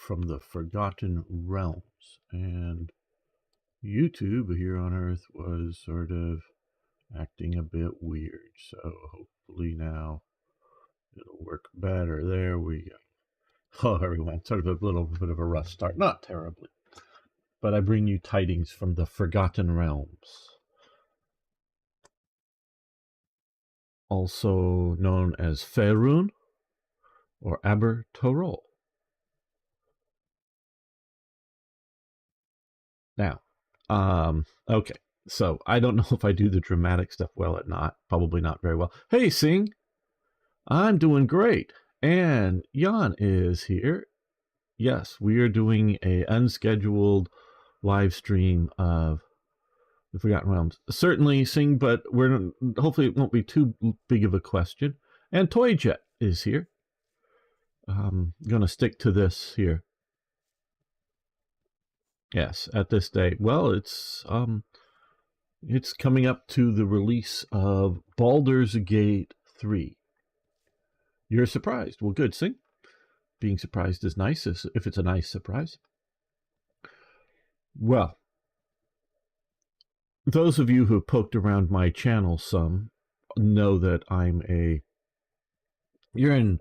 from the Forgotten Realms, and YouTube here on Earth was sort of acting a bit weird, so hopefully now it'll work better. There we go. Hello everyone, sort of a little bit of a rough start, not terribly, but I bring you tidings from the Forgotten Realms, also known as Faerun or Aber Torol. Now, okay, so I don't know if I do the dramatic stuff well or not. Probably not very well. Hey, Sing, I'm doing great, and Jan is here. Yes, we are doing a unscheduled live stream of the Forgotten Realms. Certainly, Sing, but hopefully it won't be too big of a question. And Toyjet is here. I'm gonna stick to this here. Yes, at this date. Well, it's coming up to the release of Baldurs Gate 3. You're surprised. Well, good, Sing. Being surprised is nice, if it's a nice surprise. Well, those of you who have poked around my channel some know that you're in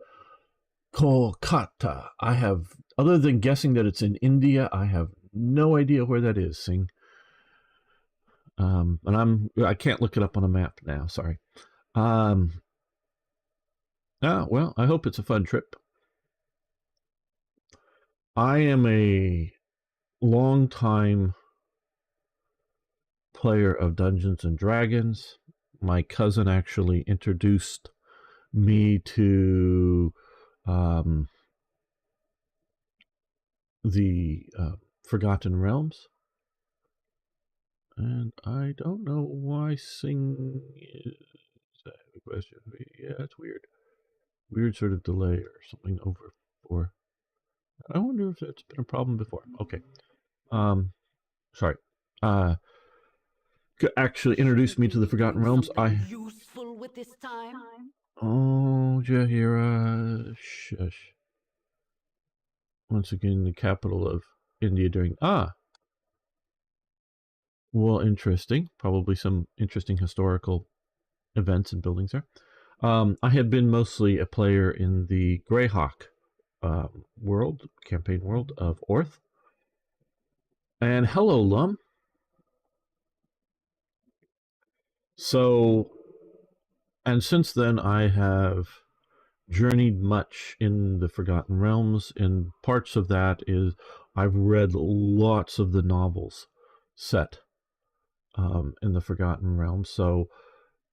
Kolkata. I have, other than guessing that it's in India, I have no idea where that is, Sing. And I can't look it up on a map now, sorry. Well, I hope it's a fun trip. I am a long-time player of Dungeons and Dragons. My cousin actually introduced me to the Forgotten Realms. And I don't know why Sing is a question. Yeah, it's weird. Weird sort of delay or something over for. I wonder if that's been a problem before. Okay. Sorry. Actually introduced me to the Forgotten Realms. Useful with this time. Oh, Jahira. Shush. Once again, the capital of India during. Well, interesting. Probably some interesting historical events and buildings there. I had been mostly a player in the Greyhawk campaign world of Orth. And hello, Lum. So, and since then I have journeyed much in the Forgotten Realms, and parts of that is I've read lots of the novels set in the Forgotten Realms, so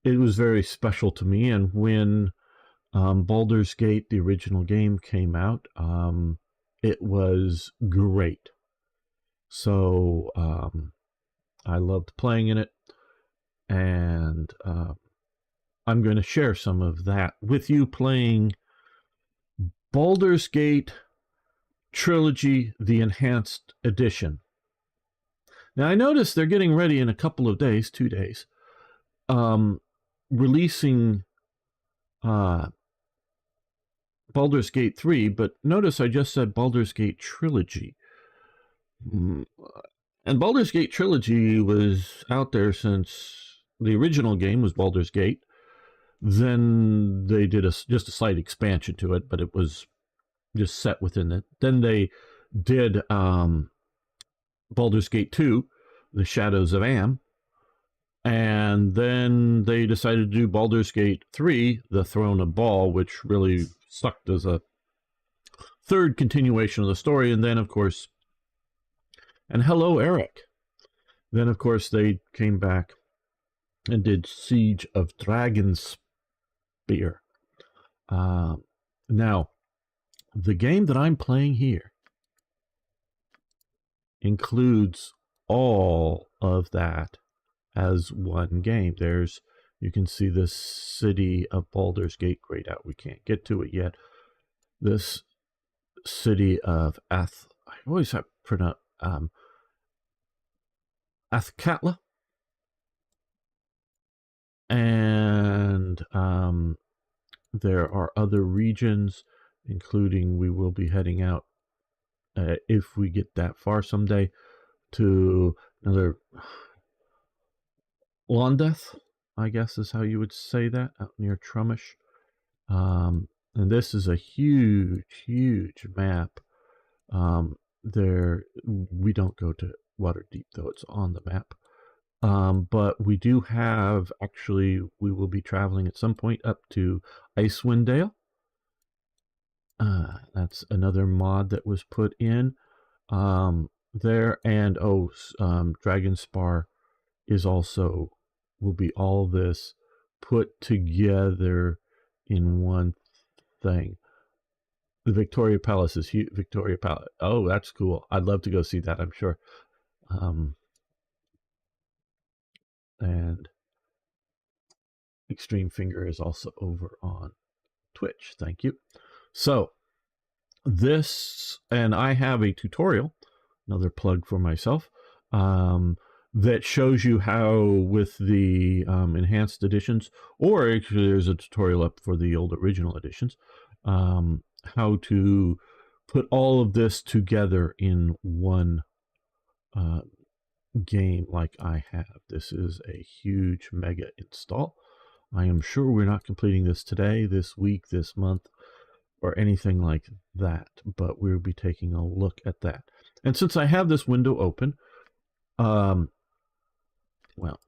it was very special to me. And when Baldurs Gate, the original game, came out, it was great. So I loved playing in it, and I'm going to share some of that with you, playing Baldurs Gate Trilogy, the Enhanced Edition. Now, I noticed they're getting ready in a couple of days, 2 days, releasing Baldurs Gate 3, but notice I just said Baldurs Gate Trilogy. And Baldurs Gate Trilogy was out there since the original game was Baldurs Gate. Then they did just a slight expansion to it, but it was just set within it. Then they did Baldurs Gate 2, The Shadows of Am. And then they decided to do Baldurs Gate 3, The Throne of Bhaal, which really sucked as a third continuation of the story. And then, of course, and hello, Eric. Then, of course, they came back and did Siege of Dragonspear. Now, the game that I'm playing here includes all of that as one game. You can see the city of Baldur's Gate grayed out. We can't get to it yet. This city of I always have pronounce Athkatla, and there are other regions, including we will be heading out if we get that far someday, to another Londeth, I guess is how you would say that, out near Trummish. And this is a huge map. There, we don't go to Waterdeep, though it's on the map. But we do have, actually, we will be traveling at some point up to Icewind Dale. That's another mod that was put in there. And Dragonspear is also, will be all this put together in one thing. The Victoria Palace is huge. Victoria Palace. Oh, that's cool. I'd love to go see that, I'm sure. And Extreme Finger is also over on Twitch. Thank you. So this, and I have a tutorial, another plug for myself, that shows you how, with the enhanced editions, or actually there's a tutorial up for the old original editions, how to put all of this together in one game like I have. This is a huge mega install. I am sure we're not completing this today, this week, this month, or anything like that, but we'll be taking a look at that. And since I have this window open, well,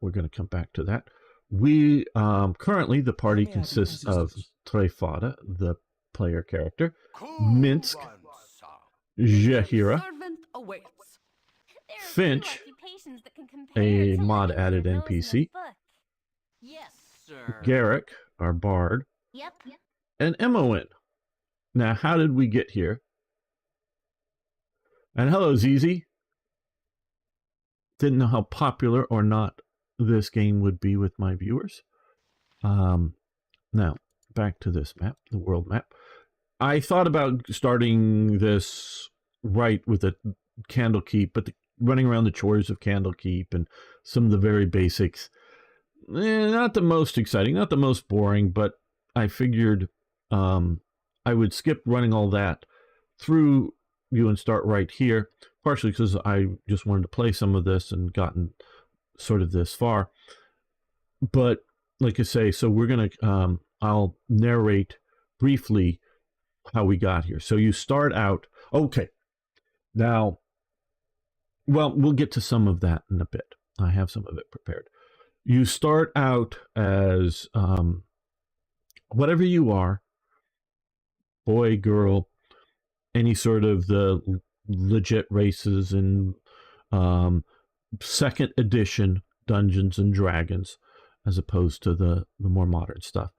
we're going to come back to that. We currently, the party consists of Trefada, the player character, Minsk, Jaheira, Finch, a mod added NPC, Yes, sir. Garrick, our bard, and Emoin. Now, how did we get here? And hello, Zizi. Didn't know how popular or not this game would be with my viewers. Now, back to this map, the world map. I thought about starting this right with a Candlekeep, but running around the chores of Candlekeep and some of the very basics, not the most exciting, not the most boring, but I figured I would skip running all that through you and start right here, partially because I just wanted to play some of this and gotten sort of this far. But like I say, so we're going to, I'll narrate briefly how we got here. So you start out, okay, now, well, we'll get to some of that in a bit. I have some of it prepared. You start out as whatever you are, boy, girl, any sort of the legit races in second edition Dungeons and Dragons, as opposed to the more modern stuff.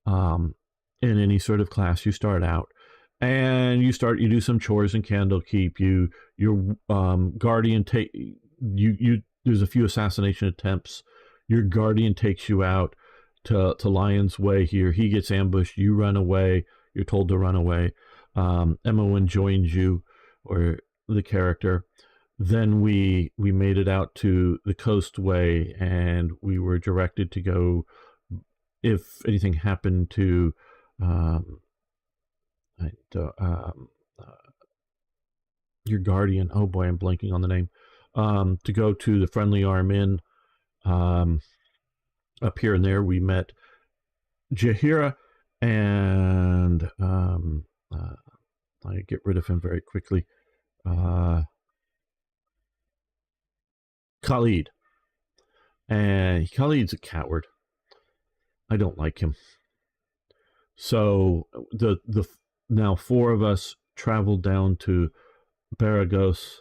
In any sort of class you start out, and you do some chores in Candlekeep. Your guardian there's a few assassination attempts. Your guardian takes you out to Lion's Way here. He gets ambushed. You run away. You're told to run away. Emma joins you, or the character. Then we made it out to the Coast Way, and we were directed to go, if anything happened to your guardian. Oh boy, I'm blanking on the name. To go to the Friendly Arm Inn. Up here and there, we met Jaheira, and I get rid of him very quickly. Khalid. And Khalid's a coward. I don't like him. So now four of us traveled down to Baragos,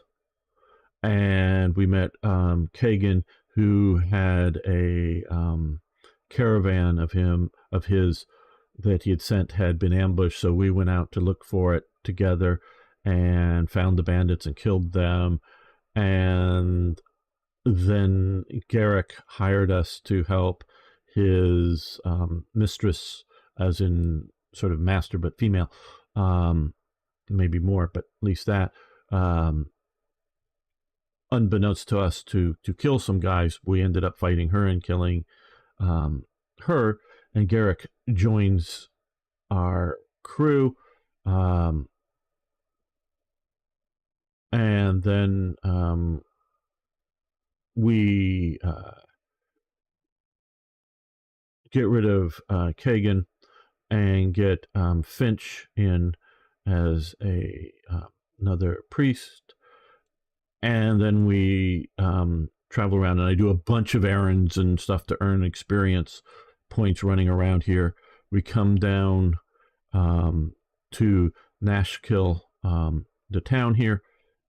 and we met Kagan, who had a caravan of his that he had sent had been ambushed. So we went out to look for it together and found the bandits and killed them. And then Garrick hired us to help his mistress, as in sort of master but female, maybe more, but at least that, unbeknownst to us, to kill some guys. We ended up fighting her and killing her, and Garrick joins our crew. then we get rid of Kagan and get Finch in as another priest, and then we travel around, and I do a bunch of errands and stuff to earn experience points running around here. We come down to Nashkel, the town here,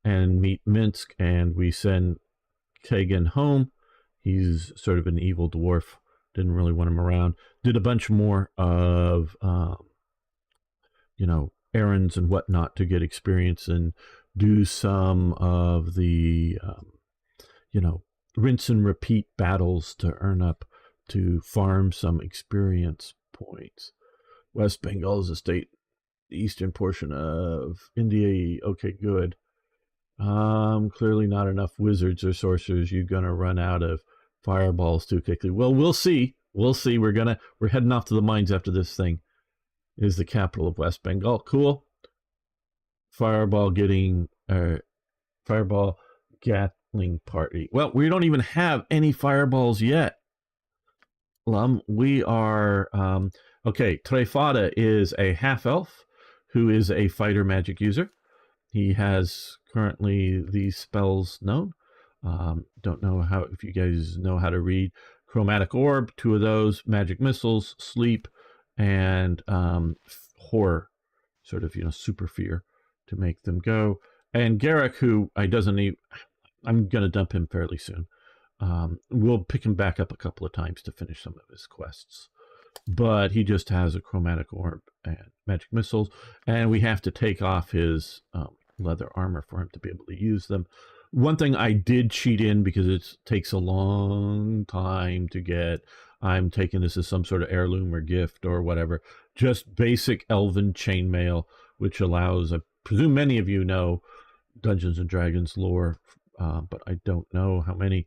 and meet Minsk, and we send Kagan home. He's sort of an evil dwarf. Didn't really want him around. Did a bunch more of, errands and whatnot to get experience, and do some of the, rinse and repeat battles to earn up to farm some experience points. West Bengal is a state, the eastern portion of India. Okay, good. Clearly not enough wizards or sorcerers. You're gonna run out of fireballs too quickly. Well, we'll see. We'll see. We're heading off to the mines after this thing is the capital of West Bengal. Cool. Fireball Gatling party. Well, we don't even have any fireballs yet. We are okay. Trefada is a half elf who is a fighter magic user. He has currently these spells known. Don't know if you guys know how to read. Chromatic Orb, 2 of those, Magic Missiles, Sleep, and Horror, sort of, super fear to make them go. And Garrick, who I'm going to dump him fairly soon. We'll pick him back up a couple of times to finish some of his quests. But he just has a Chromatic Orb and Magic Missiles, and we have to take off his leather armor for him to be able to use them. One thing I did cheat in, because it takes a long time to get, I'm taking this as some sort of heirloom or gift or whatever, just basic elven chainmail, which allows, I presume many of you know Dungeons and Dragons lore, but I don't know how many,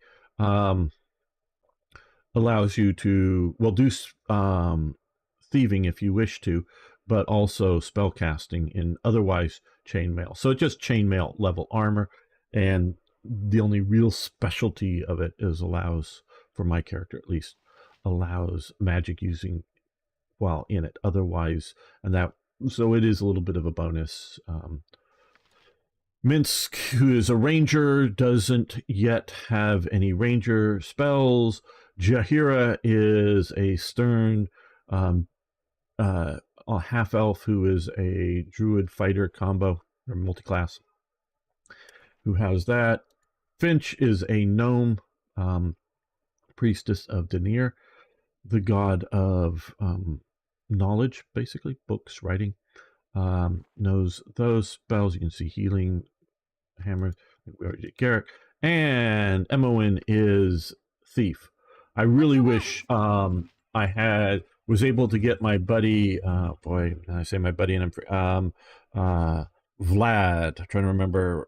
allows you to, do thieving if you wish to, but also spell casting in otherwise chainmail. So it's just chainmail level armor, and the only real specialty of it is allows, for my character at least, allows magic using while in it. Otherwise, so it is a little bit of a bonus. Minsk, who is a ranger, doesn't yet have any ranger spells. Jahira is a stern a half elf who is a druid fighter combo or multi-class, who has that. Finch is a gnome priestess of Denir, the god of knowledge, basically books, writing. Knows those spells. You can see healing, hammer. We already did Garrick. And Emowyn is thief. I really wish I was able to get my buddy, I say my buddy, and I'm Vlad. I'm trying to remember.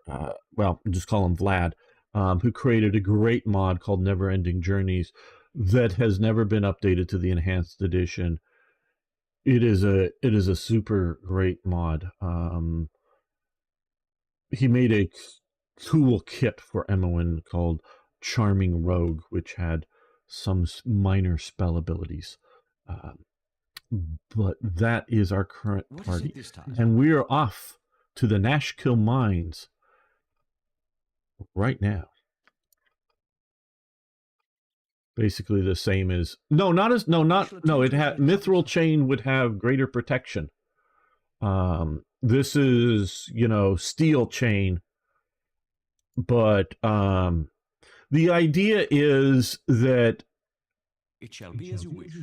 Just call him Vlad, who created a great mod called Never Ending Journeys that has never been updated to the enhanced edition. It is a super great mod. He made a tool kit for Emowyn called Charming Rogue, which had some minor spell abilities. But that is our current party. And we are off to the Nashkel mines right now. Basically the same as Mithril Chain would have greater protection. This is, Steel Chain, but the idea is that it shall be as you wish.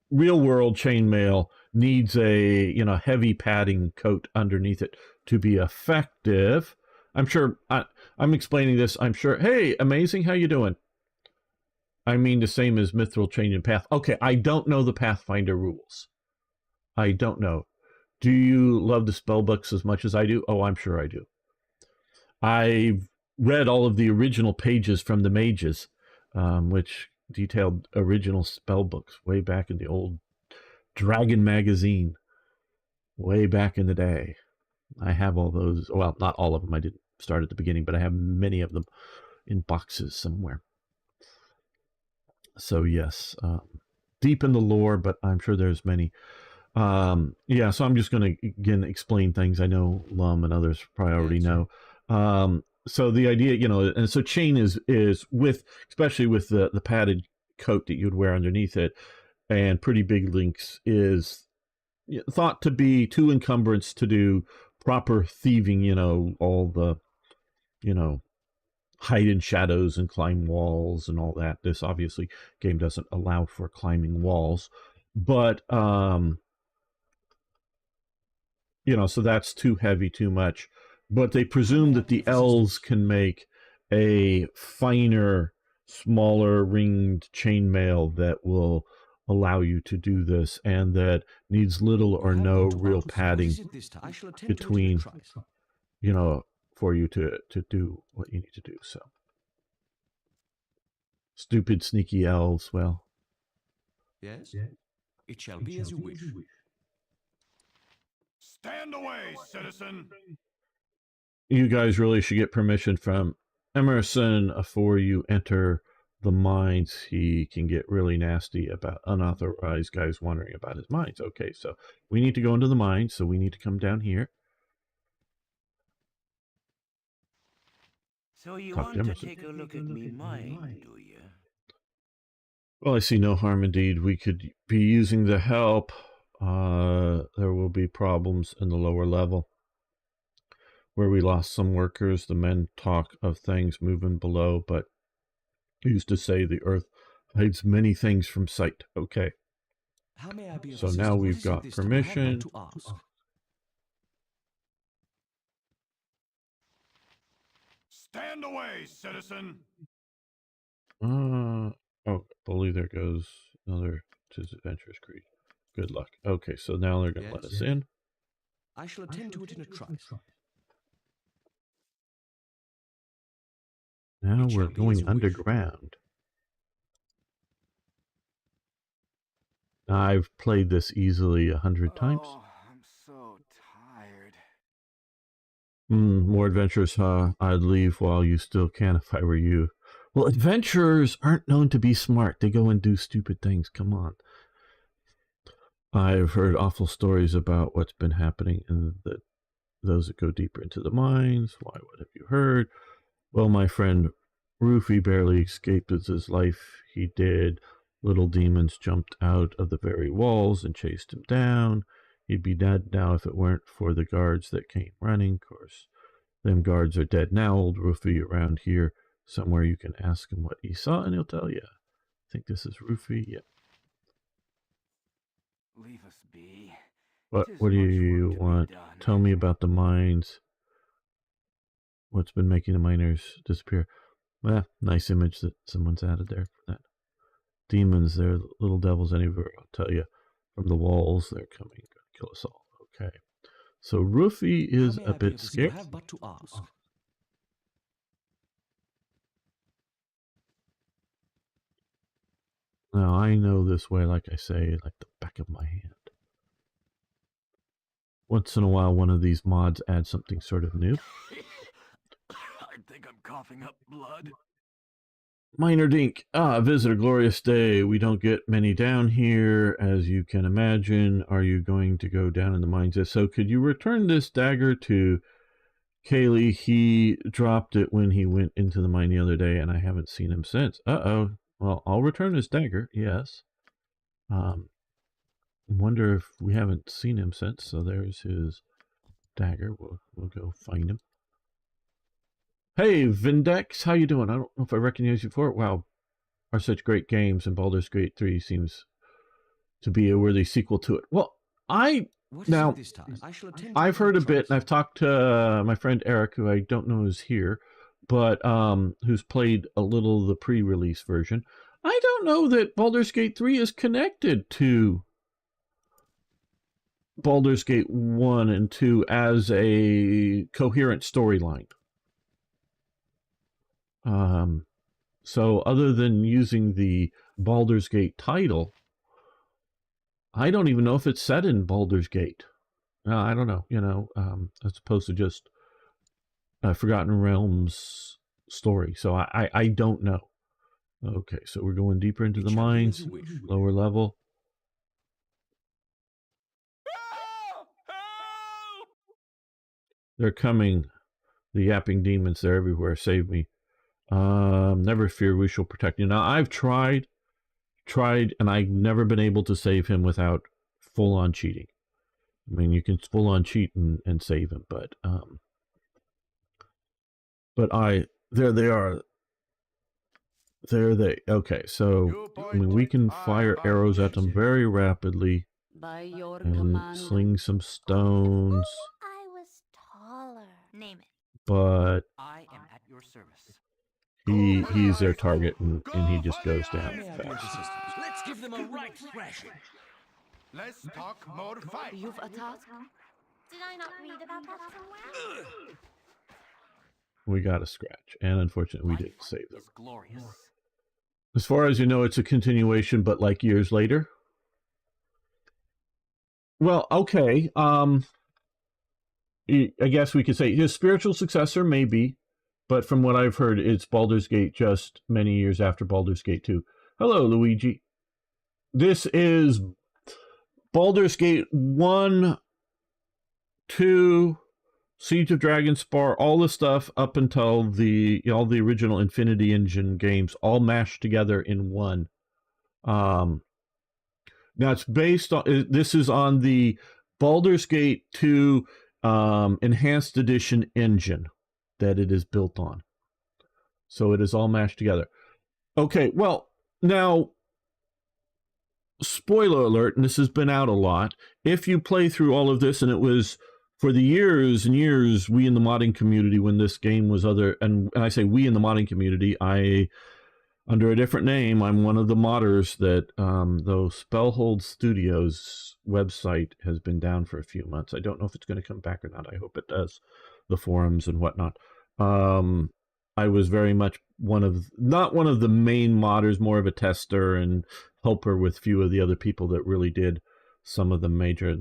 Real world chainmail needs a heavy padding coat underneath it to be effective. I'm sure I'm explaining this. I'm sure. Hey, amazing, how you doing? I mean the same as Mithril Chain and Path. Okay, I don't know the Pathfinder rules. I don't know. Do you love the spell books as much as I do? Oh, I'm sure I do. I've read all of the original pages from the mages, which detailed original spell books way back in the old Dragon magazine, way back in the day. I have all those. Well, not all of them. I didn't start at the beginning, but I have many of them in boxes somewhere. So yes, deep in the lore, but I'm sure there's many. Yeah, so I'm just going to again explain things I know Lum and others probably already know. So the idea, and so chain is with, especially with the padded coat that you'd wear underneath it, and pretty big links is thought to be too encumbrance to do proper thieving. All the hide in shadows and climb walls and all that. This obviously game doesn't allow for climbing walls, but so that's too heavy, too much. But they presume that the elves can make a finer, smaller ringed chainmail that will allow you to do this, and that needs little or no real padding between, for you to do what you need to do. So, stupid, sneaky elves. Well, yes, it shall be as you wish. Stand away, citizen. You guys really should get permission from Emerson before you enter the mines. He can get really nasty about unauthorized guys wondering about his mines. Okay, so we need to go into the mines, so we need to come down here. So you want to take a look at me mine, do you? Well, I see no harm indeed. We could be using the help. There will be problems in the lower level where we lost some workers. The men talk of things moving below, but used to say the earth hides many things from sight. Okay. How may I be of So now we've got permission. Stand away, citizen. Oh, bully, there goes another Tis Adventurous Creed. Good luck. Okay, so now they're going to let us in. I shall attend to it in a trice. Now we're going underground. I've played this easily 100 times. Oh, I'm so tired. More adventurous, huh? I'd leave while you still can if I were you. Well, adventurers aren't known to be smart. They go and do stupid things. Come on. I've heard awful stories about what's been happening in those that go deeper into the mines. Why, what have you heard? Well, my friend Rufy barely escaped with his life. He did. Little demons jumped out of the very walls and chased him down. He'd be dead now if it weren't for the guards that came running. Of course, them guards are dead now. Old Rufy around here somewhere. You can ask him what he saw and he'll tell you. I think this is Rufy. Yeah. Leave us be. What do you want? Tell me about the mines. What's been making the miners disappear? Well, nice image that someone's added there for that. Demons, they're little devils anywhere, I'll tell you. From the walls, they're coming to kill us all. Okay. So Rufy is a bit scared. I have but to ask. Now, I know this way, like I say, like the back of my hand. Once in a while, one of these mods adds something sort of new. I think I'm coughing up blood. Minor Dink. Visitor, glorious day. We don't get many down here, as you can imagine. Are you going to go down in the mines? So could you return this dagger to Kaylee? He dropped it when he went into the mine the other day, and I haven't seen him since. Uh-oh. Well, I'll return his dagger, yes. Wonder if we haven't seen him since, so there's his dagger. We'll go find him. Hey, Vindex, how you doing? I don't know if I recognize you before. Wow, are such great games, and Baldur's Gate 3 seems to be a worthy sequel to it. Well, I've heard a bit, and I've talked to my friend Eric, who I don't know is here, but who's played a little of the pre-release version. I don't know that Baldur's Gate 3 is connected to Baldur's Gate 1 and 2 as a coherent storyline. So other than using the Baldur's Gate title, I don't even know if it's set in Baldur's Gate. I don't know, as opposed to just Forgotten Realms story. So I don't know. Okay, so we're going deeper into the mines, lower level. They're coming. The yapping demons, they're everywhere. Save me. Never fear, we shall protect you. Now, I've tried, and I've never been able to save him without full-on cheating. I mean, you can full-on cheat and save him, but there they are. There they, okay, so, I mean, we can fire arrows at them very rapidly and sling some stones. I was taller. Name it. But I am at your service. he's their target, and he just goes down fast. Let's give them a right thrashing. Let's talk more fight. You've a task? Did I not read about that somewhere? We got a scratch, and unfortunately we didn't save them. Glorious. As far as you know, it's a continuation, but like years later. Well, okay. I guess we could say his spiritual successor, maybe, but from what I've heard, it's Baldur's Gate just many years after Baldur's Gate 2. Hello, Luigi. This is Baldur's Gate 1, 2, Siege of Dragonspear, all the stuff up until all the original Infinity Engine games, all mashed together in one. Now it's based on, this is on the Baldur's Gate 2 Enhanced Edition engine that it is built on. So it is all mashed together. Okay, well, now, spoiler alert, and this has been out a lot, if you play through all of this, and it was for the years and years, we in the modding community, when this game was and I say we in the modding community, under a different name, I'm one of the modders that, though Spellhold Studios website has been down for a few months. I don't know if it's going to come back or not. I hope it does, the forums and whatnot. I was very much not one of the main modders, more of a tester and helper with a few of the other people that really did some of the major,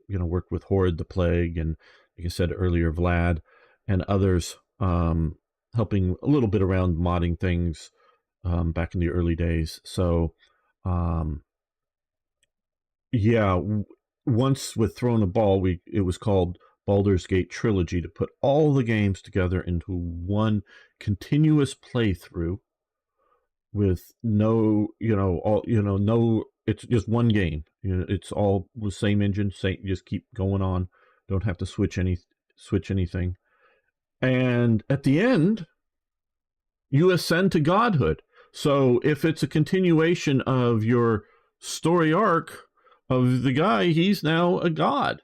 worked with Horde the Plague, and like I said earlier, Vlad and others, helping a little bit around modding things back in the early days. So, once with Throne of Bhaal, it was called Baldurs Gate Trilogy, to put all the games together into one continuous playthrough with no, it's just one game. It's all the same engine, just keep going on. Don't have to switch anything. And at the end, you ascend to godhood. So if it's a continuation of your story arc of the guy, he's now a god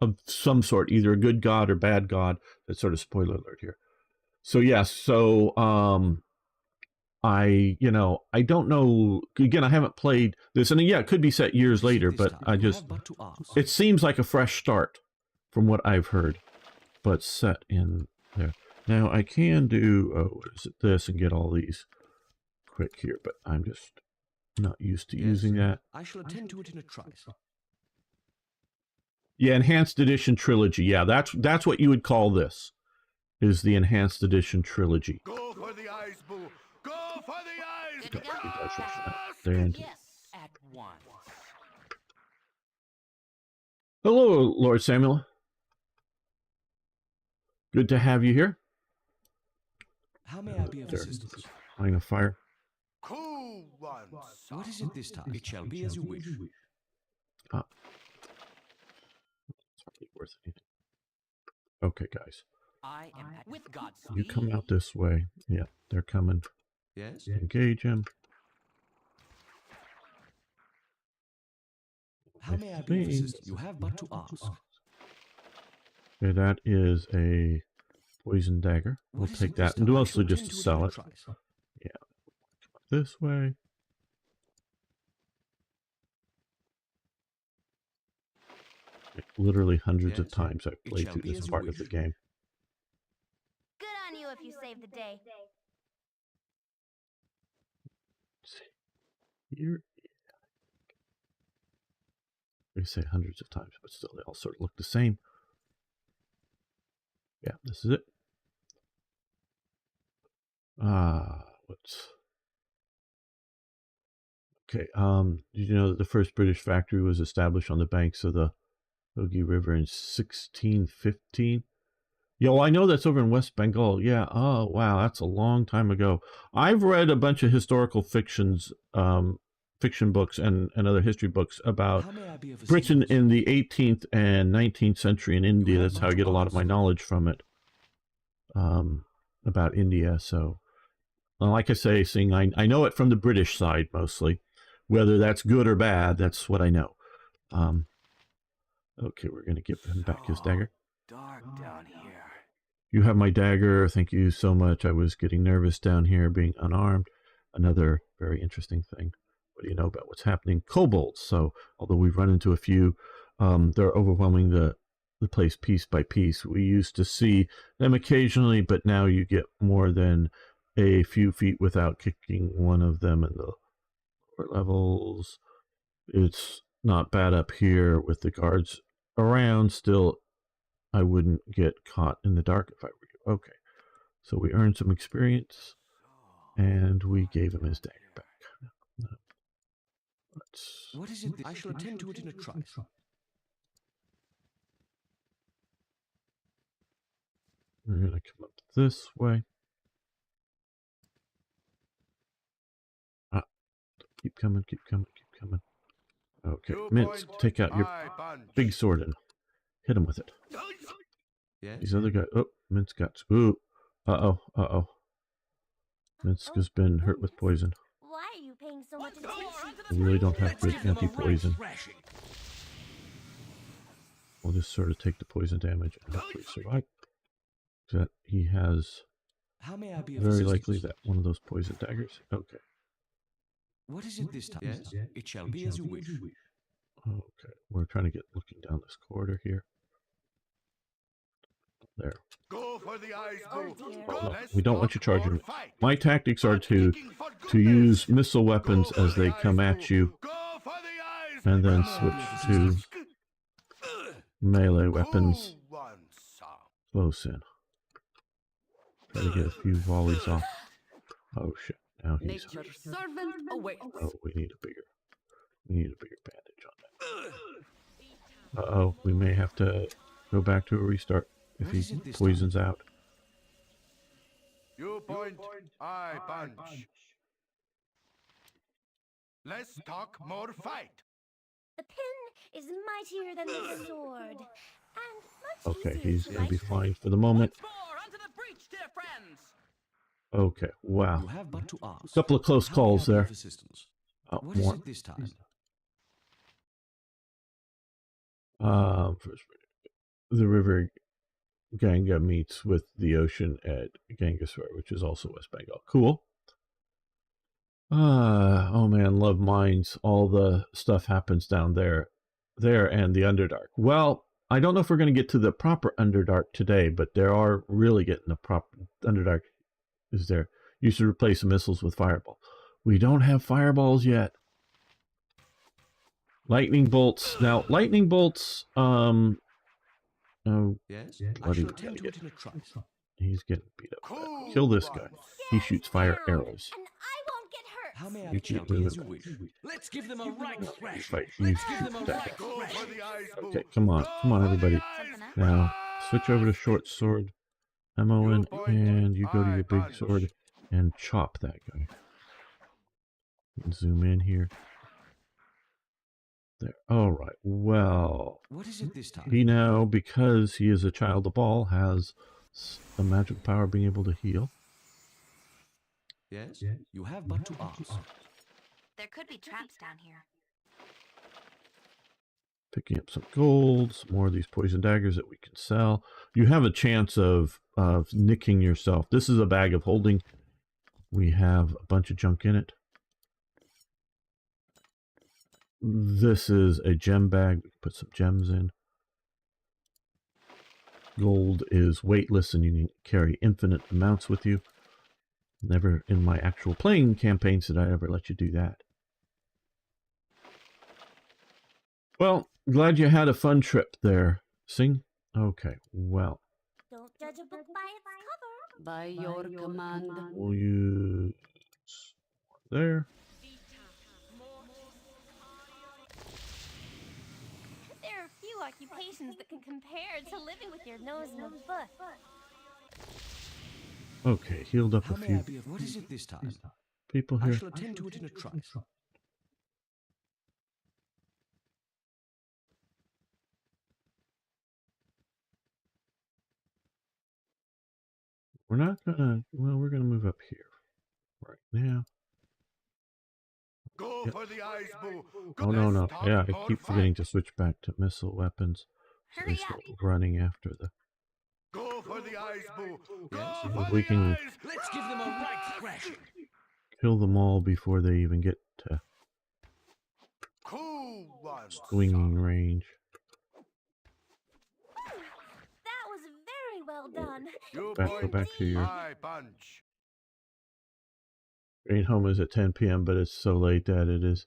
of some sort, either a good god or bad god. That's sort of spoiler alert here. So yes, I don't know. Again, I haven't played this, and yeah, it could be set years later, but it seems like a fresh start from what I've heard, but set in there. Now I can do this and get all these quick here, but I'm just not used to using that. I shall attend to it in a trice. Yeah, Enhanced Edition Trilogy. Yeah, that's what you would call this, is the Enhanced Edition Trilogy. Go for the eyes, boo. Go for the eyes. Good to go. There. Yes, at once. Hello, Lord Samuel. Good to have you here. How may I be of assistance? Line of fire. Cool ones. What is it this time? It shall be as you wish. It's hardly worth anything. Okay, guys. I am with God's You come out this way. Yeah, they're coming. Yes? Engage him. How may I be of assistance? You have but to ask. Okay, that is a poison dagger. We'll take that, and mostly just to sell it. Yeah. This way. Literally hundreds of times I've played through this part of the game. Good on you if you saved the day. Here. I say hundreds of times, but still, they all sort of look the same. Yeah, this is it. What's... Okay, did you know that the first British factory was established on the banks of the Hogi River in 1615? Yeah, well, I know that's over in West Bengal. Yeah, oh, wow, that's a long time ago. I've read a bunch of historical fiction books and other history books about Britain in the 18th and 19th century in India. That's how I get a lot of my knowledge from it, about India. So, like I say, seeing I know it from the British side mostly. Whether that's good or bad, that's what I know. Okay, we're going to give him back his dagger. Dark down here. You have my dagger. Thank you so much. I was getting nervous down here being unarmed. Another very interesting thing. What do you know about what's happening? Kobolds. So, although we've run into a few, they're overwhelming the place piece by piece. We used to see them occasionally, but now you get more than a few feet without kicking one of them in the lower levels. It's not bad up here with the guards around. Still, I wouldn't get caught in the dark if I were you. Okay, so we earned some experience, and we gave him his dagger back. What is it? I shall attend to it in a trice. We're going to come up this way. Keep coming, keep coming, keep coming. Okay, Mince, take out your big sword and hit him with it. Yes? These other guys... Oh, Mince got... Ooh. Uh-oh, uh-oh. Minsk has been hurt with poison. Why are you paying so much attention? We really don't have good anti-poison. We'll just sort of take the poison damage and hopefully survive. That he has... Very likely that one of those poison daggers. Okay. What is it this time? Yes, it shall be as you wish. Okay, we're trying to get looking down this corridor here. There. Go for the eyes, go. Oh, no, we don't want you charging me. My tactics are to use missile weapons as they come at you, and then switch to melee weapons close in. Try to get a few volleys off. Oh shit! Now he's. Oh, we need a bigger bandage on that. Uh-oh, we may have to go back to a restart if he poisons out. You point, I punch. Less talk, more fight. The pin is mightier than the sword, and much Okay, easier he's to going to be write fine for the moment. Onto the breach, dear friends. Okay, wow. You have but to ask. Couple of close calls there. What is it this time? First, the river Ganga meets with the ocean at Gangeswar, which is also West Bengal. Cool. Oh man, love mines. All the stuff happens down there and the Underdark. Well, I don't know if we're going to get to the proper Underdark today, but there are really getting the proper Underdark is there. You should replace the missiles with fireball. We don't have fireballs yet. Lightning bolts. Now, lightning bolts, oh, yes, bloody, he's getting beat up. Kill this guy. He shoots fire arrows. and I won't get hurt. How may I You keep moving. Let's give them a right thrash. Fight. You Give them a that right guy. thrash. Okay, come on, everybody. Now, switch over to short sword. Ammo in, and you go to your big sword and chop that guy. Zoom in here. There. All right. Well, What is it this time? he now, because he is a child of Bhaal, has a magical power of being able to heal. Yes, you have but to ask. There could be traps down here. Picking up some gold, some more of these poison daggers that we can sell. You have a chance of nicking yourself. This is a bag of holding. We have a bunch of junk in it. This is a gem bag. We can put some gems in. Gold is weightless and you can carry infinite amounts with you. Never in my actual playing campaigns did I ever let you do that. Well, glad you had a fun trip there. Sing? Okay, well. Don't judge a book by its cover. By your command. We'll use there. There are few occupations that can compare to living with your nose in a book. Okay, healed up How a may few I be of what is it this time? people I here. shall attend to it in a trice. We're not gonna, well, we're gonna move up here right now. Go Yep. for the eyes, boo. Oh, no. Yeah, I keep forgetting to switch back to missile weapons. So they Hurry start up. running after the... Go for the eyes, boo. Go Yes. for We the can- eyes. Let's give them a right thrashing. Kill them all before they even get to Cool one. swinging range. That was very well done. You Go point, back to your... I punch. Train home is at 10 p.m., but it's so late that it is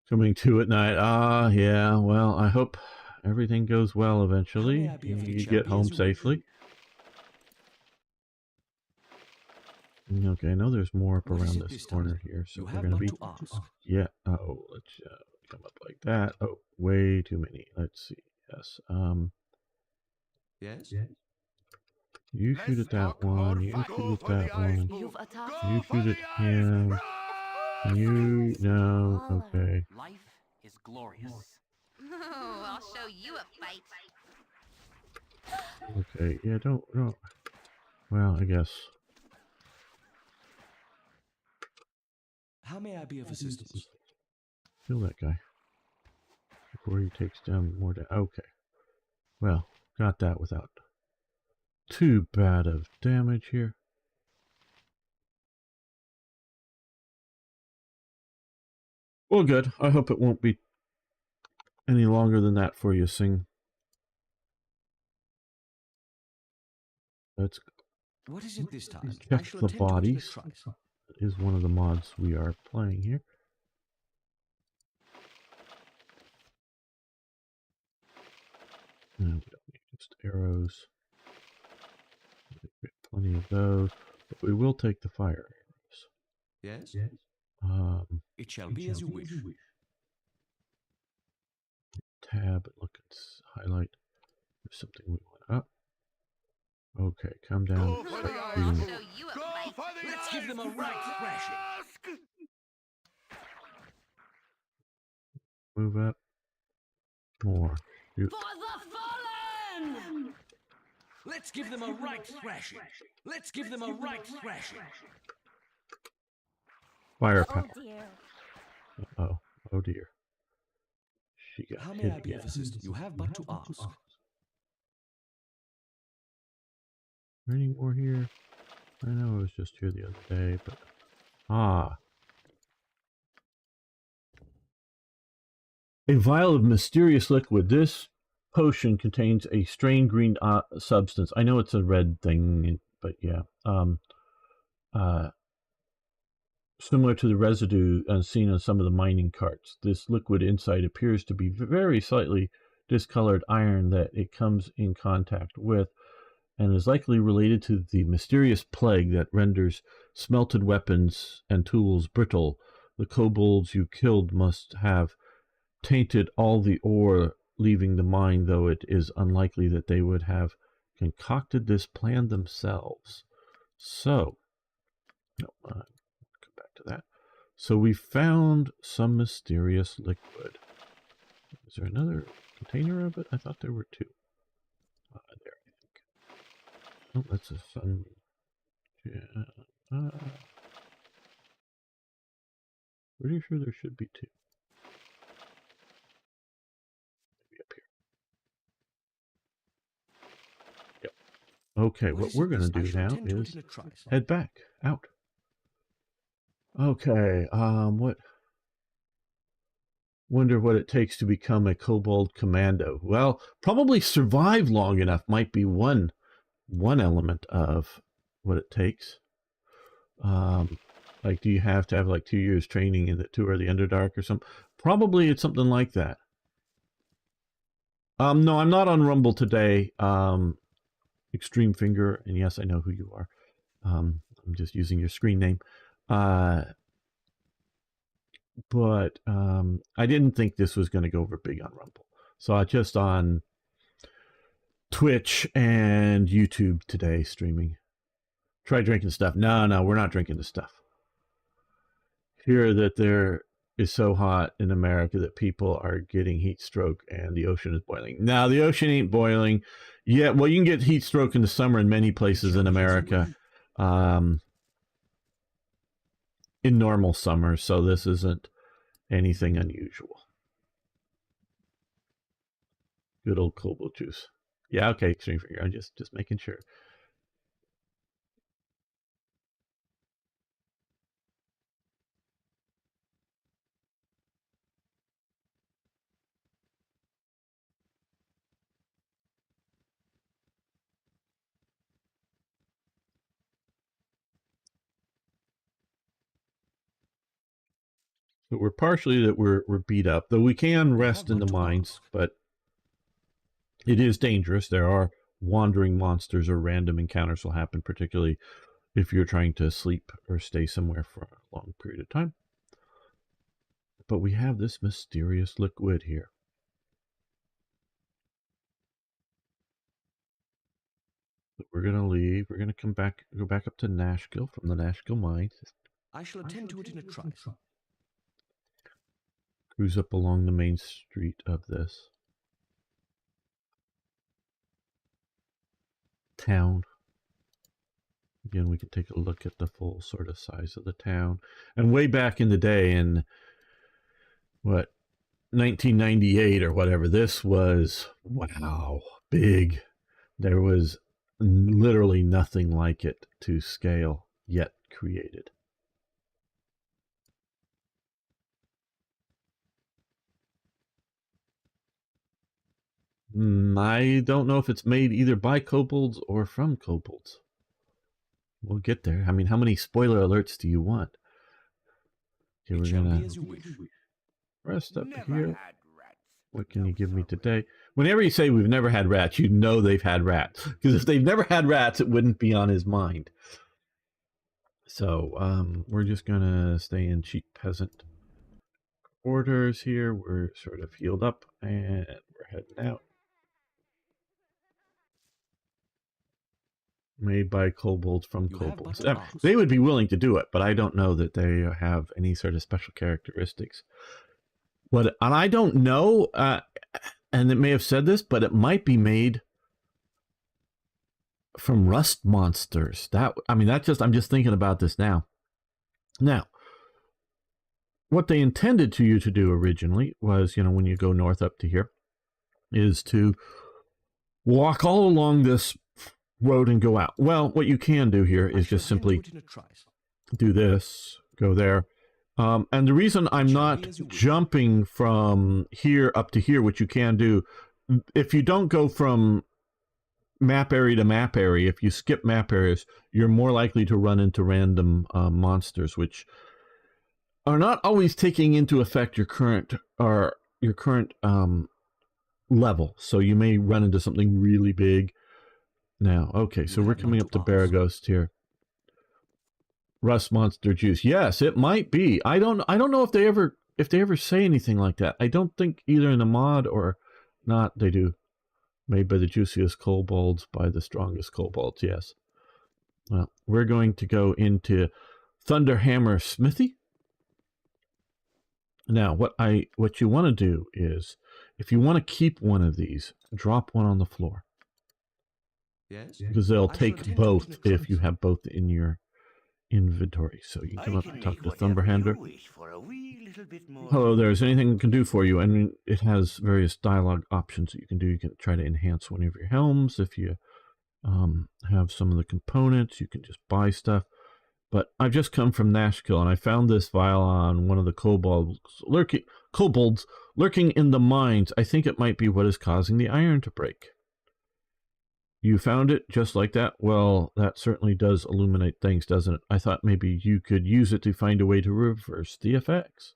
coming to at night. Ah, yeah, well, I hope everything goes well eventually. How may I be of You it? get Shall be home as you wish. safely. Okay, I know there's more up What is around it this this time? corner here, so You we're have going to but be... to ask. Yeah, oh, let's come up like that. Oh, way too many. Let's see. Yes. Yes? You shoot at that one. You shoot at that one. You've attacked. You shoot at him. You... No, okay. Life is glorious. Oh, I'll show you a fight. Okay, yeah, don't... Well, I guess... How may I be of assistance? Kill that guy before he takes down more damage. Okay. Well, got that without too bad of damage here. Well, good. I hope it won't be any longer than that for you, Sing. Let's What is it this time? check I shall the attend to it in a bodies. trice. Is one of the mods we are playing here. No, we don't need just arrows. We get plenty of those, but we will take the fire arrows. Yes? It shall be as you wish. Tab, look, it's highlight. There's something we want up. Okay, come down. Go for the Start eyes, I'll shooting. boo. show you a Go fight. for the Let's eyes. give them a right thrashing. Ask. Move up. More. Shoot. For the fallen! Let's give them a right thrashing. Let's give them a right thrashing. Firepower. Oh dear. Oh, oh dear. She got How may hit I be again. of assistance? You have but to ask. Any more here? I know I was just here the other day, but... Ah. A vial of mysterious liquid. This potion contains a strange green substance. I know it's a red thing, but yeah. Similar to the residue seen on some of the mining carts. This liquid inside appears to be very slightly discolored iron that it comes in contact with, and is likely related to the mysterious plague that renders smelted weapons and tools brittle. The kobolds you killed must have tainted all the ore leaving the mine, though it is unlikely that they would have concocted this plan themselves. So, come back to that. So we found some mysterious liquid. Is there another container of it? I thought there were two. There, I think. Oh, that's a fun. Yeah. Pretty sure there should be two. Maybe up here. Yep. Okay, what we're going to do now is head back out. Okay, what? Wonder what it takes to become a kobold commando. Well, probably survive long enough might be one element of what it takes. Like, do you have to have like 2 years training in the Tour of the Underdark or something? Probably it's something like that. No, I'm not on Rumble today. Extreme Finger, and yes, I know who you are. I'm just using your screen name. But I didn't think this was going to go over big on Rumble. So I just on Twitch and YouTube today streaming. Try drinking stuff. No, we're not drinking the stuff. Hear that there is so hot in America that people are getting heat stroke and the ocean is boiling. Now, the ocean ain't boiling. Yeah, well, you can get heat stroke in the summer in many places in America. In normal summers, so this isn't anything unusual. Good old cobalt juice. Yeah, okay, Extreme Finger. I'm just making sure. But we're partially that we're beat up, though we can rest in the mines, but it is dangerous. There are wandering monsters or random encounters will happen, particularly if you're trying to sleep or stay somewhere for a long period of time. But we have this mysterious liquid here. But we're going to leave. We're going to go back up to Nashkel from the Nashkel mines. I shall attend to it in a trice. Cruise up along the main street of this town. Again, we can take a look at the full sort of size of the town. And way back in the day, in what, 1998 or whatever, this was, wow, big. There was literally nothing like it to scale yet created. I don't know if it's made either by kobolds or from kobolds. We'll get there. I mean, how many spoiler alerts do you want? Okay, we're gonna rest up here. What can you give me today? Whenever you say we've never had rats, you know they've had rats. Because if they've never had rats, it wouldn't be on his mind. So we're just gonna stay in cheap peasant quarters here. We're sort of healed up and we're heading out. Made by kobolds from kobolds. They would be willing to do it, but I don't know that they have any sort of special characteristics. And I don't know, and it may have said this, but it might be made from rust monsters. I'm just thinking about this now. Now, what they intended you to do originally was, when you go north up to here, is to walk all along this road and go out. Well, what you can do here is just simply do this, go there. And the reason I'm not jumping from here up to here, which you can do, if you don't go from map area to map area, if you skip map areas, you're more likely to run into random monsters, which are not always taking into effect your current level. So you may run into something really big. Now, okay, so we're coming up to Baragost here. Rust monster juice. Yes, it might be. I don't know if they ever say anything like that. I don't think either in the mod or not they do. Made by the juiciest kobolds by the strongest kobolds. Yes. Well, we're going to go into Thunderhammer Smithy. Now, what you want to do is, if you want to keep one of these, drop one on the floor. Yes. Because they'll take both if you have both in your inventory. So you can come up and talk to Thunderhammer. Hello there. Is there anything I can do for you? And it has various dialogue options that you can do. You can try to enhance one of your helms. If you have some of the components, you can just buy stuff. But I've just come from Nashkel, and I found this vial on one of the kobolds lurking in the mines. I think it might be what is causing the iron to break. You found it just like that? Well, that certainly does illuminate things, doesn't it? I thought maybe you could use it to find a way to reverse the effects.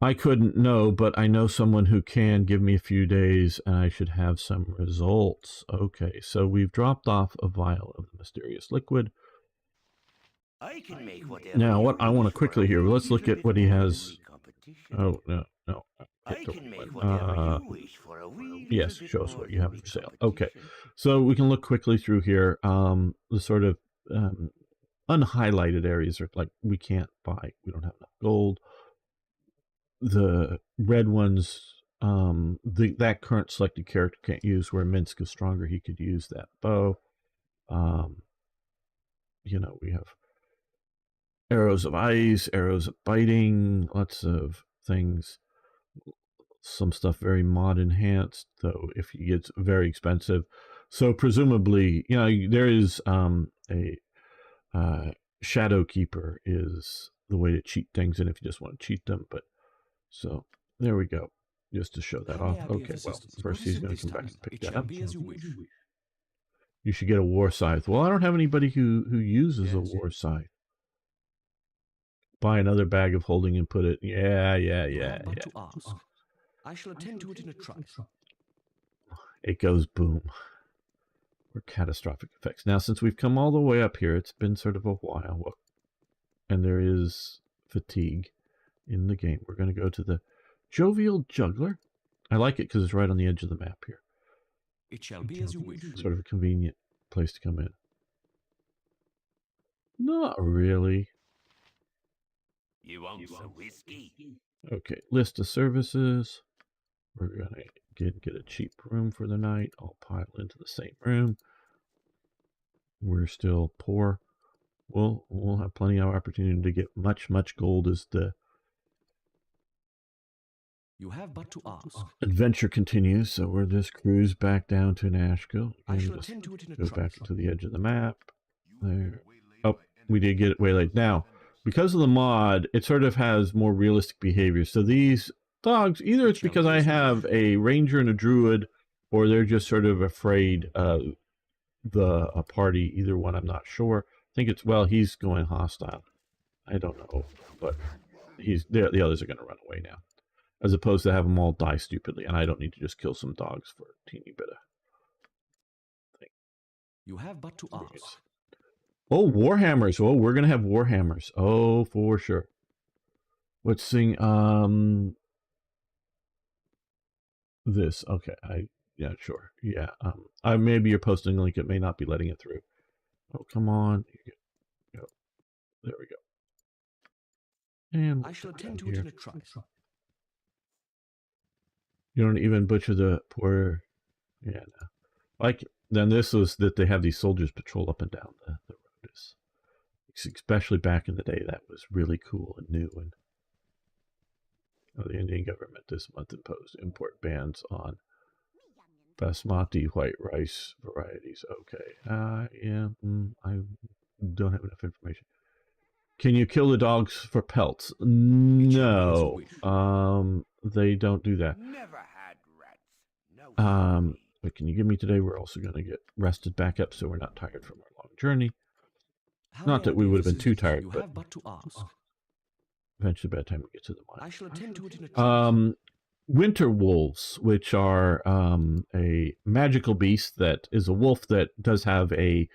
I couldn't know, but I know someone who can. Give me a few days and I should have some results. Okay, so we've dropped off a vial of the mysterious liquid. I can make whatever Now, you what I want to wish for quickly a here, let's look weasel at what he with has. more competition. Oh, no. I Hit the can wrong make one. whatever you wish for a wee Yes, little bit show us more what you have yummy for sale. Okay, competition. so we can look quickly through here. The sort of unhighlighted areas are like we can't buy. We don't have enough gold. The red ones, that current selected character can't use. Where Minsk is stronger, he could use that bow. We have arrows of ice, arrows of biting, lots of things. Some stuff very mod enhanced, though if he gets very expensive. So presumably, there is a Shadow Keeper is the way to cheat things, and if you just want to cheat them, but so there we go, just to show that How may off. I be of Okay, well, assistance? first What is he's it going to this come back time? and pick It that shall up. be as you wish. You should get a war scythe. Well, I don't have anybody who uses a Yes. war scythe. Buy another bag of holding and put it. Yeah. You have but to ask. I shall attend to it in a trice. It goes boom. Or catastrophic effects. Now, since we've come all the way up here, it's been sort of a while, and there is fatigue in the game. We're going to go to the Jovial Juggler. I like it because it's right on the edge of the map here. It shall be as you wish. Sort of a convenient place to come in. Not really. You want some whiskey? Okay, list of services. We're going to get a cheap room for the night. All pile into the same room. We're still poor. We'll have plenty of opportunity to get much gold as the You have but to ask. adventure continues. So we'll just cruise back down to Nashkel. I And shall just attend to it in a go trice. back to the edge of the map. There. Oh, we did get it waylaid. Now, because of the mod, it sort of has more realistic behavior. So these dogs, either it's because I have a ranger and a druid, or they're just sort of afraid of a party. Either one, I'm not sure. I think it's, well, he's going hostile. I don't know, but the others are going to run away now, as opposed to have them all die stupidly, and I don't need to just kill some dogs for a teeny bit of thing. You have but to ask. Oh, Warhammers. Oh, we're going to have Warhammers. Oh, for sure. Let's sing, this. Okay, yeah, sure. Yeah, maybe you're posting a link. It may not be letting it through. Oh, come on. Go. There we go. And I shall attend to it in a trice. You don't even butcher the poor. Yeah, no. Like, then this was that they have these soldiers patrol up and down the road. Especially back in the day, that was really cool and new. And the Indian government this month imposed import bans on basmati white rice varieties. Okay. Yeah, I don't have enough information. Can you kill the dogs for pelts? No. They don't do that. Never had rats. No. But can you give me today? We're also going to get rested back up so we're not tired from our long journey. Not that we would have been too tired, but have but to ask. Eventually by the time we get to the mine. I shall attend to it in a trice. Winter wolves, which are a magical beast that is a wolf that does have a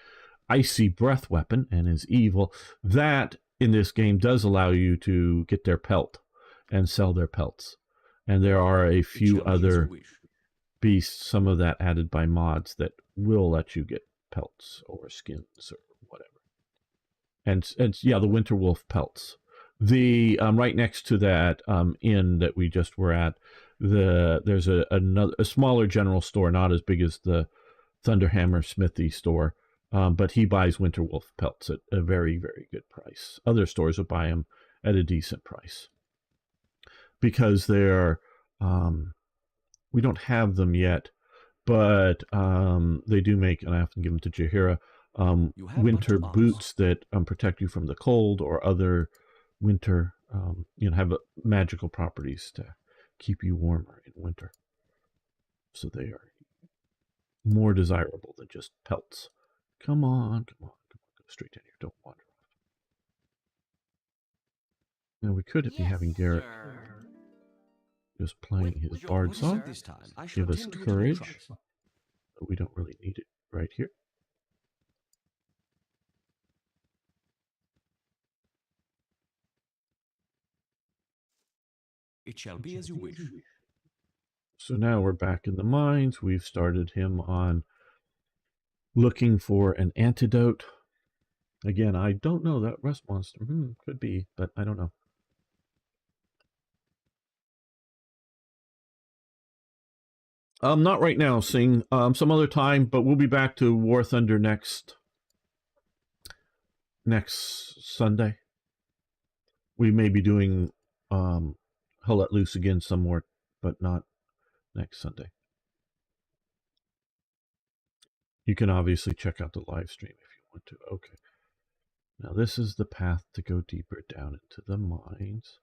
icy breath weapon and is evil. That in this game does allow you to get their pelt and sell their pelts. And there are a few other beasts, some of that added by mods, that will let you get pelts or skins or whatever. And yeah, the winter wolf pelts. The right next to that inn that we just were at, there's a smaller general store, not as big as the Thunderhammer Smithy store, but he buys winter wolf pelts at a very, very good price. Other stores will buy them at a decent price because they're we don't have them yet, but they do make, and I often give them to Jaheira, winter boots that protect you from the cold or other winter, have magical properties to keep you warmer in winter. So they are more desirable than just pelts. Come on, go straight in here. Don't wander off. Now we could be having Garrett. just playing his bard song. Give us courage. But we don't really need it right here. It shall be as you wish. So now we're back in the mines. We've started him on looking for an antidote. Again, I don't know. That rust monster could be, but I don't know. Not right now, Sing. Some other time, but we'll be back to War Thunder next Sunday. We may be doing Hull Let Loose again some more, but not next Sunday. You can obviously check out the live stream if you want to. Okay. Now this is the path to go deeper down into the mines.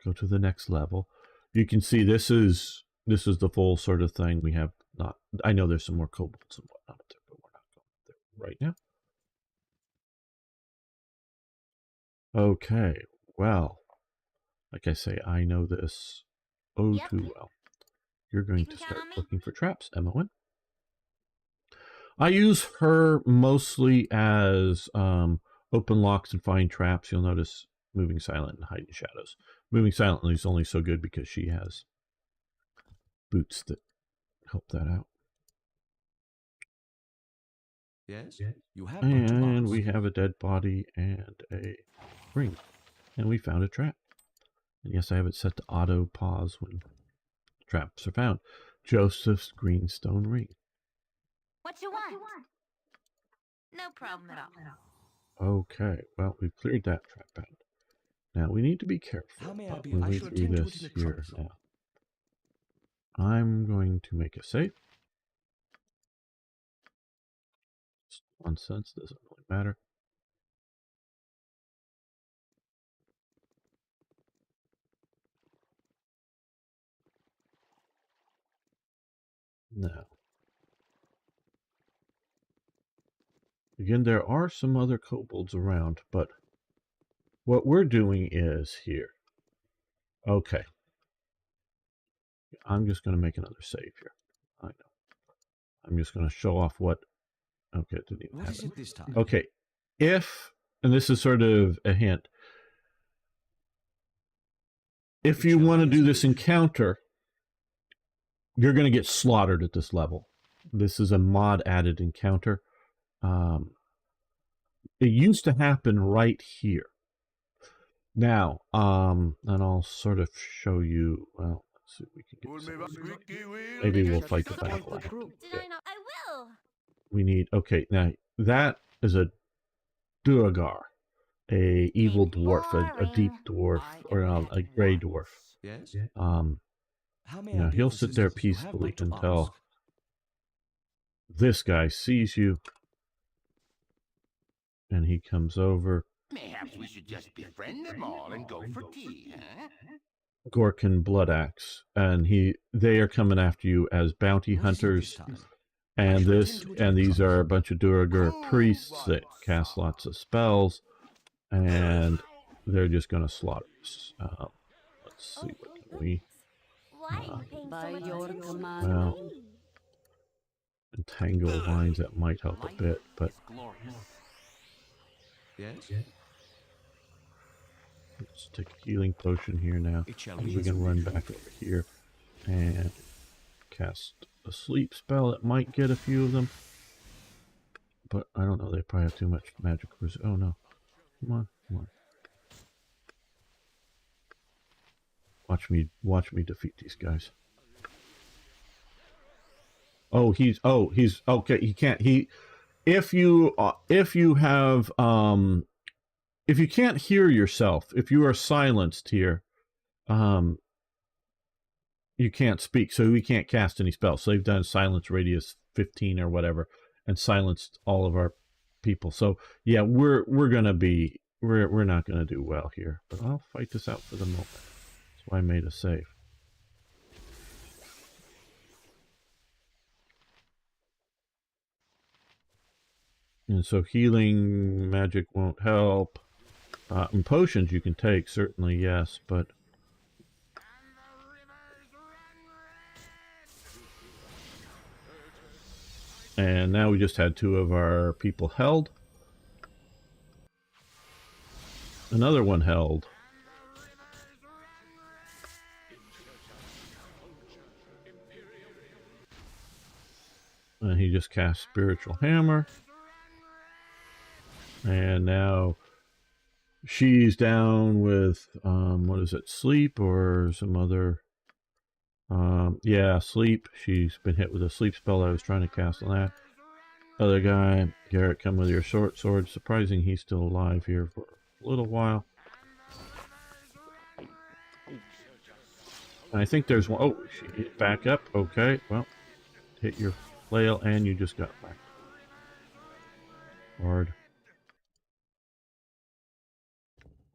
Go to the next level. You can see this is the full sort of thing. We have not. I know there's some more kobolds and whatnot up there, but we're not going there right now. Okay. Well, like I say, I know this too well. You're going to start looking for traps, MON. I use her mostly as open locks and find traps. You'll notice moving silent and hiding shadows. Moving silently is only so good because she has boots that help that out. Yes, you have. And we have a dead body and a ring. And we found a trap. And yes, I have it set to auto pause when traps are found. Joseph's greenstone ring. What you want? No problem at all. Okay, well, we've cleared that trap out. Now, we need to be careful about moving through this here now. I'm going to make a save. Just 1 cent, doesn't really matter. Now, again, there are some other kobolds around, but what we're doing is here. Okay. I'm just going to make another save here. I know. I'm just going to show off what... Okay, it didn't even What have is it. it this time? Okay. If, and this is sort of a hint, if you want to do this encounter, you're going to get slaughtered at this level. This is a mod added encounter. It used to happen right here. Now, and I'll sort of show you, well, let's see if we can get some. Maybe we'll fight the battle after. Did I not? I will. We need, okay, now that is a Duergar, a evil dwarf, a deep dwarf, or a gray dwarf. Yes. Now he'll sit there peacefully until this guy sees you, and he comes over. Perhaps we should just befriend them all and go for tea, huh? Gorkin Bloodaxe, and they are coming after you as bounty hunters, and these are a bunch of Duergar priests that cast lots of spells, and they're just going to slaughter us. Let's see, what can we... Why are you paying By so much your attention command. to Well, me? entangle lines, that might help a bit, but Glorious. Yes. let's take a healing potion here now. We can run back over here and cast a sleep spell. It might get a few of them, but I don't know. They probably have too much magic. Oh no! Come on, come on! Watch me defeat these guys. Oh, he's okay. He can't. If you have if you can't hear yourself, if you are silenced here, you can't speak, so we can't cast any spells. So they've done silence radius 15 or whatever, and silenced all of our people. So yeah, we're not gonna do well here. But I'll fight this out for the moment. That's why I made a save. And so healing magic won't help. And potions you can take, certainly, yes, but And now we just had 2 of our people held. Another one held. And he just cast Spiritual Hammer. And now she's down with, what is it, sleep or some other... yeah, sleep. She's been hit with a sleep spell I was trying to cast on that. Other guy, Garrett, come with your short sword. Surprising he's still alive here for a little while. And I think there's one. Oh, she back up. Okay, well, hit your flail and you just got back. Hard.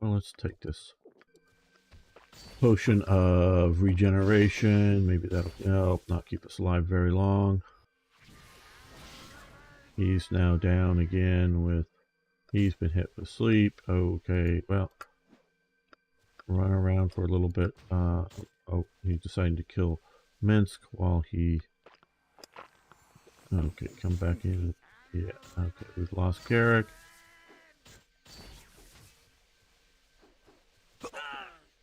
Well, let's take this potion of regeneration. Maybe that'll help not keep us alive very long. He's now down again with... He's been hit with sleep. Okay, well, run around for a little bit. Oh, he's deciding to kill Minsk while he... Okay, come back in. Yeah, okay, we've lost Garrick.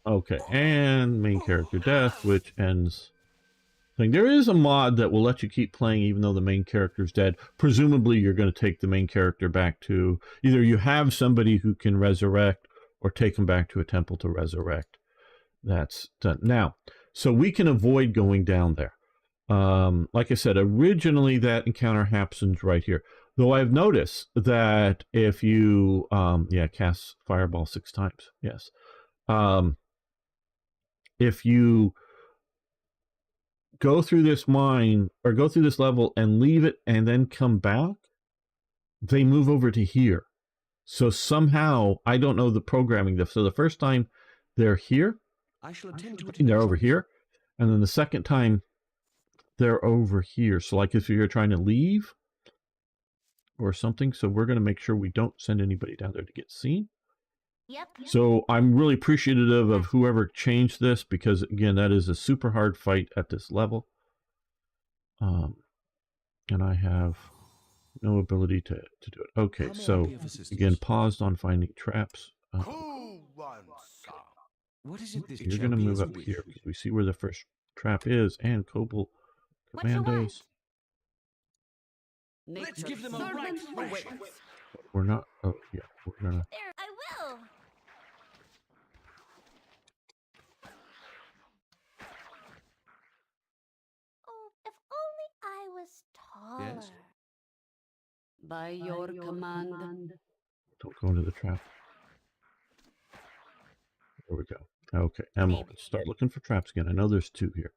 Okay, and main character death, which ends thing. There is a mod that will let you keep playing even though the main character's dead. Presumably you're going to take the main character back to... Either you have somebody who can resurrect or take them back to a temple to resurrect. That's done. Now, so we can avoid going down there. Like I said, originally that encounter happens right here. Though I've noticed that if you... yeah, cast Fireball 6 times. Yes. If you go through this mine or go through this level and leave it and then come back, they move over to here. So somehow, I don't know the programming. So the first time they're here, I shall attend to it. they're over here. And then the second time, they're over here. So like if you're trying to leave or something. So we're going to make sure we don't send anybody down there to get seen. Yep. So I'm really appreciative of whoever changed this because, again, that is a super hard fight at this level. And I have no ability to do it. Okay, so, again, paused on finding traps. What is it this You're going to move up here because we see where the first trap is and Kobold Commandos. Let's give them a right thrashing. We're not... Oh, yeah, we're going to... There, I will. Oh, if only I was taller. Yes? By your command. Don't go into the trap. There we go. Okay, Emma, let's start looking for traps again. I know there's 2 here.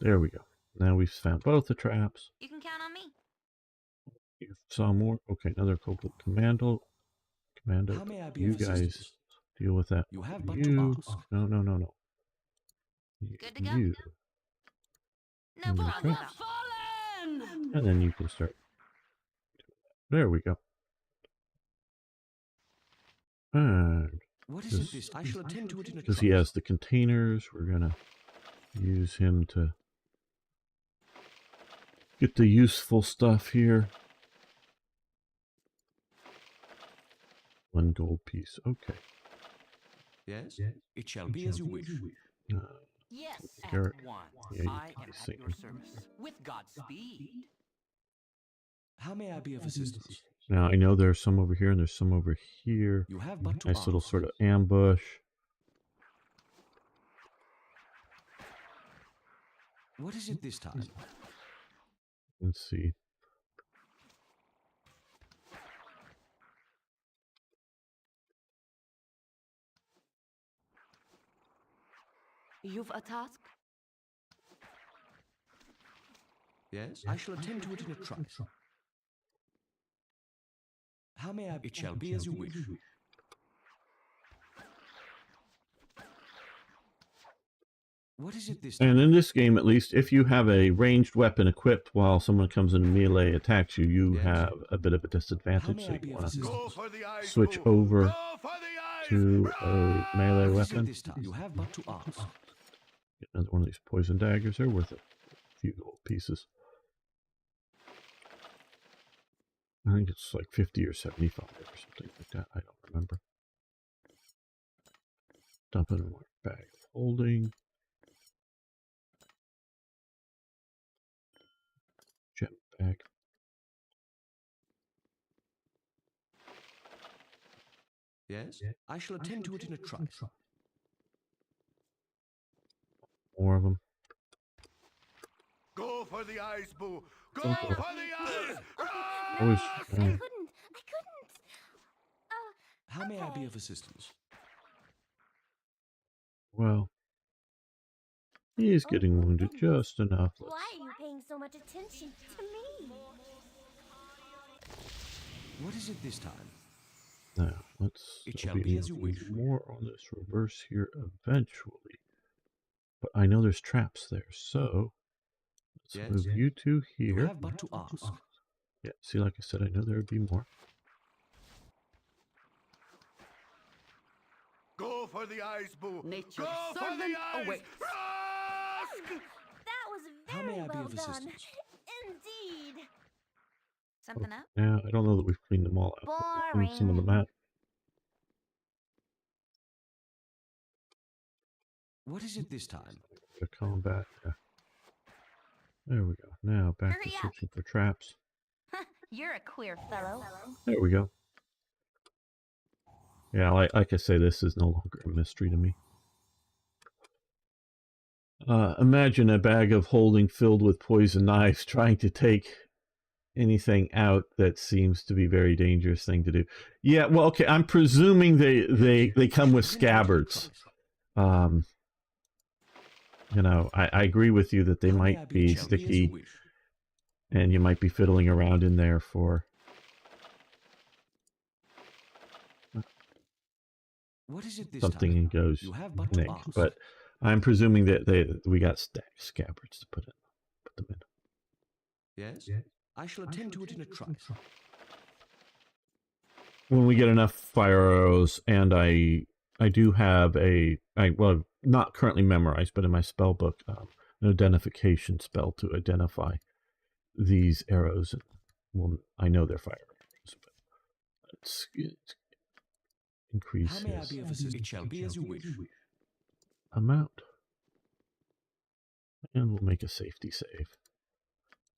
There we go. Now we've found both the traps. You can count on me. You saw more. Okay, another Kobold Commando. How may I be You of guys assistance? deal with that. You have but to ask. No. Good to go? You. No And problem. the traps. And then you can start. There we go. And What is it this? I shall attend to it in a because he has the containers, we're gonna use him to get the useful stuff here. 1 gold piece. Okay. Yes? It shall be as you wish. Yes, Garrett. at once. Yeah, you I can am be at seen. your service. With Godspeed. How may I be of assistance? Now I know there's some over here and there's some over here. You have but to Nice little ask. sort of ambush. What is it this time? Let's see. You've a task? Yes? I shall attend to it in a trice. How may I? It shall be as you wish. What is it this time? And in this game, at least, if you have a ranged weapon equipped while someone comes in melee attacks you, you Yes. have a bit of a How disadvantage. may So I be you of want to assistance? switch over to a melee What is it weapon. this time? You have but to ask. Get another one of these poison daggers. They're worth a few gold pieces. I think it's like 50 or 75 or something like that. I don't remember. Dump it in my bag of holding. Gem bag. Yes, I shall attend to it in a trice. More of them. Go for the eyes, Boo! Go Oh, for the eyes! Always. I couldn't. How may I be of assistance? Well, he is getting wounded just enough. Why are you paying so much attention to me? What is it this time? Now, let's It shall be be as you wish. more on this reverse here eventually. But I know there's traps there, so let's Yes? move you two You here. have but to ask. Yeah, see, like I said, I know there would be more. Go for the eyes, Boo! Nature's Go for the servant eyes! awaits. That was How very may I be well of done. assistance? Indeed. Something up? Now, I don't know that we've cleaned them all out. but we've cleaned some of them out. What is it this time? The combat. Yeah. There we go. Now back Hurry to up. searching for traps. You're a queer fellow. There we go. Yeah, like I say, this is no longer a mystery to me. Imagine a bag of holding filled with poison knives trying to take anything out that seems to be a very dangerous thing to do. Yeah, well, okay, I'm presuming they come with scabbards. You know, I agree with you that they How may I might be be of assistance? sticky, and you might be fiddling around in there for... What is it this something time? and goes You have but to nick. ask. But I'm presuming that we got scabbards to put them in. Yes? I shall attend to it in a trice. When we get enough fire arrows, and I do have well, not currently memorized, but in my spell book, an identification spell to identify these arrows. Well, I know they're fire arrows, but it's increase How may I his be of assistance? It shall be as you wish. amount. And we'll make a safety save.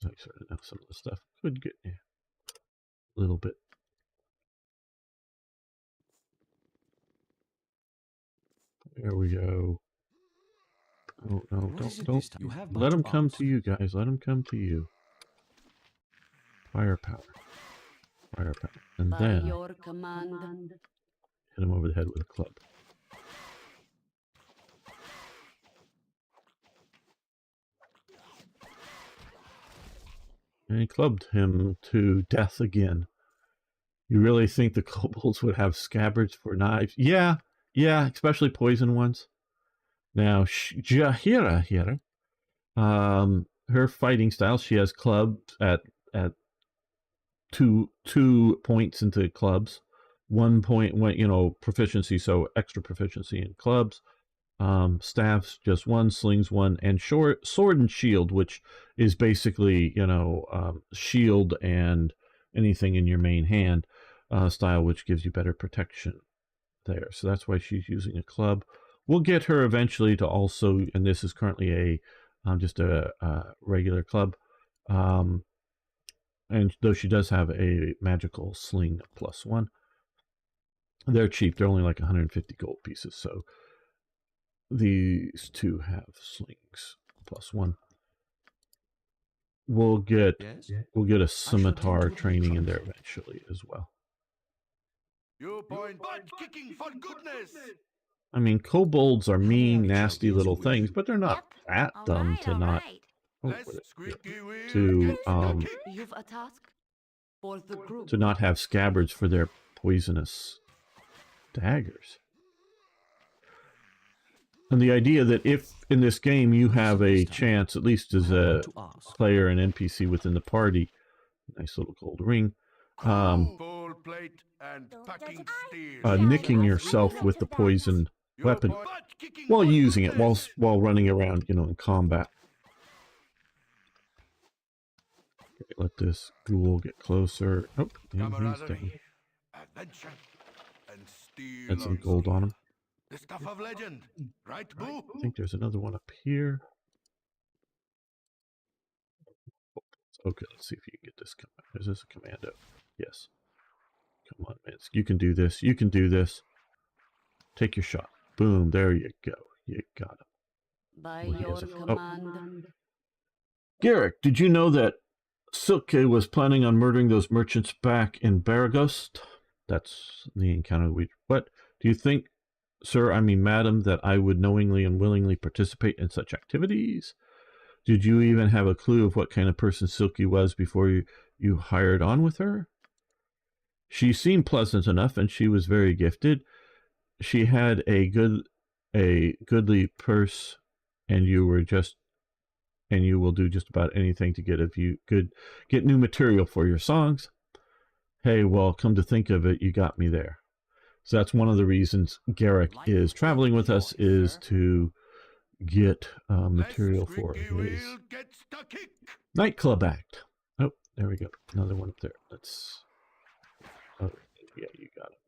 I sort of know some of the stuff could get a little bit. There we go. Oh, no, What is it don't. this time? You have but Let them to come ask. to you, guys. Let them come to you. Firepower. Firepower. And By then your command. hit him over the head with a club. And he clubbed him to death again. You really think the kobolds would have scabbards for knives? Yeah, especially poison ones. Now, Jahira here, her fighting style, she has clubs at two points into clubs. 1 point, proficiency, so extra proficiency in clubs. Staffs just one, slings one, and sword and shield, which is basically shield and anything in your main hand style, which gives you better protection there. So that's why she's using a club. We'll get her eventually to also, and this is currently just a regular club, and though she does have a magical sling +1, they're cheap. They're only like 150 gold pieces, so these two have slings +1. We'll get a scimitar training in there eventually as well. You point butt kicking for goodness! I mean, kobolds are mean, nasty little things, but they're not that dumb to not You've a task for the group. to not have scabbards for their poisonous daggers. And the idea that if in this game you have a chance, at least as a player and NPC within the party, nice little gold ring, nicking yourself with the poison weapon while using it, while running around, in combat. Okay, let this ghoul get closer. Oh, and he's down. Camaraderie, adventure, and steel Had some on gold steel. on him. The stuff of legend, right, Boo? I think there's another one up here. Okay, let's see if you can get this. Is this a commando? Yes. Come on, man. You can do this. You can do this. Take your shot. Boom. There you go. You got him. By Well, he your has a- command. Garrick, did you know that Silke was planning on murdering those merchants back in Baragost? That's the encounter we... What? Do you think, sir, I mean madam, that I would knowingly and willingly participate in such activities? Did you even have a clue of what kind of person Silke was before you hired on with her? She seemed pleasant enough, and she was very gifted. She had a goodly purse, and you will do just about anything to get new material for your songs. Hey, well, come to think of it, you got me there. So that's one of the reasons Garrick is traveling with us, is to get material for his nightclub act. Oh, there we go. Another one up there. Let's... Oh, yeah, you got it.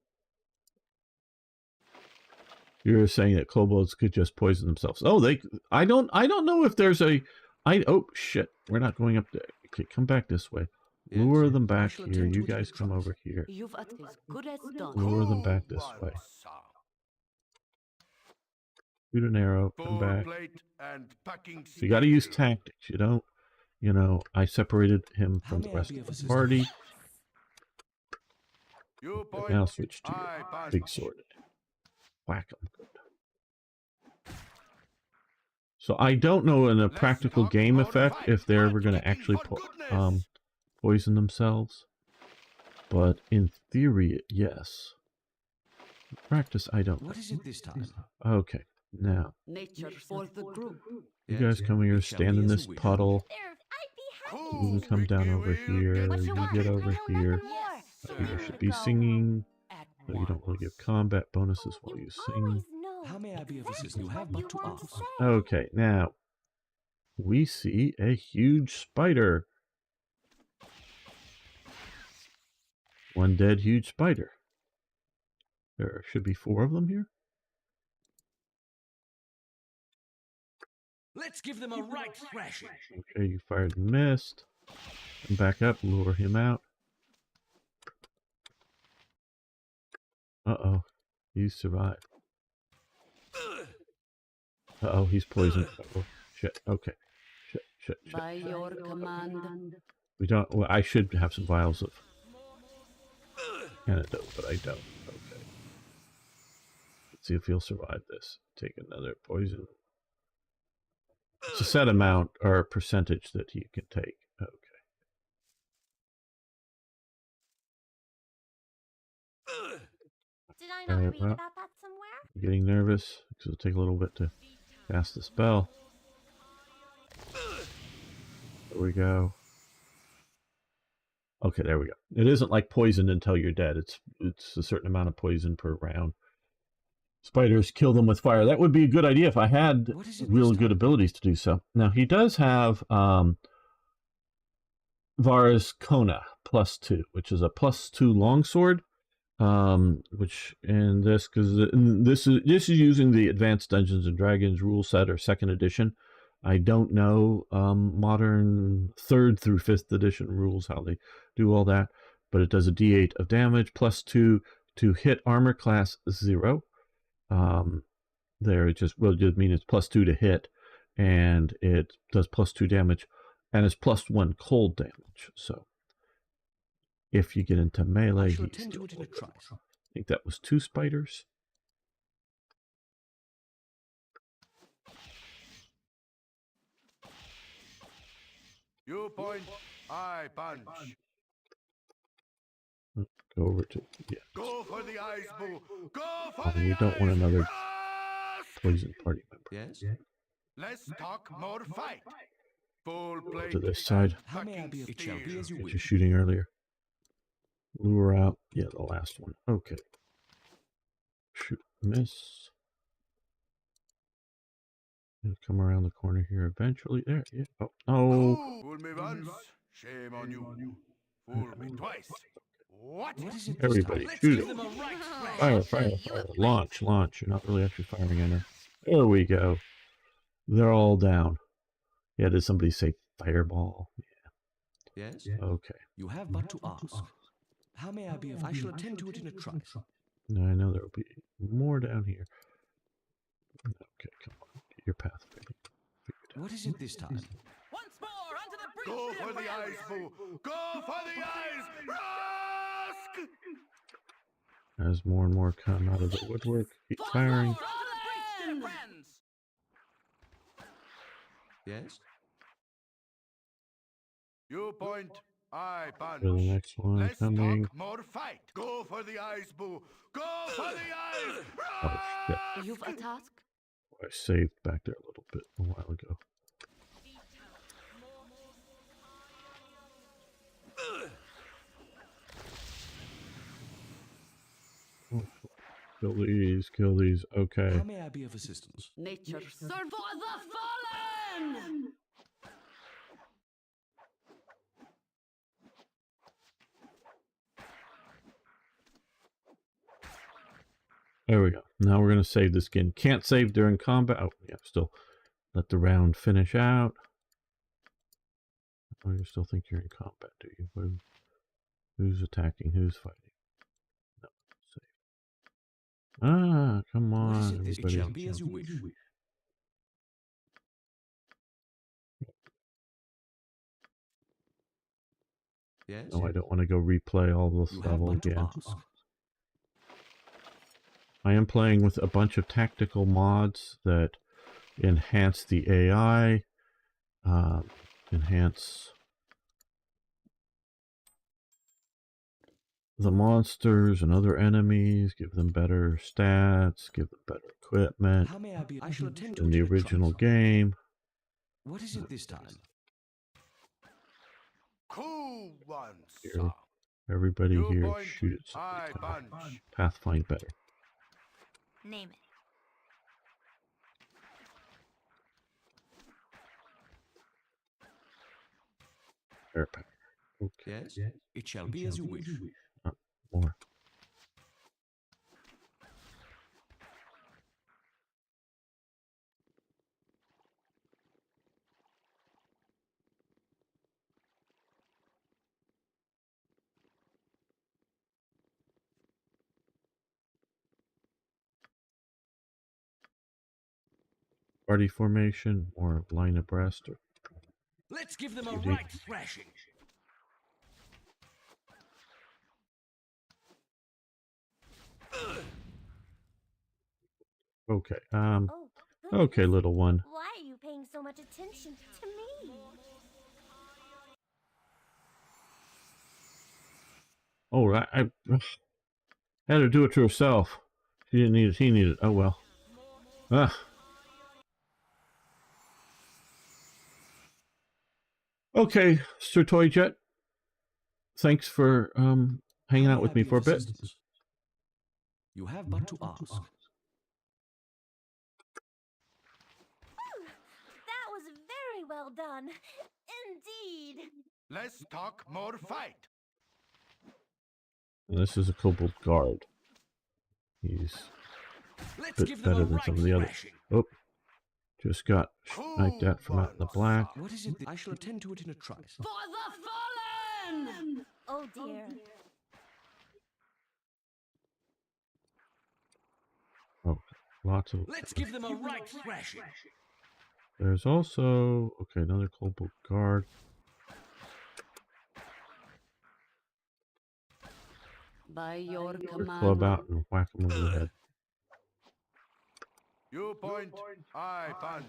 You're saying that kobolds could just poison themselves. Oh, I don't know if there's a... Oh, shit. We're not going up there. Okay, come back this way. Lure them back here. You guys come over here. You've as good as done. Lure them back this way. Shoot an arrow. Come back. So you got to use tactics. You don't... You know, I separated him from the rest of the party. Now switch to your big sword. Whack them. Good. So I don't know in a practical game effect if they're ever going to actually poison themselves. But in theory, yes. In practice, I don't know. What is it this time? Okay, now. Nature for the group. You guys come here, stand in this puddle. There, I'd be happy. You can come down over here. What you You want? get over I know here. nothing more. You should be singing. So you don't really give combat bonuses while you sing. Always know How may I be of exactly assistance? You have what but to want ask. say. Okay, now we see a huge spider. One dead huge spider. There should be 4 of them here. Let's give them a right thrashing. Okay, you fired and missed. And back up, lure him out. Uh-oh, he survived. Uh-oh, he's poisoned. Uh-oh. Shit, okay. Shit. By your command. We don't... Well, I should have some vials of antidote, but I don't. Okay. Let's see if he'll survive this. Take another poison. It's a set amount or percentage that he can take. Okay. Did I not read well, about that somewhere? I'm getting nervous because it'll take a little bit to cast the spell. There we go. Okay, there we go. It isn't like poison until you're dead. It's a certain amount of poison per round. Spiders, kill them with fire. That would be a good idea if I had real good abilities to do so. Now, he does have Vars Kona +2, which is a +2 longsword. Which in this, because this is using the Advanced Dungeons and Dragons rule set or 2nd edition. I don't know modern 3rd through 5th edition rules, how they do all that, but it does a d8 of damage, +2 to hit armor class 0. There it just mean it's +2 to hit, and it does +2 damage, and it's +1 cold damage. So if you get into melee, I think that was 2 spiders. You point, I punch. Go over to, yeah. Go for the eyes, Boo. Go for the We don't want eyes. another Rush! poison party member. Yes? Less talk, more fight. Full Go plate. to this side. How may I be of... It shall be as you Get wish. you shooting earlier. Lure out. Yeah, the last one. Okay. Shoot, miss. He'll come around the corner here eventually. There, yeah. Oh, no. Fool me once, Shame on you. Fool me twice. What is it? Everybody, Let's shoot give it. them a right Fire, thrashing. fire, fire. Launch, launch. You're not really actually firing at her. There we go. They're all down. Yeah, did somebody say fireball? Yes? Okay. You have but to ask. How may I be of... I shall attend to it in a trice. Now I know there will be more down here. Okay, come on. Get your path ready. What is it this time? Once more onto the breach, Go dear for the eyes, friends. Boo! Go for the eyes! Rusk! As more and more come out of the woodwork, keep Once firing. more onto the breach, dear friends. Yes? You point, I punch. For the next one Less coming. talk, more fight. Go for the eyes, Boo! Go for the eyes! Oh shit. You've a task. I saved back there a little bit a while ago. Oh, kill these, kill these. Okay. How may I be of assistance? Nature serve for the fallen. There we go. Now we're going to save the skin. Can't save during combat. Oh, yeah, still let the round finish out. Oh, you still think you're in combat, do you? Who's attacking? Who's fighting? No, save. Ah, come What is on, it this? It everybody. shall be as you wish. Yes? No, I don't want to go replay all this You have level but to again. ask. I am playing with a bunch of tactical mods that enhance the AI, enhance the monsters and other enemies, give them better stats, give them better equipment How may I be? I shall attend to than it the in a original trice. game. What is it this time? Who wants Here, some? everybody You here, point, shoot at I somebody. punch. Pathfind better. Name it. Firepower. Okay. Yes? It shall be as you wish. More. Party formation or line abreast. Or Let's give them a GD. right thrashing. okay. Oh, goodness. Okay, little one. Why are you paying so much attention to me? Oh, I had her do it to herself. She didn't need it. He needed it. Oh well. Ah. Okay, Sir Toyjet. Thanks for hanging How out may with I me be for a of bit. assistance? You have but to ask. That was very well done. Indeed. Less talk, more fight. And this is a kobold guard. He's Let's bit give them better a than right some of the others. thrashing. Oh, just got sniped at from out in the black. What is it? I shall attend to it in a trice. For the fallen. Oh dear. Oh, lots of. Let's give them a right thrashing. There's also another kobold guard. By your Club command. out and whack him over the head. You point, I punch.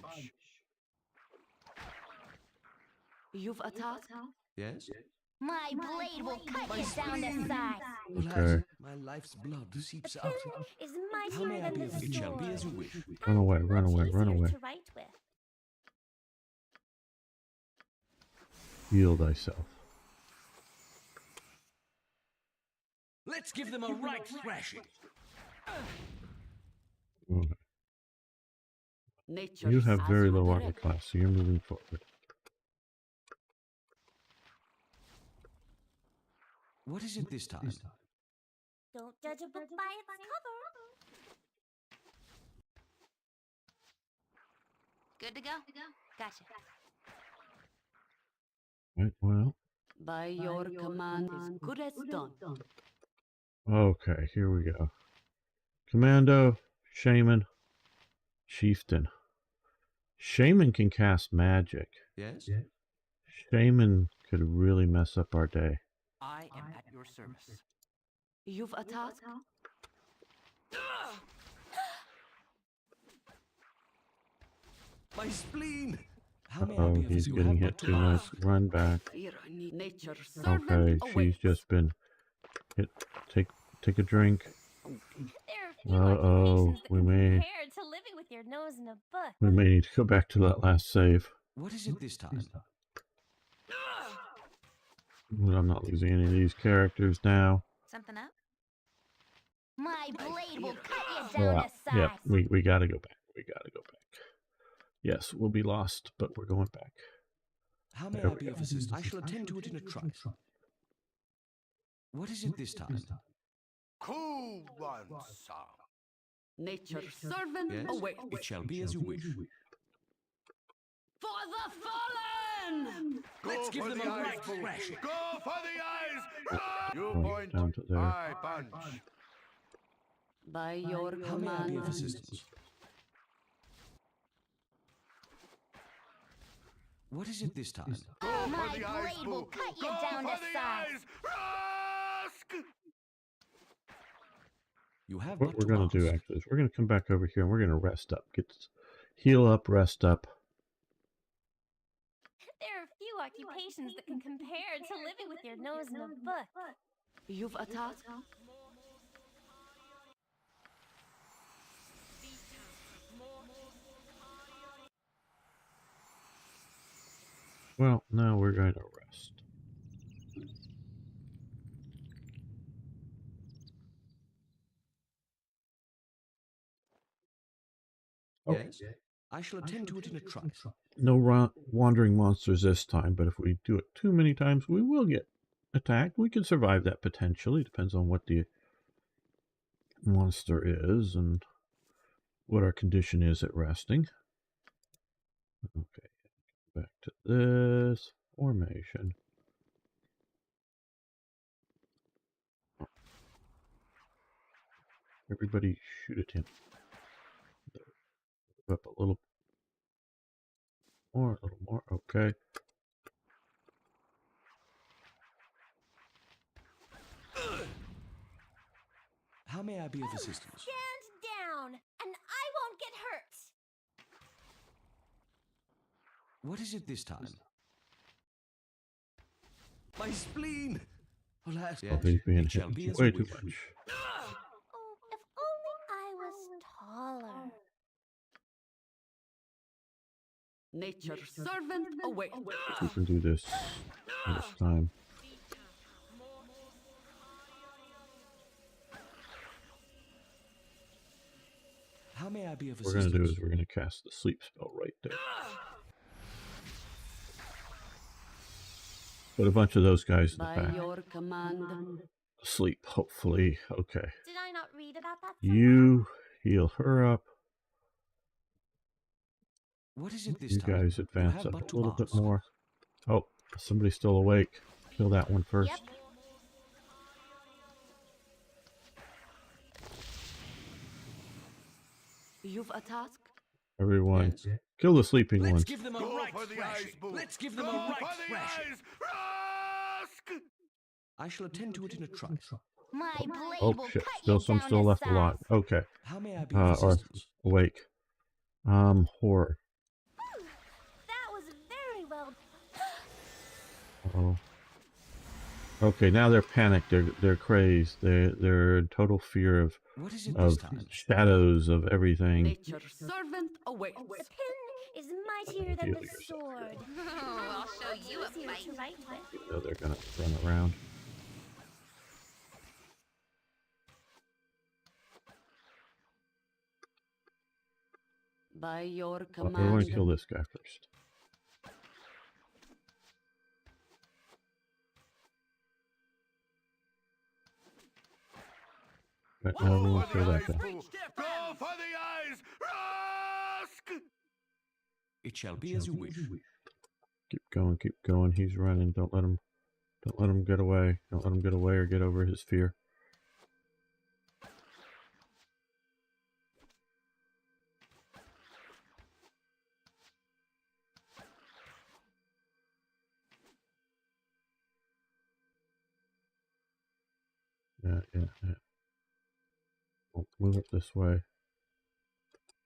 You've a task. Yes? My blade will cut you down to size. Okay. My life's blood seeps The out. pen is How may mightier I than be the of? It shall be sword. as you wish. Run away, run Much away, run easier away. to write with. Heal thyself. Let's give them a right thrashing. Okay. Nature You have as very you low armor direct. class, so you're moving forward. What is it this time? Don't judge a book by its cover. Good to go? Gotcha. Right, well, By your command, as good as done. okay, here we go. Commando, Shaman, Chieftain. Shaman can cast magic. Yes? Shaman could really mess up our day. I am at your service. You've a task? My spleen! How may I Oh, be of he's you getting have hit but to too much. ask? Run back. Tyranny. Nature Okay, servant she's awaits. just been hit. Take a drink. There are few occupations that we can may compare to living with your nose in a book. we may need to go back to that last save. What is it this time? I'm not losing any of these characters now. Something up? My blade will cut you down Yeah, to size. we gotta go back. We gotta go back. Yes, we'll be lost, but we're going back. How may There I we be go. of assistance? I shall attend to it in a trice. What is it this time? Cool one, sir. Nature servant Yes? awaits. It shall be as you wish. For the fallen! Let's give for them the a eyes, right fool. thrashing. Go for the eyes! You Oh, point, down to there. I punch. By your How may I be of command. assistance? What is it this time? Go for My the eyes, blade will fool. cut you Go down for to the size. eyes! Rusk! You have What but we're to gonna ask. do actually is we're gonna come back over here and we're gonna rest up, heal up, rest up. There are few occupations that can compare to living with your nose in a book. You've a task? Well, now we're going to rest. Yes? I shall attend to it in a trice. No wandering monsters this time, but if we do it too many times, we will get attacked. We can survive that potentially. Depends on what the monster is and what our condition is at resting. Okay, back to this formation. Everybody shoot at him. Up a little more, okay. How may I be of assistance? Stand down, and I won't get hurt. What is it this time? My spleen! Alas, Oh, he's being it shall hit be as way you too wish. much. Oh, if only I was taller. Nature servant awaits. We can do this time. How may I be of What we're assistance? going to do is we're going to cast the sleep spell right there. Put a bunch of those guys in the By back. your command. Sleep, hopefully. Okay. Did I not read about that somewhere? You heal her up. What is it this You time? guys You advance have up but a to little bit ask. more. Oh, somebody's still awake. Kill that one first. Yep. You've a task? Everyone, Yes? kill the sleeping Let's one. give them a Go right for the thrashing. eyes, boo. Let's give them Go a right for the thrashing. eyes! Rusk! I shall attend to it in a trice. My blade Oh will shit, cut still you some down still to left size. alive. Okay. How may I be of Or assistance? awake. Horror. That was very well. Oh. Okay, now they're panicked. They're crazed. They're in total fear of What is it this of time? shadows of everything. Nature servant awaits. The pen is mightier than Heal the yourself. sword. I'll show you a It's easier fight. to write with. Even though they're gonna run around. By your We're going command. to kill this guy first. Right, now we Go won't for kill the that eyes, guy. Boo! Go for the eyes! Rusk! It shall be as you wish. Keep going. He's running. Don't let him get away. Don't let him get away or get over his fear. Yeah. Move it this way.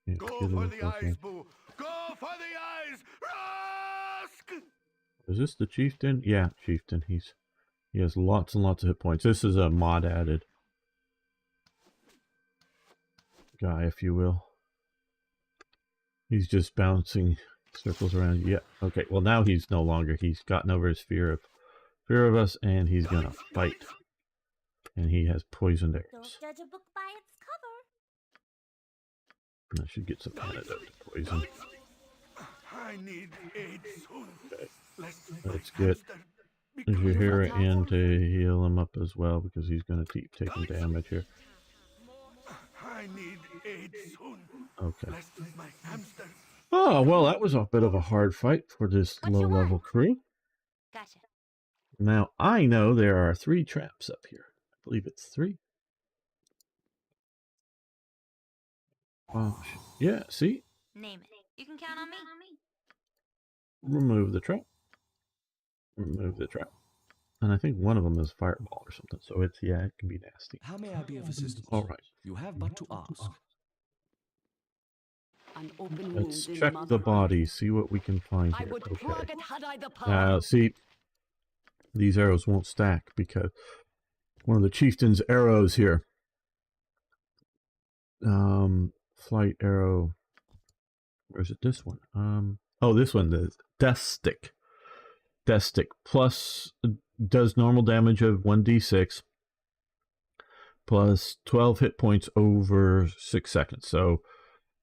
Yeah, Go get for him the this way. eyes, Boo! Go for the eyes! Rusk! Is this the chieftain? Yeah, chieftain. He has lots and lots of hit points. This is a mod added guy, if you will. He's just bouncing circles around. Yeah. Okay. Well, now he's no longer. He's gotten over his fear of us, and he's gonna fight. And he has poisoned Don't arrows. judge a book by its cover. And I should get some antidote to poison. I need aid soon. Okay. Let's get become Jahira fatal. in to heal him up as well, because he's gonna keep taking damage here. I need aid soon. Okay. Lest my hamster. Oh, well, that was a bit of a hard fight for this What you low-level want? crew. Gotcha. Now, I know there are 3 traps up here. I believe it's 3. Yeah, see? Name it. You can count on me. Remove the trap. Remove the trap. And I think one of them is fireball or something, so it's, yeah, it can be nasty. How may I be of assistance? All right. You have but to ask. An open Let's wound in check mother the earth. body, see what we can find I here. would Okay. plug it had I the power. Now, see, these arrows won't stack because one of the chieftain's arrows here, flight arrow, or is it this one? Oh, this one, the death stick. Death stick plus does normal damage of 1d6 plus 12 hit points over 6 seconds. So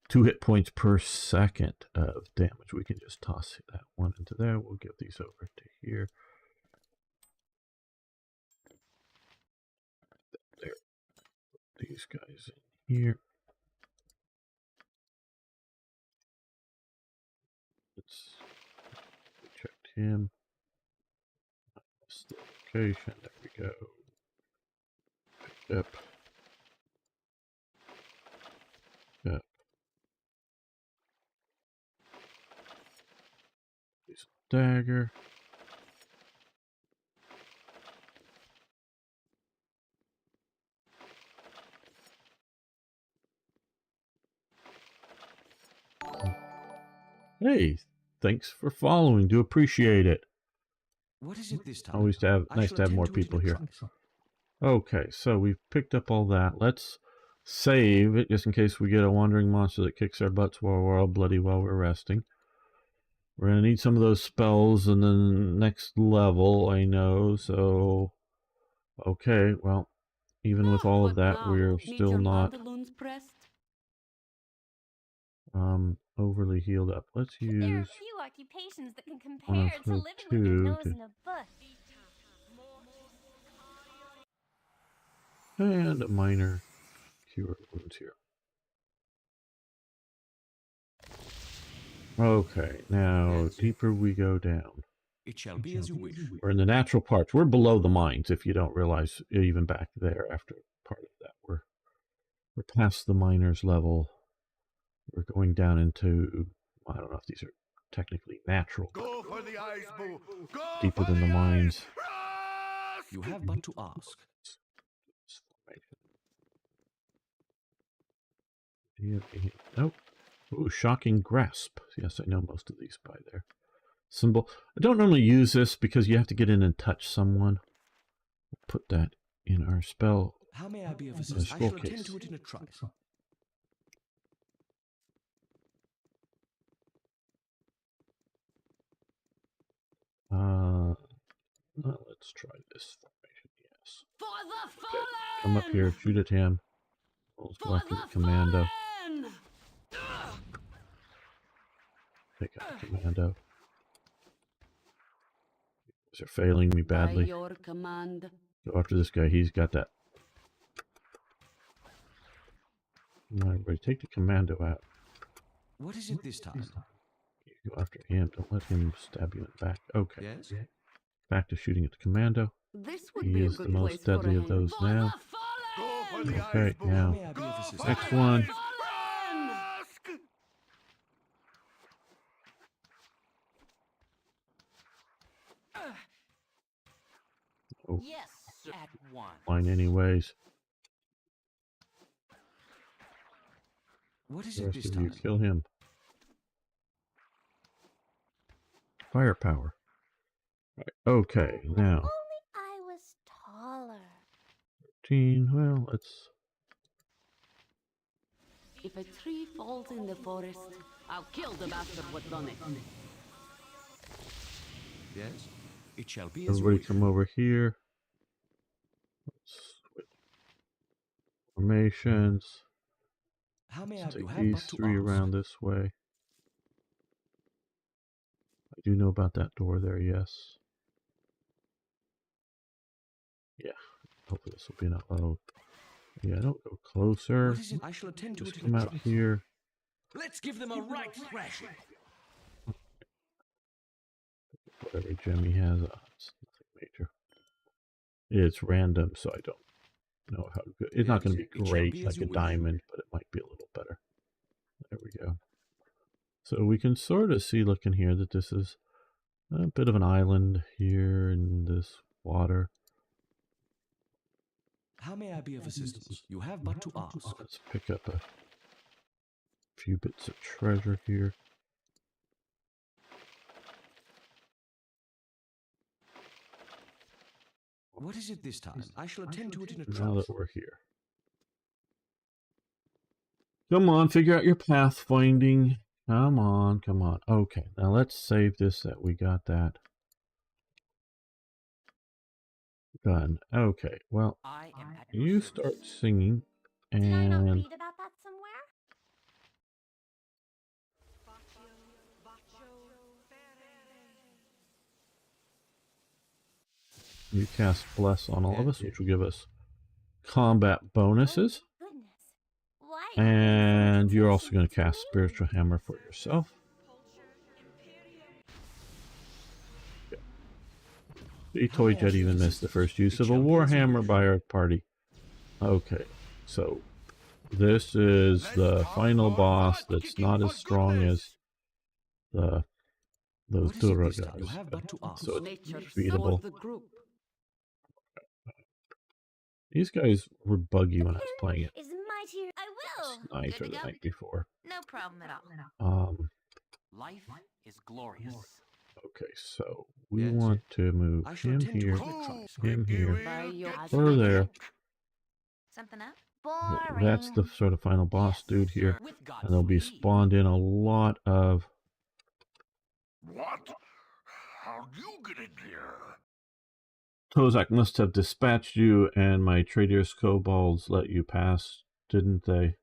2 hit points per second of damage. We can just toss that one into there. We'll give these over to here. There. Put these guys in here. Let's check him. That's the location. There we go. Yep. Yep. Use a dagger. Hey, thanks for following. Do appreciate it. What is it this time? Always nice to have more people here. Okay, so we've picked up all that. Let's save it just in case we get a wandering monster that kicks our butts while we're all bloody while we're resting. We're going to need some of those spells in the next level, I know, so... Okay, well, even with all of that, we're still not overly healed up. Let's There are use few occupations that can one of compare to her living with your two nose to... in a book. And a minor cure wounds here. Okay, now deeper we go down. It shall be as you wish. We're in the natural parts. We're below the mines, if you don't realize, even back there after part of that. We're past the miners level. We're going down into, I don't know if these are technically natural. Go for the eyes, Boo! Go Deeper for than the mines. Rusk! You have but to ask. Nope. Ooh, shocking grasp. Yes, I know most of these by their symbol. I don't normally use this because you have to get in and touch someone. We'll put that in our spell. How may I be of assistance? I shall attend to it in a trice. Let's try this formation. Yes. For the Okay. fallen! Come up here, shoot at him. Let's go after the commando. Take out the commando. These are failing me badly. By your command. Go after this guy. He's got that Everybody, take the commando out. What is it this time? You go after him. Don't let him stab you in the back. Okay. Yes? Back to shooting at the commando. This would He be a is good the most place for deadly a of those now. Go for the Okay, eyes, Boo. now, May I be of assistance? next one. Ask! Oh, Yes, at one. fine anyways. What is The it rest this of time? you, kill him. Firepower. Right, okay, now, Only I was taller. 13, well, let's... If a tree falls in the forest, I'll kill the bastard what done it. Yes? It shall be as you Everybody wish. come over here. Let's switch formations. How may I Let's you take have these but to three ask? around this way. I do know about that door there, yes. Yeah, hopefully this will be enough. Oh, yeah, don't go closer. What is it? I shall attend to Just it in come a out trice. here. Let's give them a right thrashing. Whatever gem he has, it's nothing major. It's random, so I don't know how good. It's not going to be It shall great be as like you a wish. diamond, but it might be a little better. There we go. So we can sort of see looking here that this is a bit of an island here in this water. How may I be of assistance? You have but to ask. Let's pick up a few bits of treasure here. What is it this time? I shall attend to it in a Now trice. that we're here. Come on, figure out your pathfinding. Come on, come on. Okay, now let's save this that we got that done. Okay, well, I am at your you service. start singing, Did I not and read about that somewhere? you cast Bless on all of us, Yeah. which will give us combat bonuses. Oh, goodness. Why? And you're also going to cast Spiritual Hammer for yourself. The Toy Jet even missed the first use of a Warhammer by our party. Okay, so this is the final boss that's not as strong as those What is it Dura this time? You guys. have but to ask. So it's Nature beatable. for the group. These guys were buggy when I was playing it Is mightier. I will. tonight or to the go? night before. No problem at all. Life is glorious. Okay, so we Yes. want to move I shall him attend to here, it in a trice. him here, By your or there. Something up? Boring. That's the sort of final boss dude here. With God's And they'll be lead. spawned in a lot of... What? How'd you get in here? Tozak must have dispatched you, and my traitorous kobolds let you pass, didn't they?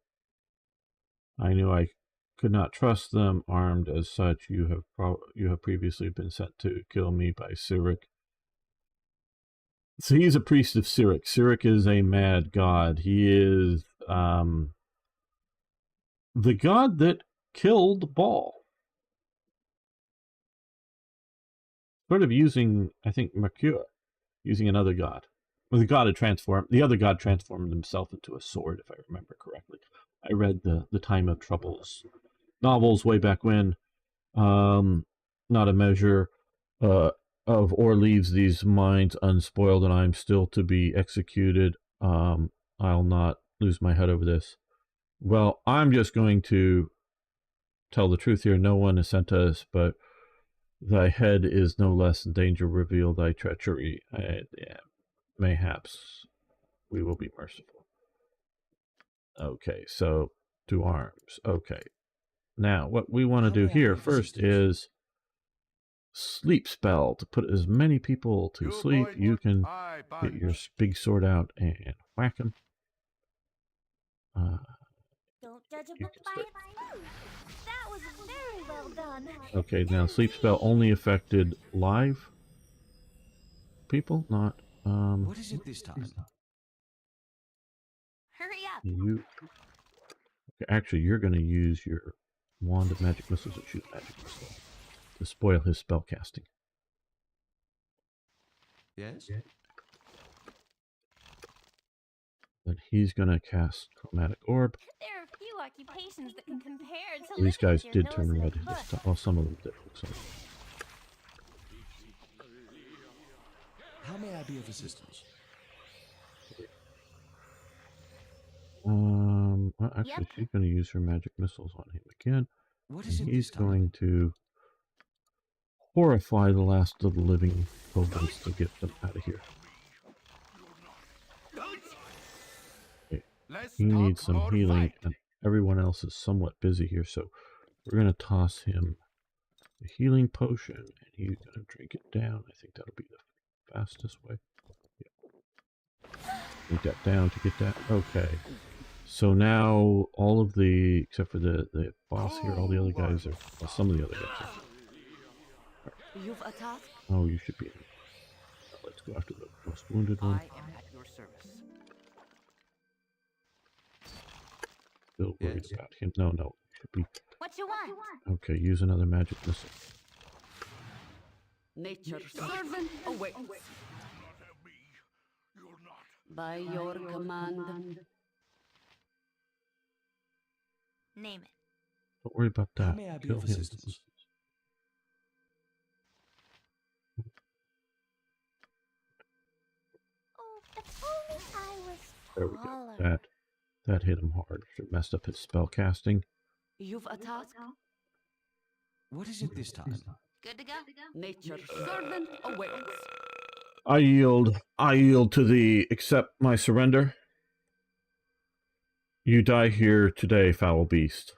I knew I could not trust them. Armed as such, you have previously been sent to kill me by Cyric. So he's a priest of Cyric. Cyric is a mad god. He is the god that killed Bhaal. Sort of using, I think, Mercure. Using another god. Well, the other god transformed himself into a sword, if I remember correctly. I read the Time of Troubles novels way back when. Not a measure of or leaves these minds unspoiled, and I'm still to be executed. I'll not lose my head over this. Well, I'm just going to tell the truth here. No one has sent us, but thy head is no less in danger. Reveal thy treachery. Mayhaps we will be merciful. Okay, so to arms. Okay. Now, what we want to do here first is sleep spell to put as many people to sleep. You can get your big sword out and whack them. Don't judge a book by its fruit. That was very well done. Okay, now sleep spell only affected live people, not What is it this time? Hurry up. you. Actually, you're going to use your wand of magic missiles and shoot magic missiles to spoil his spell casting. Yes? Then he's going to cast Chromatic Orb. There are few occupations that can compare to These living guys with your did turn nose in a red this book. time. Well, some of them did. So. How may I be of assistance? Well, actually, she's going to use her magic missiles on him again. What is And it he's this time? going to horrify the last of the living kobolds to get them out of here. Okay. He needs some healing, and everyone else is somewhat busy here, so we're going to toss him a healing potion, and he's going to drink it down. I think that'll be the fastest way. Yeah. Drink that down to get that. Okay. So now all of the, except for the boss here, all the other guys are, well, some of the other guys are. You've a task? Oh, you should be. Let's go after the most wounded one. I am at your service. Still worried Yes. about him. No, no. Should be. What you want? Okay, use another magic missile. Nature's servant awaits. By your command. Name it. Don't worry about How that. may I be Kill of him. assistance? Oh, if only I was There we go. taller. That hit him hard. It messed up his spell casting. You've a task? What is it this time? Good to go. Nature's servant awaits. I yield. I yield to thee. Accept my surrender. You die here today, foul beast.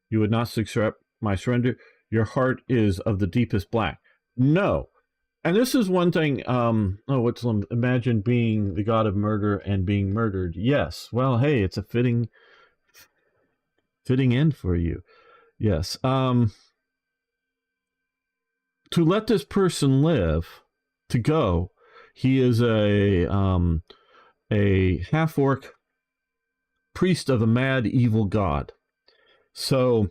You would not accept my surrender. Your heart is of the deepest black. No. And this is one thing, imagine being the god of murder and being murdered. Yes. Well, hey, it's a fitting end for you. Yes. To let this person live, to go, he is a half-orc priest of a mad, evil god. So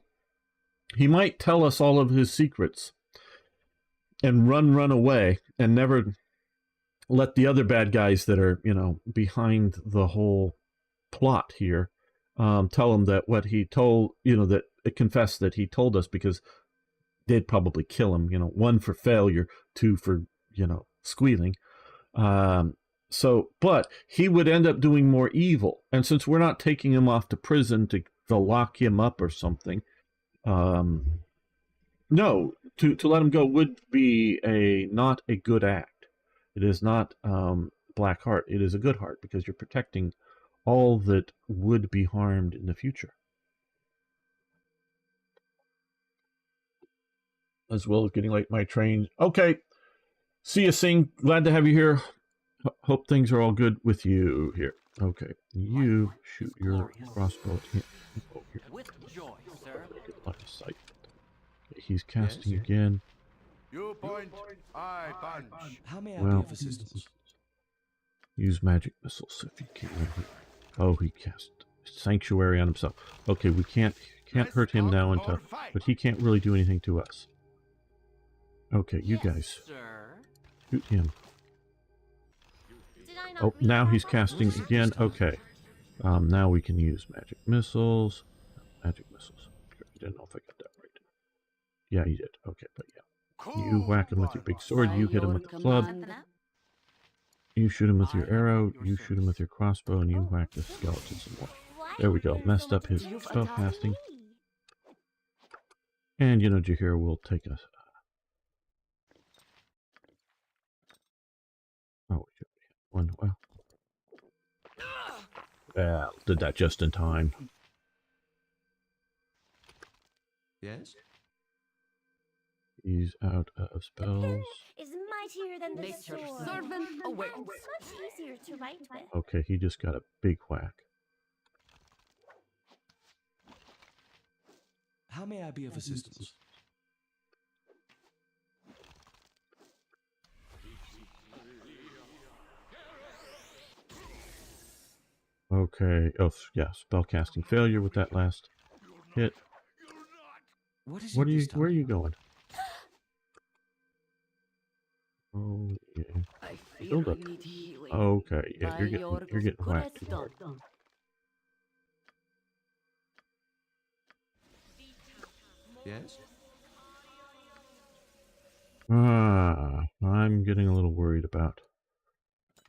he might tell us all of his secrets and run away and never let the other bad guys that are, behind the whole plot here tell him that what he told, that confess that he told us, because they'd probably kill him, 1 for failure, 2 for, squealing. But he would end up doing more evil. And since we're not taking him off to prison to lock him up or something, no, to let him go would be not a good act. It is not black heart. It is a good heart, because you're protecting all that would be harmed in the future. As well as getting late my train. Okay. See you, Sing. Glad to have you here. Hope things are all good with you here. Okay. You shoot your crossbow at him. Oh, here. With joy, sir. Get line of sight. Okay, he's casting again. You point, I punch. How may I Well, be of assistance? use magic missiles if you can. Oh, he cast Sanctuary on himself. Okay, we can't hurt him now but he can't really do anything to us. Okay, you guys, Sir. shoot him. Did I not Oh, read now that he's one? casting again. Okay, now we can use magic missiles. Magic missiles. I didn't know if I got that right. Yeah, you did. Okay, but yeah. You whack him with your big sword. You hit him with the club. Something up? You shoot him with your arrow. You shoot him with your crossbow, and you whack the skeleton some more. Why There we is go. there Messed so up much his attention spell to casting. me? And Jahir will take us. Oh, one. Well, did that just in time. Yes? He's out of The spells. pen is mightier than the Nature's sword. servant And awaits. much easier to write with. Okay, he just got a big whack. How may I be of assistance? Okay. Oh, yeah. Spellcasting failure with that last hit. What is What it are you? this time? Where are you going? Oh yeah. I fear Build I up. need healing. Okay. Yeah, By you're getting whacked too hard. Yes? I'm getting a little worried about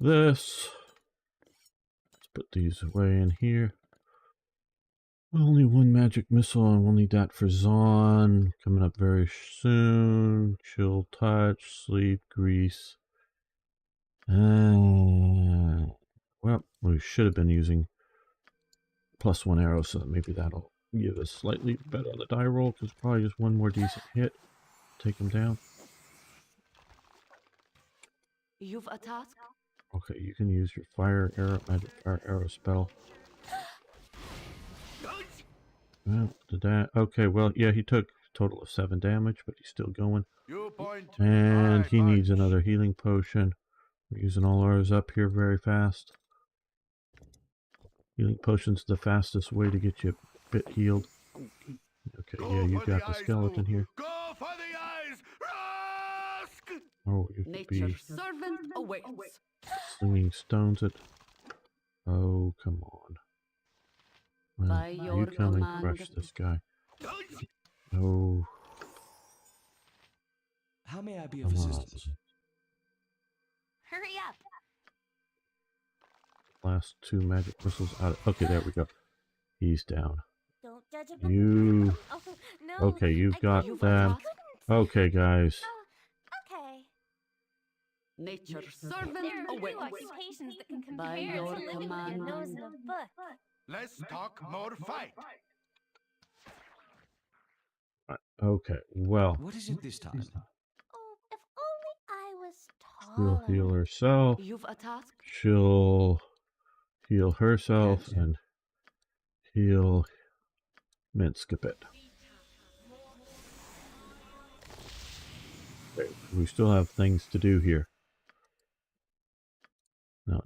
this. Let's put these away in here. Only one magic missile, and we'll need that for Zon. Coming up very soon. Chill touch, sleep, grease. Well, we should have been using +1 arrow, so maybe that'll give us slightly better on the die roll, because probably just one more decent hit. Take him down. You've a task? Okay, you can use your fire arrow, magic fire arrow spell. Well, did that? Okay, well, yeah, he took a total of 7 damage, but he's still going. You point. And I he needs punch. another healing potion. We're using all ours up here very fast. Healing potion's the fastest way to get you a bit healed. Okay, Go yeah, you for got the eyes, skeleton fool. here. Go for the eyes. Rusk! Oh, you could be Nature's servant awaits. slinging stones at... Oh, come on. Well, By you your come and command. crush this guy. Oh, How may I be of come on. assistance? Hurry up. Last 2 magic missiles out. Okay, there we go. He's down. Don't judge a book. You... Oh, no. Okay, you've got You've them. attacked. Okay, guys. Okay. Nature's servant There are few awaits. occupations that can By compare your to living with command. your nose in a book. Let's talk more fight. Okay, well, What is it this time? Oh, if only I was she'll taller. heal herself. You've a task? She'll heal herself Yes. and heal Minsk a bit. Okay, we still have things to do here. No.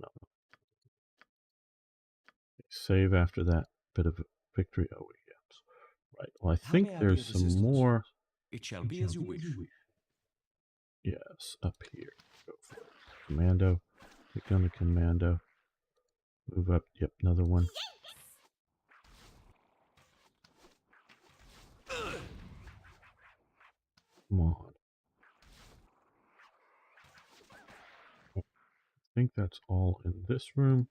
Save after that bit of victory. Oh, yes. Right. Well, I How think may I be there's of some assistance? more. It shall be as you wish. Yes, up here. Go for it. Commando. Click on the commando. Move up. Yep, another one. Come on. I think that's all in this room.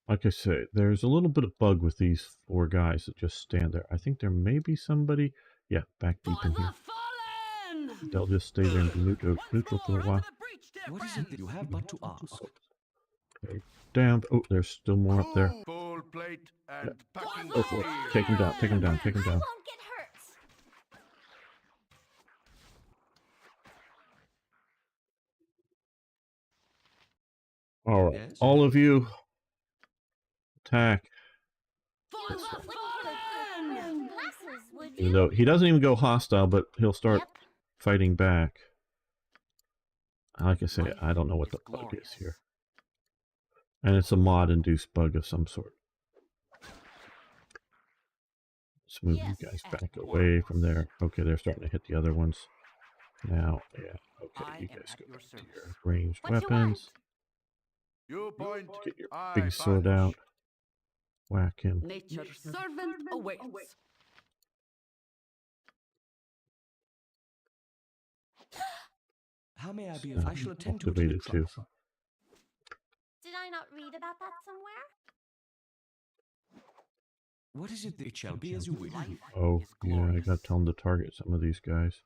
Like I say, there's a little bit of bug with these 4 guys that just stand there. I think there may be somebody. Yeah, back deep For in the here. fallen! They'll just stay there and be neutral for a while. What is it that you have but to ask? Okay, down. Oh, there's still more up there. Full plate and packing Go for it. steel. Take him down. Take him down. Take him I down. won't get hurt. All right, Yes? all of you, attack. For the Wouldn't hit a good wearing glasses, would Even you? though he doesn't even go hostile, but he'll start Yep. fighting back. Like I say, I don't know what the bug is here. And it's a mod-induced bug of some sort. Let's move you guys back away from there. Okay, they're starting to hit the other ones. Now, yeah. Okay, you guys go back to your ranged What you weapons. You point. Get your I big sword punch. out. Whack him. Nature's servant awaits. How may I be of? I shall attend to it in a Activated too. trice. Did I not read about that somewhere? What is it that it shall be as you wish? Oh, yeah, I got to tell him to target some of these guys.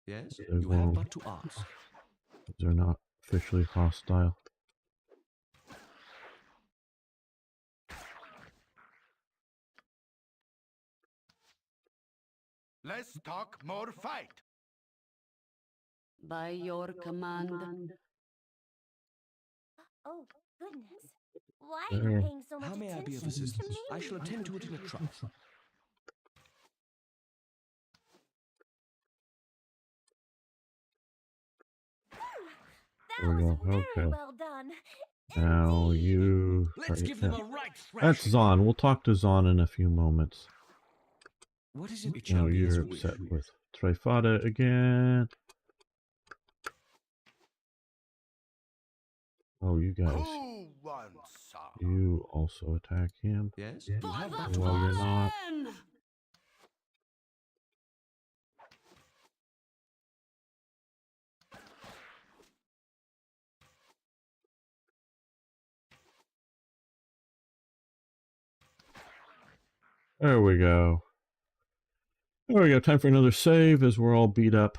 Yes? There's You have one. but to ask. They're not officially hostile. Let's talk more fight. By your command. Oh, goodness. Why are There. you paying so much How may I be of attention to assistance? me? I shall attend to it in a trice. There we go. Very Okay. well done. Now Indeed. you. Let's give them a right That's thrashing. Zahn. We'll talk to Zahn in a few moments. What is it? It Now shall be as you're you wish. upset with Trifada again. Oh, you guys. Who wants some? You also attack him. Yes, you For have the that. Well, you're not. fallen! There we go. There we go. Time for another save as we're all beat up.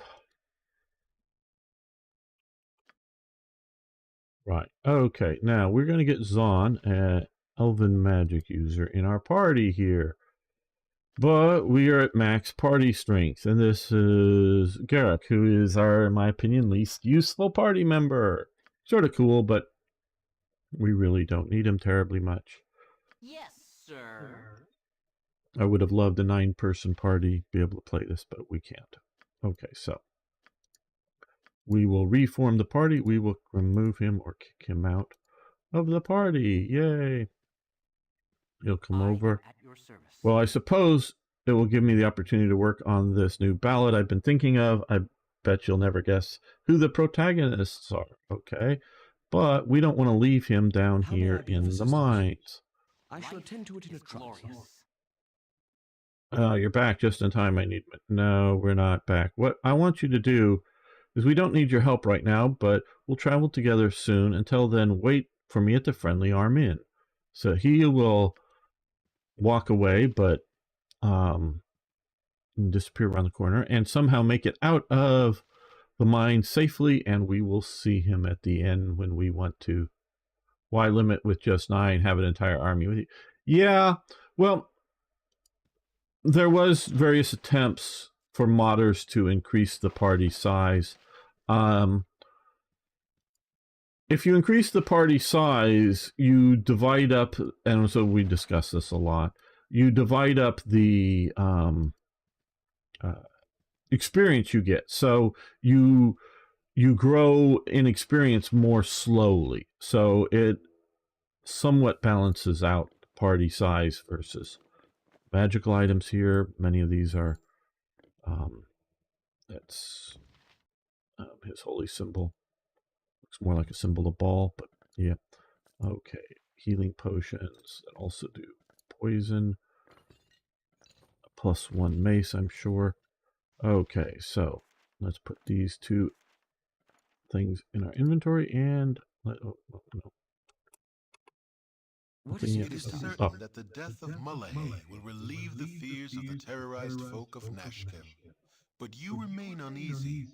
Right. Okay. Now we're going to get Zahn, an Elven magic user, in our party here. But we are at max party strength, and this is Garrick, who is our, in my opinion, least useful party member. Sort of cool, but we really don't need him terribly much. Yes, sir. I would have loved a 9-person party be able to play this, but we can't. Okay, so we will reform the party. We will remove him or kick him out of the party. Yay! He'll come over. At your service. Well, I suppose it will give me the opportunity to work on this new ballad I've been thinking of. I bet you'll never guess who the protagonists are, okay? But we don't want to leave him down How may here I be of in the assistance? mines. I shall attend to it in a It's trice. glorious. Oh, you're back just in time. I need... No, we're not back. What I want you to do is we don't need your help right now, but we'll travel together soon. Until then, wait for me at the friendly arm inn. So he will walk away, but disappear around the corner and somehow make it out of the mine safely, and we will see him at the end when we want to. Why limit with just 9? Have an entire army with you? Yeah, well, there was various attempts for modders to increase the party size. If you increase the party size, you divide up, and so we discuss this a lot, you divide up the experience you get. So you grow in experience more slowly. So it somewhat balances out party size versus magical items here. Many of these are, that's his holy symbol. Looks more like a symbol of Baal, but yeah. Okay, healing potions that also do poison. +1 mace, I'm sure. Okay, so let's put these 2 things in our inventory and no. What is Nothing it yet. It is this time? certain that the death of Mullahay will relieve the fears of the terrorized folk of Nashkel. But you remain uneasy.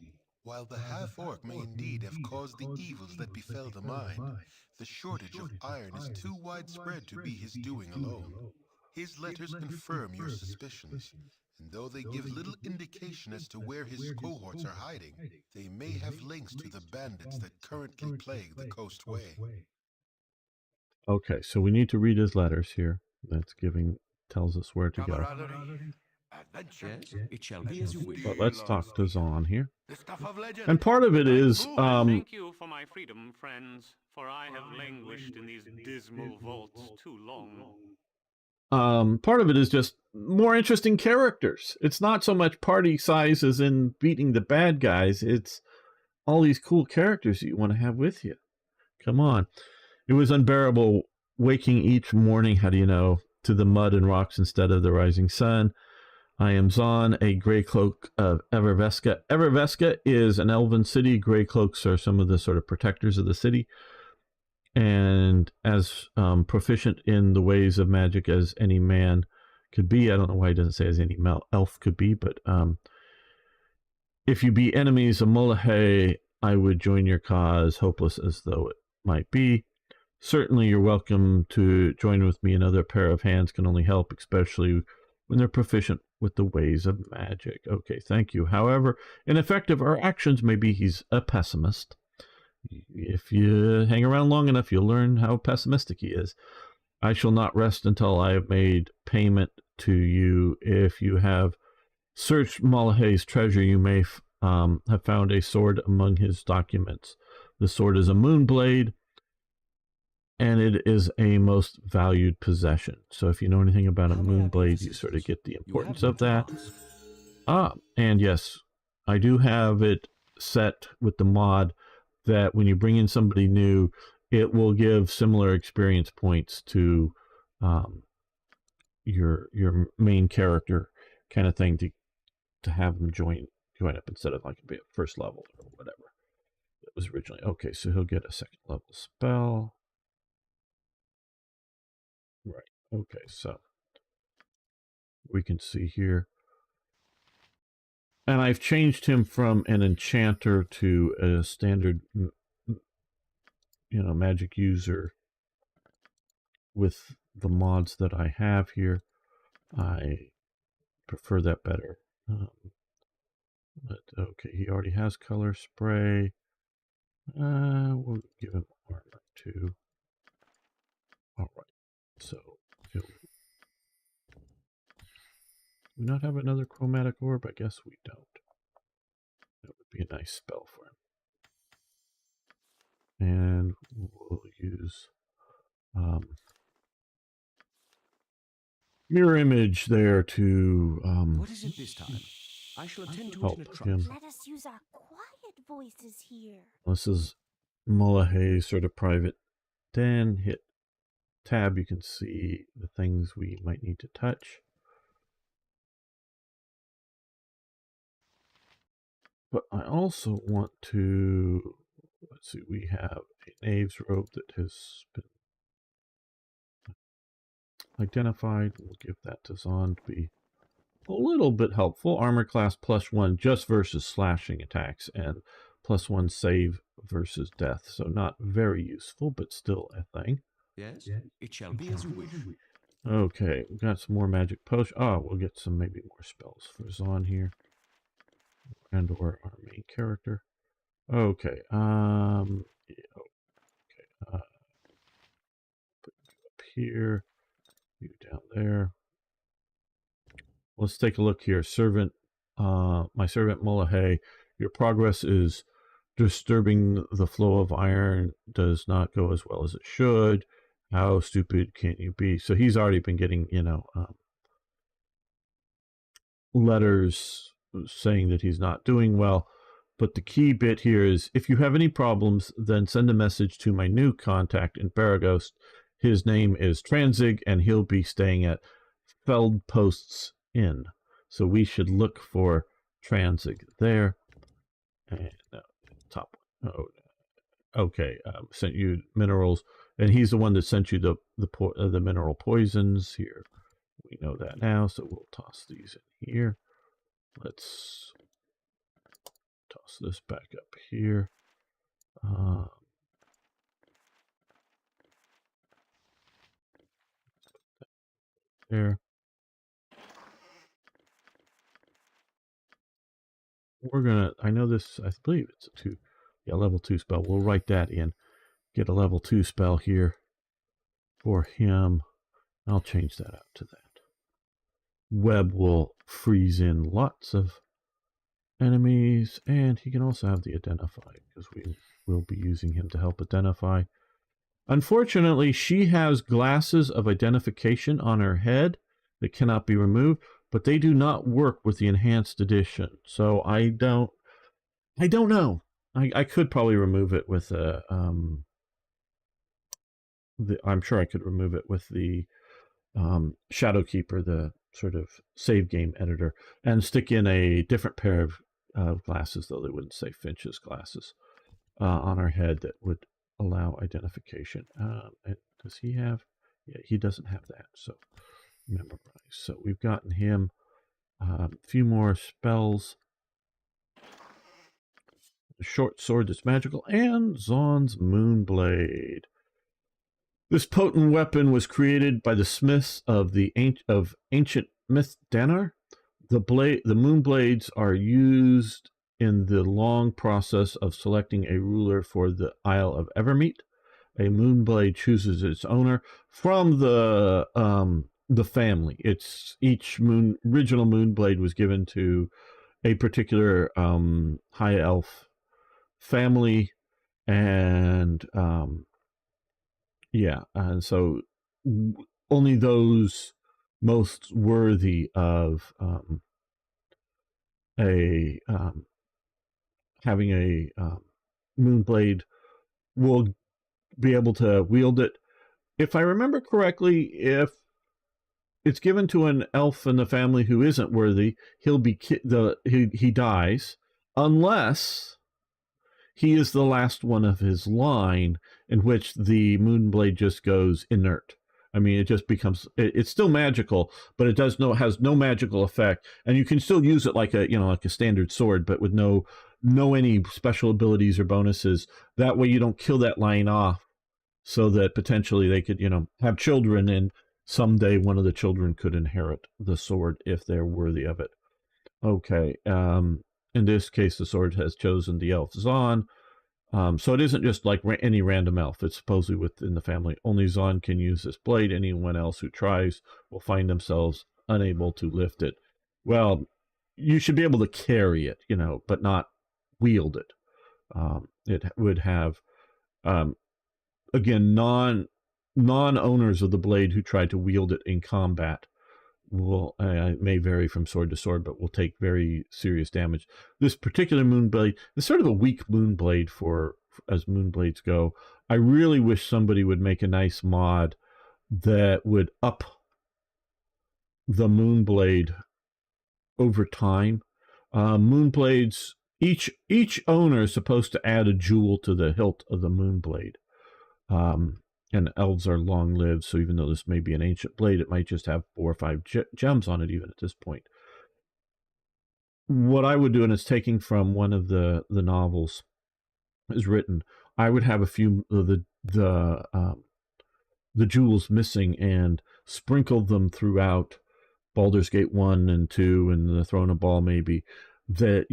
While the half-orc may indeed have caused the evils that befell the mine, the shortage of iron is too widespread to be his doing alone. His letters confirm your suspicions, and though they give little indication as to where his cohorts are hiding, they may have links to the bandits that currently plague the Coast Way. Okay, so we need to read his letters here. That's tells us where to go. Camaraderie, adventure, Yes, it shall be as you wish. But let's talk to Zahn here. the stuff of legend. And part of it is, Thank you for my freedom, friends, for I have languished in these dismal vaults too long. part of it is just more interesting characters. It's not so much party size as in beating the bad guys. It's all these cool characters you want to have with you. Come on. It was unbearable waking each morning, how do you know, to the mud and rocks instead of the rising sun. I am Zahn, a gray cloak of Everveska. Everveska is an elven city. Gray cloaks are some of the sort of protectors of the city. And as proficient in the ways of magic as any man could be. I don't know why he doesn't say as any elf could be, but if you be enemies of Mullahay, I would join your cause, hopeless as though it might be. Certainly you're welcome to join with me. Another pair of hands can only help, especially when they're proficient with the ways of magic. Okay, thank you. However, ineffective our actions may be. He's a pessimist. If you hang around long enough, you'll learn how pessimistic he is. I shall not rest until I have made payment to you. If you have searched Mullahay's treasure, you may have found a sword among his documents. The sword is a moonblade, and it is a most valued possession. So if you know anything about a moonblade, you sort of get the importance of that. And yes, I do have it set with the mod that when you bring in somebody new, it will give similar experience points to your main character kind of thing to have them join up instead of like be at first level or whatever it was originally. Okay, so he'll get a second level spell. Right. Okay, so we can see here. And I've changed him from an enchanter to a standard, magic user with the mods that I have here. I prefer that better. But okay, he already has color spray. We'll give him armor too. All right. So, do we not have another chromatic orb? I guess we don't. That would be a nice spell for him. And we'll use mirror image there to what is it this time? I shall attend to it in a trice. Let us use our quiet voices here. This is Mullahay's sort of private den. Hit tab, you can see the things we might need to touch. But I also want to, let's see, we have a knave's robe that has been identified. We'll give that to Zon to be a little bit helpful. Armor class +1 just versus slashing attacks and +1 save versus death. So not very useful, but still a thing. Yes, it shall be as you wish. Okay, we've got some more magic potion. We'll get some maybe more spells for Zon here. And or our main character. Okay, yeah, okay. Put you up here, you down there. Let's take a look here. Servant, my servant Mullahay, your progress is disturbing the flow of iron, does not go as well as it should. How stupid can you be? So he's already been getting, letters saying that he's not doing well. But the key bit here is, if you have any problems, then send a message to my new contact in Baraghost. His name is Tranzig, and he'll be staying at Feldpost's Inn. So we should look for Tranzig there. And top one. Okay, sent you minerals, and he's the one that sent you the mineral poisons here. We know that now, so we'll toss these in here. Let's toss this back up here. There. We're gonna, I know this, I believe it's a level 2 spell. We'll write that in. Get a level 2 spell here for him. I'll change that out to that. Web will freeze in lots of enemies, and he can also have the identify, because we will be using him to help identify. Unfortunately, she has glasses of identification on her head that cannot be removed, but they do not work with the enhanced edition. So I don't know. I could probably remove it with a I'm sure I could remove it with the Shadowkeeper, the sort of save game editor, and stick in a different pair of glasses, though they wouldn't say Finch's glasses, on our head that would allow identification. And does he have? Yeah, he doesn't have that. So memorize. So we've gotten him a few more spells. A short sword that's magical, and Zon's Moonblade. This potent weapon was created by the smiths of ancient myth Danar. The moonblades are used in the long process of selecting a ruler for the Isle of Evermeet. A moonblade chooses its owner from the family. Each original moonblade was given to a particular high elf family, And yeah, and so only those most worthy of having a Moonblade will be able to wield it. If I remember correctly, if it's given to an elf in the family who isn't worthy, he'll be he dies, unless he is the last one of his line, in which the Moonblade just goes inert. I mean, it just becomes, it's still magical, but it has no magical effect, and you can still use it like a standard sword, but with no any special abilities or bonuses. That way you don't kill that line off, so that potentially they could, have children, and someday one of the children could inherit the sword if they're worthy of it. Okay. In this case, the sword has chosen the elf Zon. So it isn't just like any random elf. It's supposedly within the family. Only Zon can use this blade. Anyone else who tries will find themselves unable to lift it. Well, you should be able to carry it, but not wield it. It would have, again, non-owners of the blade who try to wield it in combat will, it may vary from sword to sword, but will take very serious damage. This particular Moonblade is sort of a weak Moonblade as Moonblades go. I really wish somebody would make a nice mod that would up the Moonblade over time. Moonblades, each owner is supposed to add a jewel to the hilt of the Moonblade. And elves are long-lived, so even though this may be an ancient blade, it might just have 4 or 5 gems on it even at this point. What I would do, and it's taking from one of the novels, is written, I would have a few of the jewels missing and sprinkle them throughout Baldur's Gate 1 and 2 and the Throne of Bhaal, maybe, that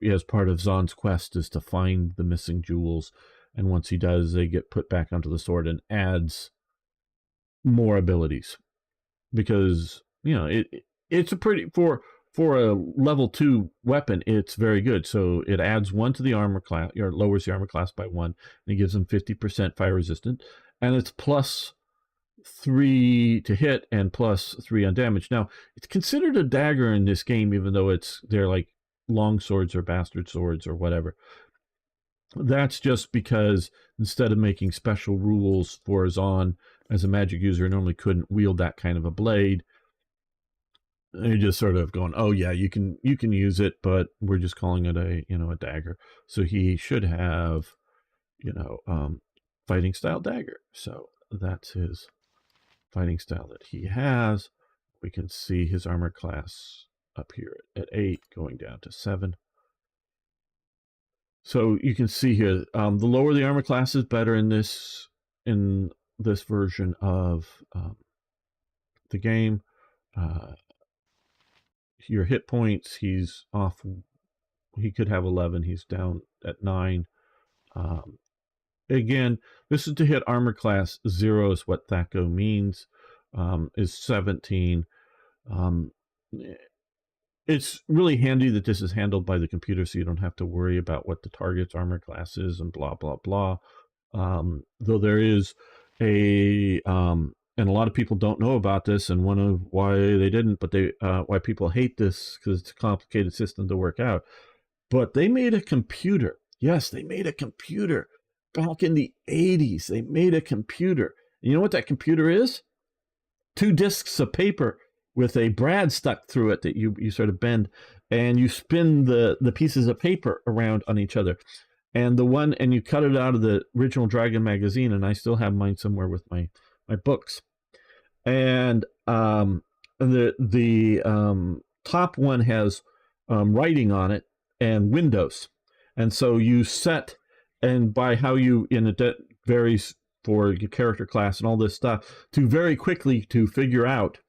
as part of Zon's quest, is to find the missing jewels. And once he does, they get put back onto the sword and adds more abilities, because it's a pretty, for a level 2 weapon, it's very good. So it adds 1 to the armor class, or lowers the armor class by 1, and it gives them 50% fire resistant, and it's plus 3 to hit and plus 3 on damage. Now, it's considered a dagger in this game, even though they're like long swords or bastard swords or whatever. That's just because instead of making special rules for Zon as a magic user, normally couldn't wield that kind of a blade, they're just sort of going, oh yeah, you can use it, but we're just calling it a dagger. So he should have fighting style dagger. So that's his fighting style that he has. We can see his armor class up here at 8, going down to 7. So you can see here, the lower the armor class is better in this version of the game. Your hit points, he's off. He could have 11. He's down at 9. Again, this is to hit armor class 0 is what Thaco means. Is 17. It's really handy that this is handled by the computer, so you don't have to worry about what the target's armor class is and blah, blah, blah. Though there is and a lot of people don't know about this, and one of why they didn't, but why people hate this, because it's a complicated system to work out. But they made a computer. Yes, they made a computer. Back in the 80s, they made a computer. And you know what that computer is? 2 discs of paper with a brad stuck through it that you sort of bend, and you spin the pieces of paper around on each other. And you cut it out of the original Dragon magazine, and I still have mine somewhere with my books. And the top one has writing on it and windows. And so you set, and by how it varies for your character class and all this stuff, to very quickly to figure out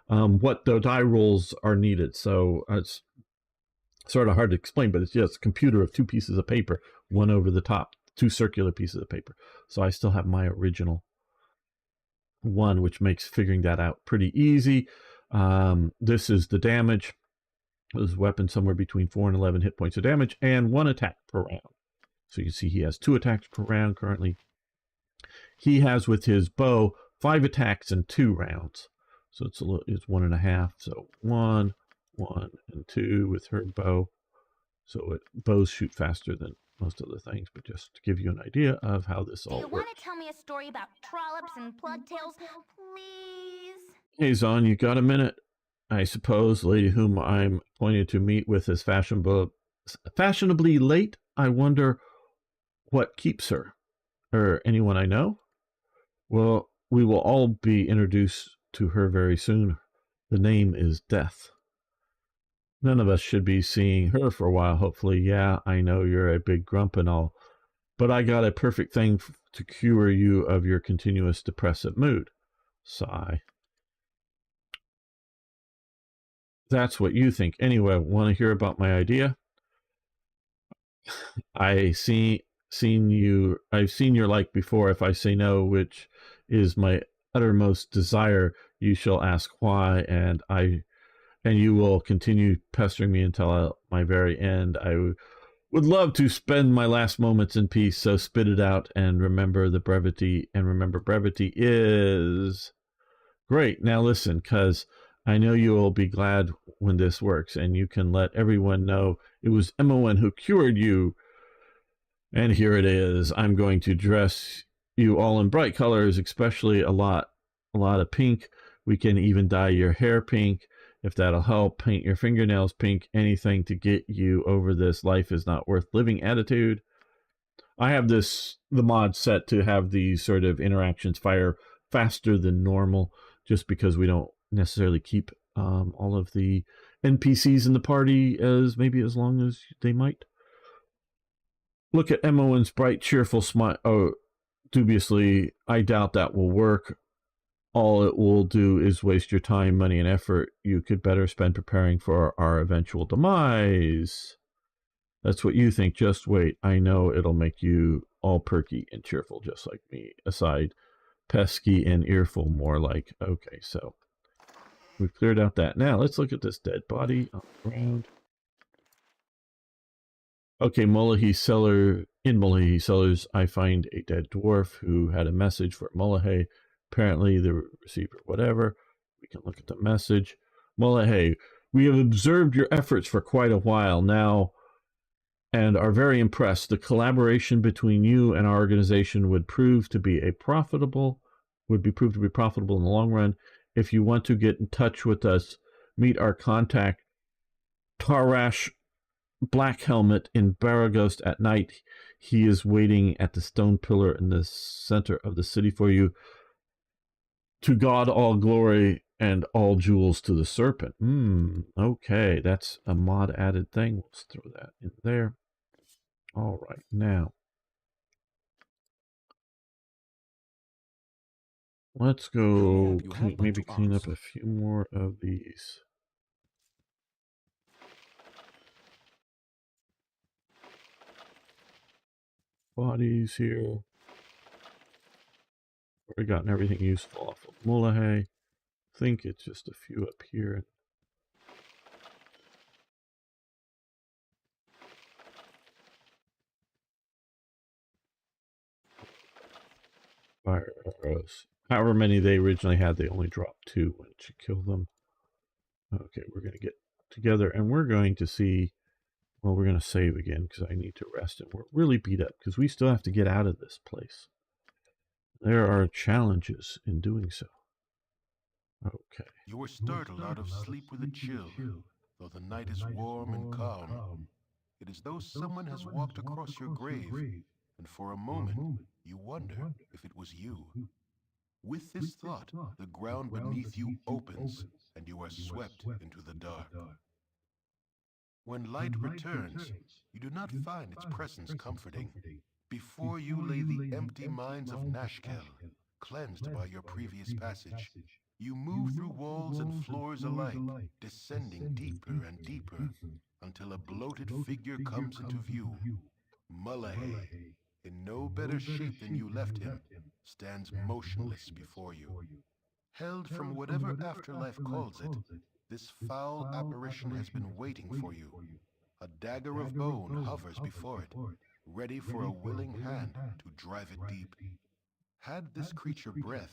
what the die rolls are needed. So it's sort of hard to explain, but it's just a computer of 2 pieces of paper, one over the top, 2 circular pieces of paper. So I still have my original one, which makes figuring that out pretty easy. This is the damage. This weapon somewhere between 4 and 11 hit points of damage and 1 attack per round. So you see he has 2 attacks per round currently. He has with his bow 5 attacks in 2 rounds. So it's 1.5. So 1, 1, and 2 with her bow. So bows shoot faster than most other things, but just to give you an idea of how this all works. Do you want to tell me a story about trollops and plugtails, please? Hey, Zon, you got a minute? I suppose, lady whom I'm appointed to meet with is fashionably late. I wonder what keeps her. Or anyone I know? Well, we will all be introduced to her very soon. The name is Death. None of us should be seeing her for a while, hopefully. Yeah, I know you're a big grump and all, but I got a perfect thing to cure you of your continuous depressive mood. Sigh. That's what you think. Anyway, want to hear about my idea? I've seen your like before. If I say no, which is my uttermost desire, you shall ask why, and you will continue pestering me until my very end. I would love to spend my last moments in peace, so spit it out and remember brevity is great. Now listen, because I know you will be glad when this works, and you can let everyone know it was MON who cured you. And here it is. I'm going to dress you all in bright colors, especially a lot of pink. We can even dye your hair pink, if that'll help. Paint your fingernails pink. Anything to get you over this life is not worth living attitude. I have the mod set to have these sort of interactions fire faster than normal, just because we don't necessarily keep all of the NPCs in the party as long as they might. Look at MON's bright, cheerful smile. Oh, dubiously, I doubt that will work. All it will do is waste your time, money, and effort you could better spend preparing for our eventual demise. That's what you think. Just wait. I know it'll make you all perky and cheerful, just like me. Aside, pesky and earful, more like. Okay, so we've cleared out that. Now, let's look at this dead body on the ground. Okay, in Mullahy Cellars, I find a dead dwarf who had a message for Mullahy. Apparently, the receiver, whatever. We can look at the message. Mullahy, we have observed your efforts for quite a while now and are very impressed. The collaboration between you and our organization would prove to be profitable in the long run. If you want to get in touch with us, meet our contact, Tarash Black Helmet in Baragost at night. He is waiting at the stone pillar in the center of the city for you. To God all glory and all jewels to the serpent. Okay, that's a mod added thing. Let's throw that in there. All right, now let's go maybe clean up a few more of these. Bodies here. Already gotten everything useful off of Mullahy. I think it's just a few up here. Fire arrows. However many they originally had, they only dropped 2 when you kill them. Okay, we're going to get together and we're going to see. Well, we're going to save again because I need to rest, and we're really beat up because we still have to get out of this place. There are challenges in doing so. Okay. You were startled out of sleep with a chill, though the night is warm and calm. It is though someone has walked across your grave, and for a moment you wonder if it was you. With this thought, the ground beneath you opens, and you are swept into the dark. When light returns, you do not find its presence comforting. Before you lay the empty mines of Nashkel, cleansed by your previous passage. You move through walls and floors alike, descending deeper and deeper, until a bloated figure comes into view. Mullahy, in no better shape than you left him, stands motionless before you. Held from whatever afterlife calls it, this foul apparition has been waiting for you. A dagger of bone hovers before it, ready for a willing hand to drive it deep. Had this creature breath,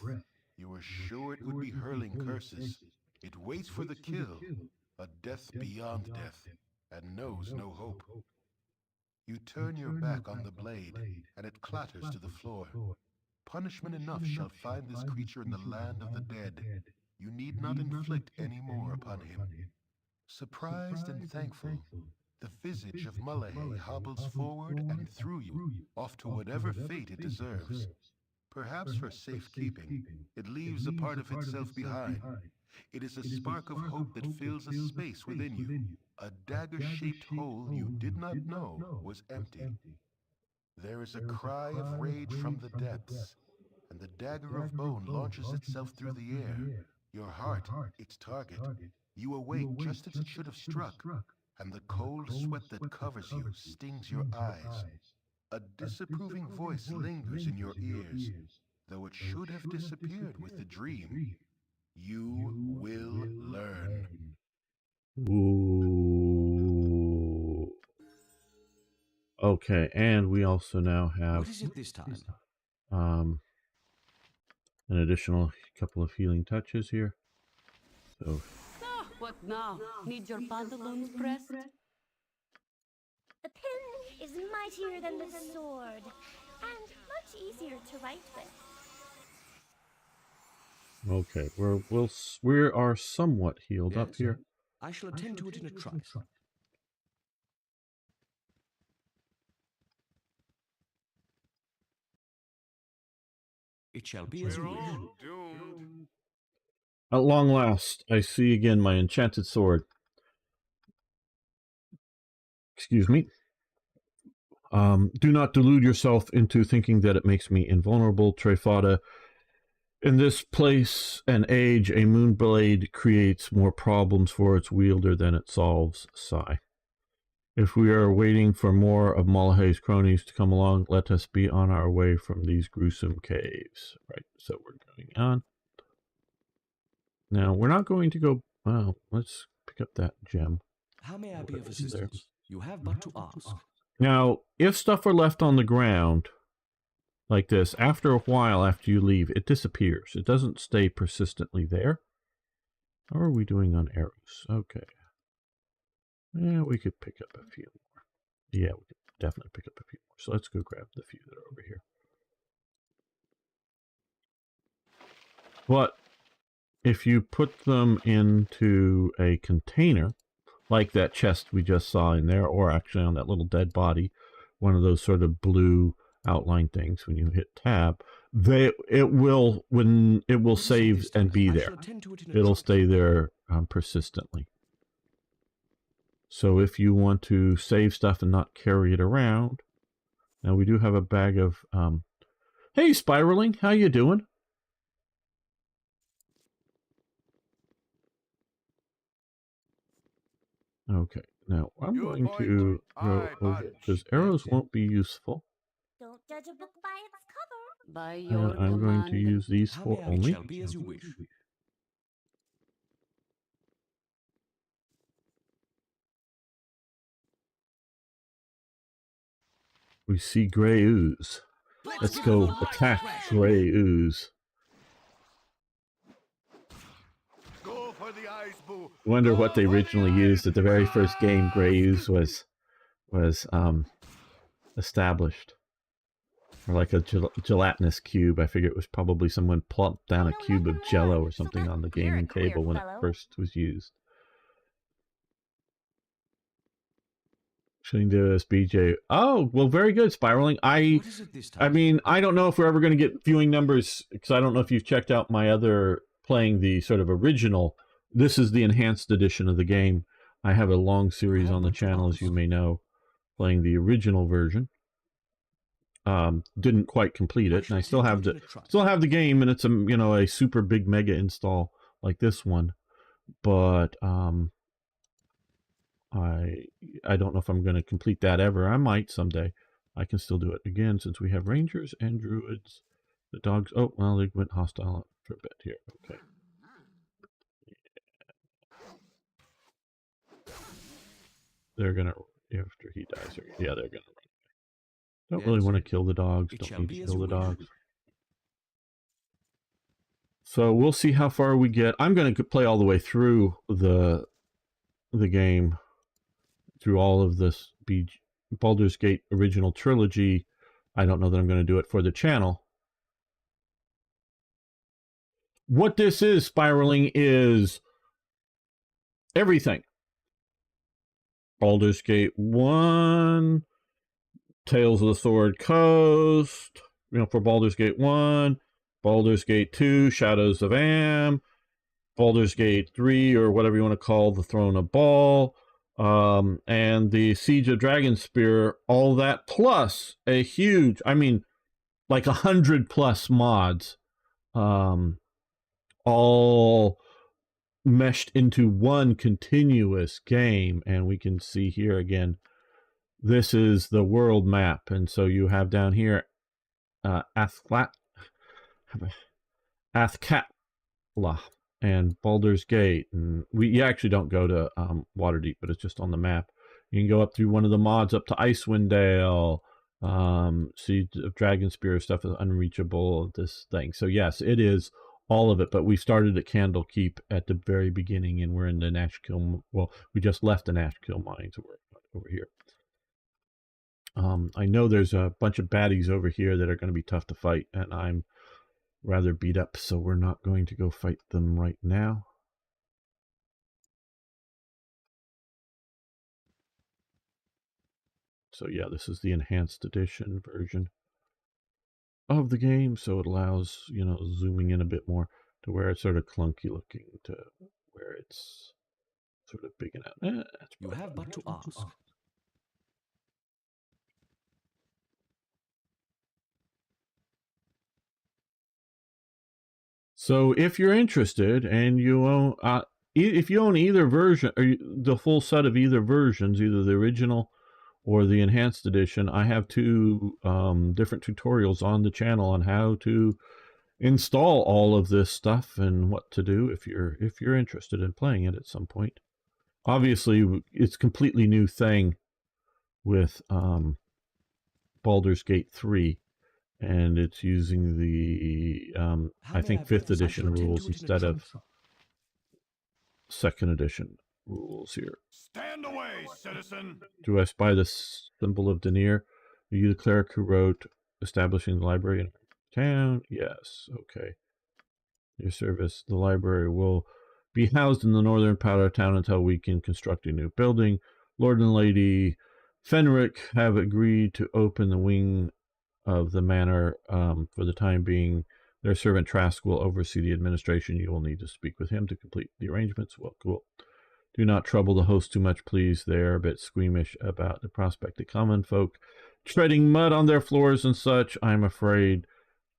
you were sure it would be hurling curses. It waits for the kill, a death beyond death, and knows no hope. You turn your back on the blade, and it clatters to the floor. Punishment enough shall find this creature in the land of the dead. You need not inflict any more upon him. Surprised and thankful, the visage of Mullahay hobbles forward and through you, off to whatever fate it deserves. Perhaps for safekeeping, it leaves a part of itself behind. It is a spark of hope that fills a space within you, a dagger-shaped hole you did not know was empty. There is a cry of rage from the depths, and the dagger of bone launches itself through the air. Your heart, its target. You awake just as it should have struck, and the cold sweat that covers you stings your eyes. A disapproving voice lingers in your ears, though it should have disappeared with the dream. You will learn. Ooh. Okay, and we also now have What is it this time? an additional couple of healing touches here. So What now? Need your pantaloons pressed? The pen is mightier than the sword, and much easier to write with. okay, we are somewhat healed up Yes. here. I shall attend to it in a trice. It shall be as you We're wish. all doomed. At long last, I see again my enchanted sword. Excuse me. Do not delude yourself into thinking that it makes me invulnerable, Trefada. In this place and age, a moonblade creates more problems for its wielder than it solves. Sigh. If we are waiting for more of Mullahay's cronies to come along, let us be on our way from these gruesome caves. Right, so we're going on. Now, we're not going to go... Well, let's pick up that gem. How may I be of assistance? You have but to ask. Now, if stuff are left on the ground like this, after a while after you leave, it disappears. It doesn't stay persistently there. How are we doing on arrows? Okay. Yeah, we could pick up a few more. Yeah, we could definitely pick up a few more. So let's go grab the few that are over here. But if you put them into a container, like that chest we just saw in there, or actually on that little dead body, one of those sort of blue outline things, when you hit tab, it will save and be there. It'll stay there persistently. So if you want to save stuff and not carry it around, now we do have a bag of hey Spiraling, how you doing? Okay, now I'm going to go over because arrows won't be useful. Don't judge a book by its cover. By your I'm going to use these How four may I? It only. shall be as you wish. We see gray ooze. Let's go attack gray ooze. Go for the eyes, boo. Wonder what they originally used at the very first game gray ooze was established. Or like a gelatinous cube. I figure it was probably someone plumped down a cube of jello or something on the gaming table when it first was used. Shouldn't do this, BJ. Oh, well, very good, Spiraling. I mean, I don't know if we're ever going to get viewing numbers, because I don't know if you've checked out my other playing the sort of original. This is the enhanced edition of the game. I have a long series on the channel, as you may know, playing the original version. Didn't quite complete it, and I still have the game, and it's a a super big mega install like this one, but I don't know if I'm going to complete that ever. I might someday. I can still do it again since we have rangers and druids. The dogs. Oh well, they went hostile for a bit here. Okay. They're gonna after he dies. Yeah, they're gonna run. Don't really want to kill the dogs. It Don't shall need be to as kill you the wish. dogs. So we'll see how far we get. I'm going to play all the way through the game, through all of this Baldur's Gate original trilogy. I don't know that I'm going to do it for the channel. What this is, spiraling, is everything. Baldur's Gate 1, Tales of the Sword Coast, for Baldur's Gate 1, Baldur's Gate 2, Shadows of Am, Baldur's Gate 3, or whatever you want to call the Throne of Bhaal, and the Siege of Dragonspear, all that, plus a huge, like 100+ mods, all meshed into one continuous game. And we can see here again, this is the world map. And so you have down here Athkatla and Baldur's Gate, and you actually don't go to Waterdeep, but it's just on the map. You can go up through one of the mods up to Icewind Dale. Siege of Dragonspear stuff is unreachable. This thing. So yes, it is all of it. But we started at Candlekeep at the very beginning, and we're in the Nashkel. Well, we just left the Nashkel mines. We're over here. I know there's a bunch of baddies over here that are going to be tough to fight, and I'm rather beat up, so we're not going to go fight them right now. So yeah, this is the enhanced edition version of the game, so it allows, zooming in a bit more to where it's sort of clunky looking to where it's sort of big enough. You have but to ask. So if you're interested and you own, if you own either version, or the full set of either versions, either the original or the enhanced edition, I have two different tutorials on the channel on how to install all of this stuff and what to do if you're interested in playing it at some point. Obviously, it's a completely new thing with Baldur's Gate 3. And it's using the, I think, 5th edition rules instead of 2nd edition rules here. Stand away, citizen! Do I spy the symbol of Denier? Are you the cleric who wrote establishing the library in town? Yes, okay. Your service, the library will be housed in the northern part of town until we can construct a new building. Lord and Lady Fenric have agreed to open the wing of the manor for the time being. Their servant Trask will oversee the administration. You will need to speak with him to complete the arrangements. Well, cool. Do not trouble the host too much, please. They're a bit squeamish about the prospect of common folk treading mud on their floors and such. I'm afraid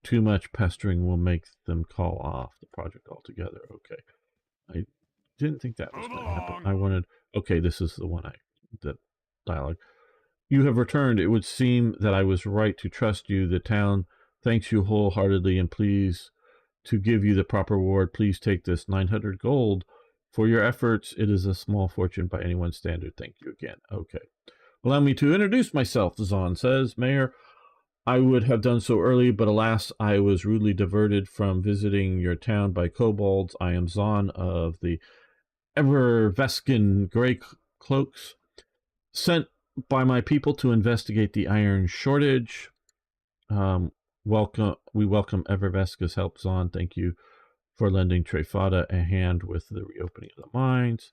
too much pestering will make them call off the project altogether. Okay. I didn't think that was going to happen. I wanted... Okay, this is the one that dialogue. You have returned. It would seem that I was right to trust you. The town thanks you wholeheartedly and please to give you the proper reward. Please take this 900 gold for your efforts. It is a small fortune by anyone's standard. Thank you again. Okay. Allow me to introduce myself, Zahn says. Mayor, I would have done so early, but alas, I was rudely diverted from visiting your town by kobolds. I am Zahn of the Everveskin Grey Cloaks, sent by my people to investigate the iron shortage. We welcome Everveska's help, Zahn. Thank you for lending Trefada a hand with the reopening of the mines.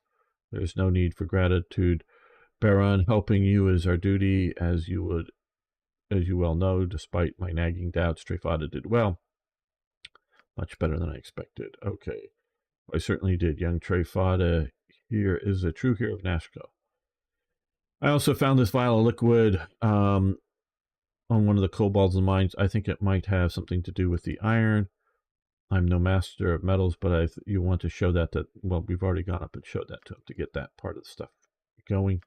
There's no need for gratitude, Baron. Helping you is our duty, as you well know. Despite my nagging doubts, Trefada did well. Much better than I expected. Okay. I certainly did. Young Trefada here is a true hero of Nashkel. I also found this vial of liquid on one of the kobolds in the mines. I think it might have something to do with the iron. I'm no master of metals, but you want to show that, well, we've already gone up and showed that to him to get that part of the stuff going.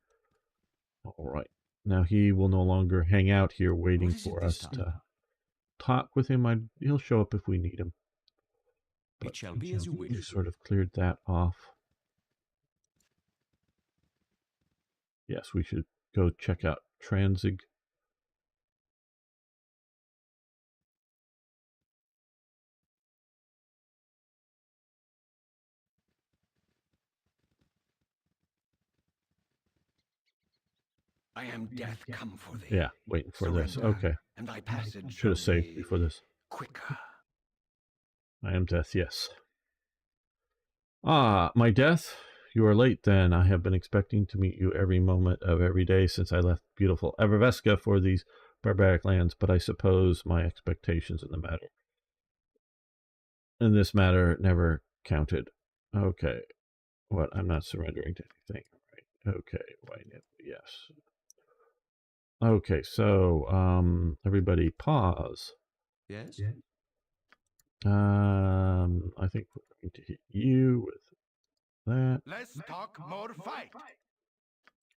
All right. Now he will no longer hang out here waiting for us to talk with him. He'll show up if we need him. But it shall be as you wish. We sort of cleared that off. Yes, we should go check out Transig. I am death come for thee. Yeah, waiting for this. Surrender, Okay. and thy passage Should have shall saved be before this. quicker. I am death, yes. Ah, my death? You are late then. I have been expecting to meet you every moment of every day since I left beautiful Everveska for these barbaric lands, but I suppose my expectations in this matter never counted. Okay. What? I'm not surrendering to anything. Right. Okay. Why? Yes. Okay, so everybody pause. Yes? I think we're going to hit you with that. Let's talk more fight.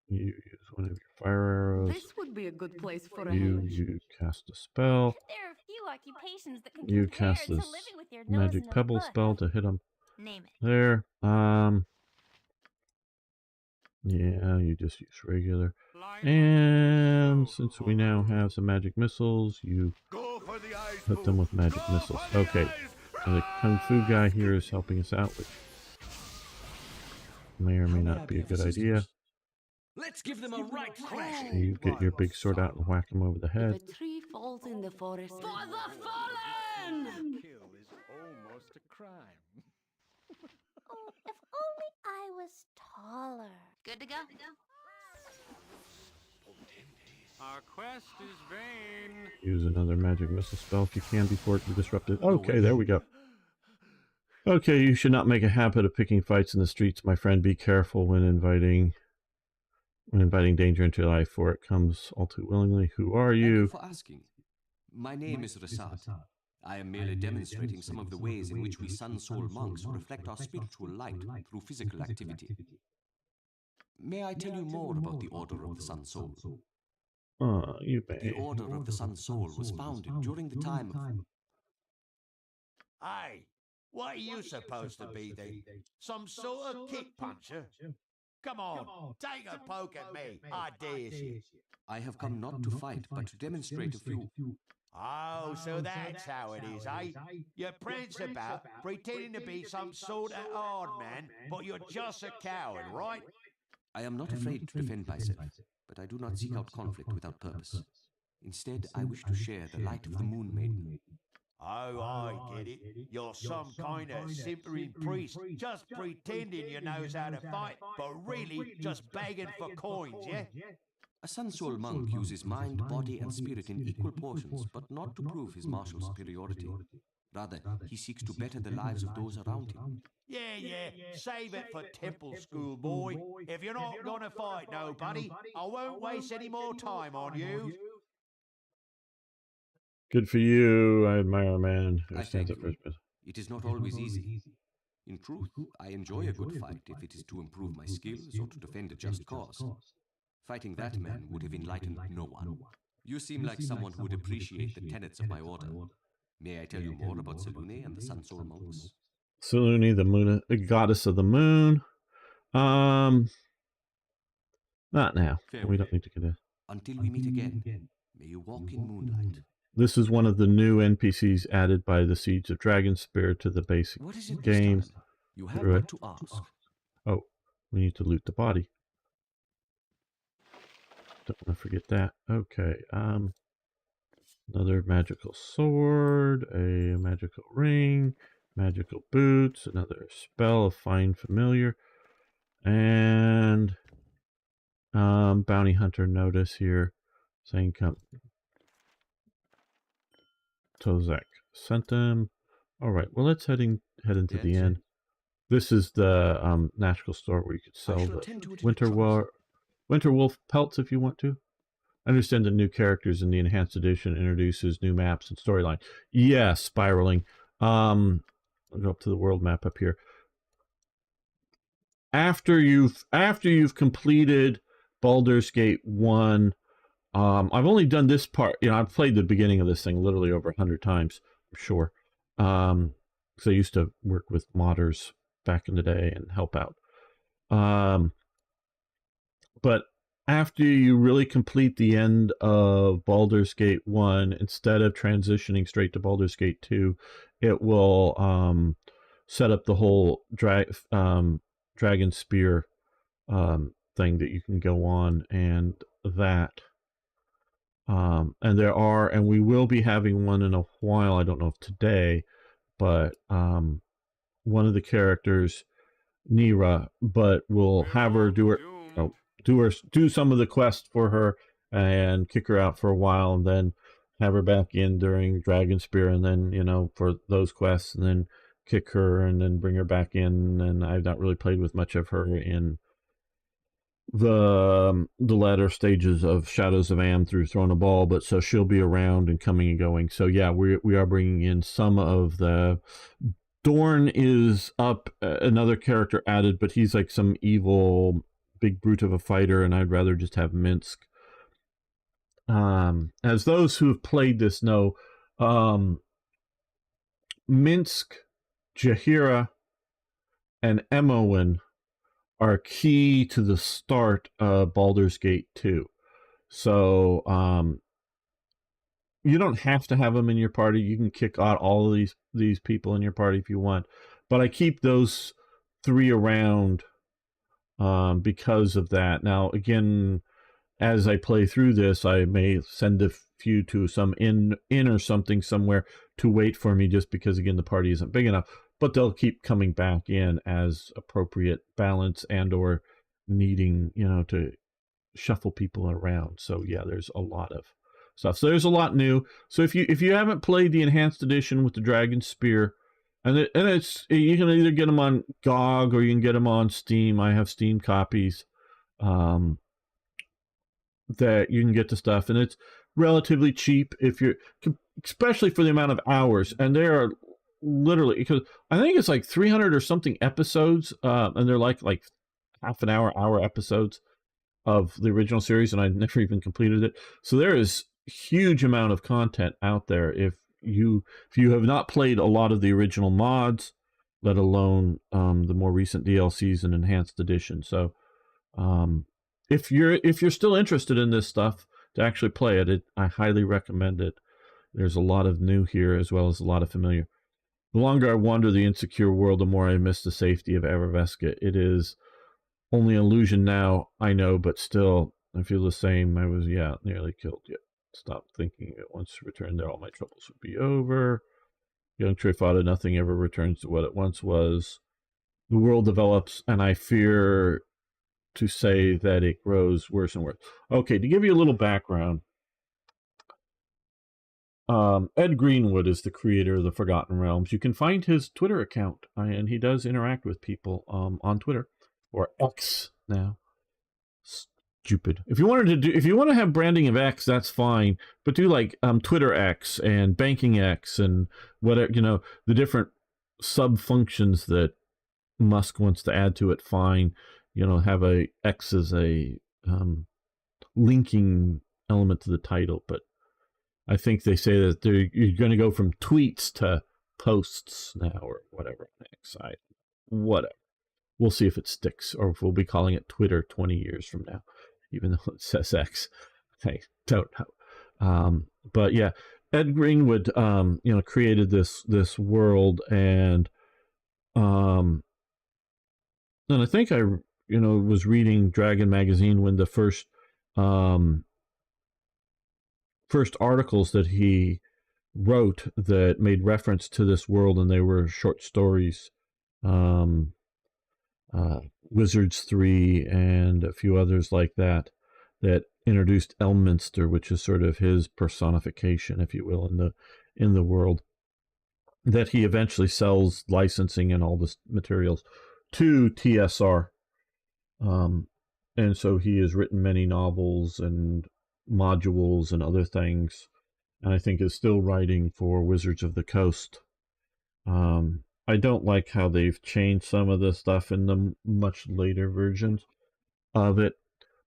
You use one of your fire arrows. This would be a good place for a You cast a spell. There are few occupations that can You compare cast to this living with your nose magic in a pebble book. spell to hit them. Name it. There. Yeah, you just use regular. And since we now have some magic missiles, you hit them with magic missiles. Okay. And the Kung Fu guy here is helping us out, which may or may not be a good idea. Let's give them a right thrashing. You get your big sword out and whack him over the If head. a tree falls in the forest, for the fallen! Kill is almost a crime. Oh, if only I was taller. Good to go? Our quest is vain. Use another magic missile spell if you can before it can be disrupted. Okay, there we go. Okay, you should not make a habit of picking fights in the streets, my friend. Be careful when inviting danger into your life, for it comes all too willingly. Who are Thank you you? for asking. My name is Rasad. I am merely demonstrating some of the ways in which we Sun Soul monks reflect our spiritual light through physical activity. May I tell you more about the Order of the Sun Soul? You The may. Order of the Sun Soul was founded during the time of... Hey, what are you supposed to be then? Some sort of kick puncher? Come on, take a poke at me, I dare you. I have come not to fight, but to demonstrate a few... Oh, so that's how it is, eh? You prance about, pretending to be some sort of hard man, but you're just a coward, right? I am not afraid to defend myself, but I do not seek out conflict without purpose. Instead, I wish to share the light of the Moon Maiden. Oh, I get it. You're some kind of simpering priest, just pretending you knows how to fight, but really just begging for coins, yeah? A Sun Soul monk uses mind, body, and spirit in equal portions, but not to prove his martial superiority. Rather, he seeks to better the lives of those around him. Yeah, save it for temple school, boy. If you're not gonna fight nobody, I won't waste any more time on you. Good for you. I admire a man who I stands thank up for his you. It is not always easy. In truth, I enjoy a good fight if it is to improve my skills or to defend a just cause. Fighting that man would have enlightened no one. You seem like someone who would appreciate the tenets of my order. May I tell you more about Selune and the Sun Soul monks? Selune, the moon, the goddess of the moon. Not now. Farewell. We don't need to get in. Until we meet again, may you walk in moonlight. This is one of the new NPCs added by the Siege of Dragonspear to the basic What is it game. this time? You have Right. but to ask. Oh, we need to loot the body. Don't want to forget that. Okay. Another magical sword, a magical ring, magical boots, another spell of Find Familiar, and bounty hunter notice here saying come. Tozak sent them. All right. Well, let's head into the Yes. end. This is the Nashkel store where you could sell shall the attend to it in a winter wolf pelts if you want to. I understand the new characters in the enhanced edition introduces new maps and storyline. Yes, spiraling. I'll go up to the world map up here. After you've completed Baldurs Gate 1, I've only done this part. I've played the beginning of this thing literally over 100 times, I'm sure. Because I used to work with modders back in the day and help out. But after you really complete the end of Baldur's Gate 1, instead of transitioning straight to Baldur's Gate 2, it will set up the whole Dragonspear thing that you can go on, and that. And we will be having one in a while. I don't know if today, but one of the characters, Nira, but we'll have her do some of the quest for her and kick her out for a while, and then have her back in during Dragonspear, and then for those quests, and then kick her and then bring her back in. And I've not really played with much of her in the latter stages of Shadows of Am through Throne of Bhaal, but so she'll be around and coming and going. So yeah, we are bringing in some of the. Dorn is up, another character added, but he's like some evil big brute of a fighter, and I'd rather just have Minsk. As those who have played this know, Minsk, Jaheira, and Emoen are key to the start of Baldur's Gate 2. So you don't have to have them in your party. You can kick out all of these people in your party if you want. But I keep those 3 around because of that. Now, again, as I play through this, I may send a few to some inn or something somewhere to wait for me, just because, again, the party isn't big enough. But they'll keep coming back in as appropriate balance and or needing, to shuffle people around. So yeah, there's a lot of stuff. So there's a lot new. So if you haven't played the enhanced edition with the Dragonspear, and it's you can either get them on GOG or you can get them on Steam. I have Steam copies that you can get the stuff, and it's relatively cheap especially for the amount of hours. And there are literally, because I think it's like 300 or something episodes, and they're like half an hour episodes of the original series, and I never even completed it. So there is huge amount of content out there if you have not played a lot of the original mods, let alone the more recent DLCs and enhanced edition. So if you're still interested in this stuff to actually play it, I highly recommend it. There's a lot of new here as well as a lot of familiar. The longer I wander the insecure world, the more I miss the safety of Everveska. It is only an illusion now, I know, but still, I feel the same. I was, nearly killed yet. Stop thinking it once returned there, all my troubles would be over. Young Trifada, nothing ever returns to what it once was. The world develops, and I fear to say that it grows worse and worse. Okay, to give you a little background, Ed Greenwood is the creator of the Forgotten Realms. You can find his Twitter account, and he does interact with people on Twitter, or X now. Stupid. If you want to have branding of X, that's fine, but do like Twitter X and Banking X and whatever, the different sub functions that Musk wants to add to it. Fine, have a X as a linking element to the title, but I think they say that you're going to go from tweets to posts now, or whatever. Whatever. We'll see if it sticks, or if we'll be calling it Twitter 20 years from now, even though it says X. I don't know. But yeah, Ed Greenwood, created this world, and I think I, was reading Dragon magazine when the first articles that he wrote that made reference to this world, and they were short stories. Wizards 3 and a few others like that introduced Elminster, which is sort of his personification, if you will, in the world, that he eventually sells licensing and all this materials to TSR. And so he has written many novels and modules and other things, and I think is still writing for Wizards of the Coast. I don't like how they've changed some of the stuff in the much later versions of it,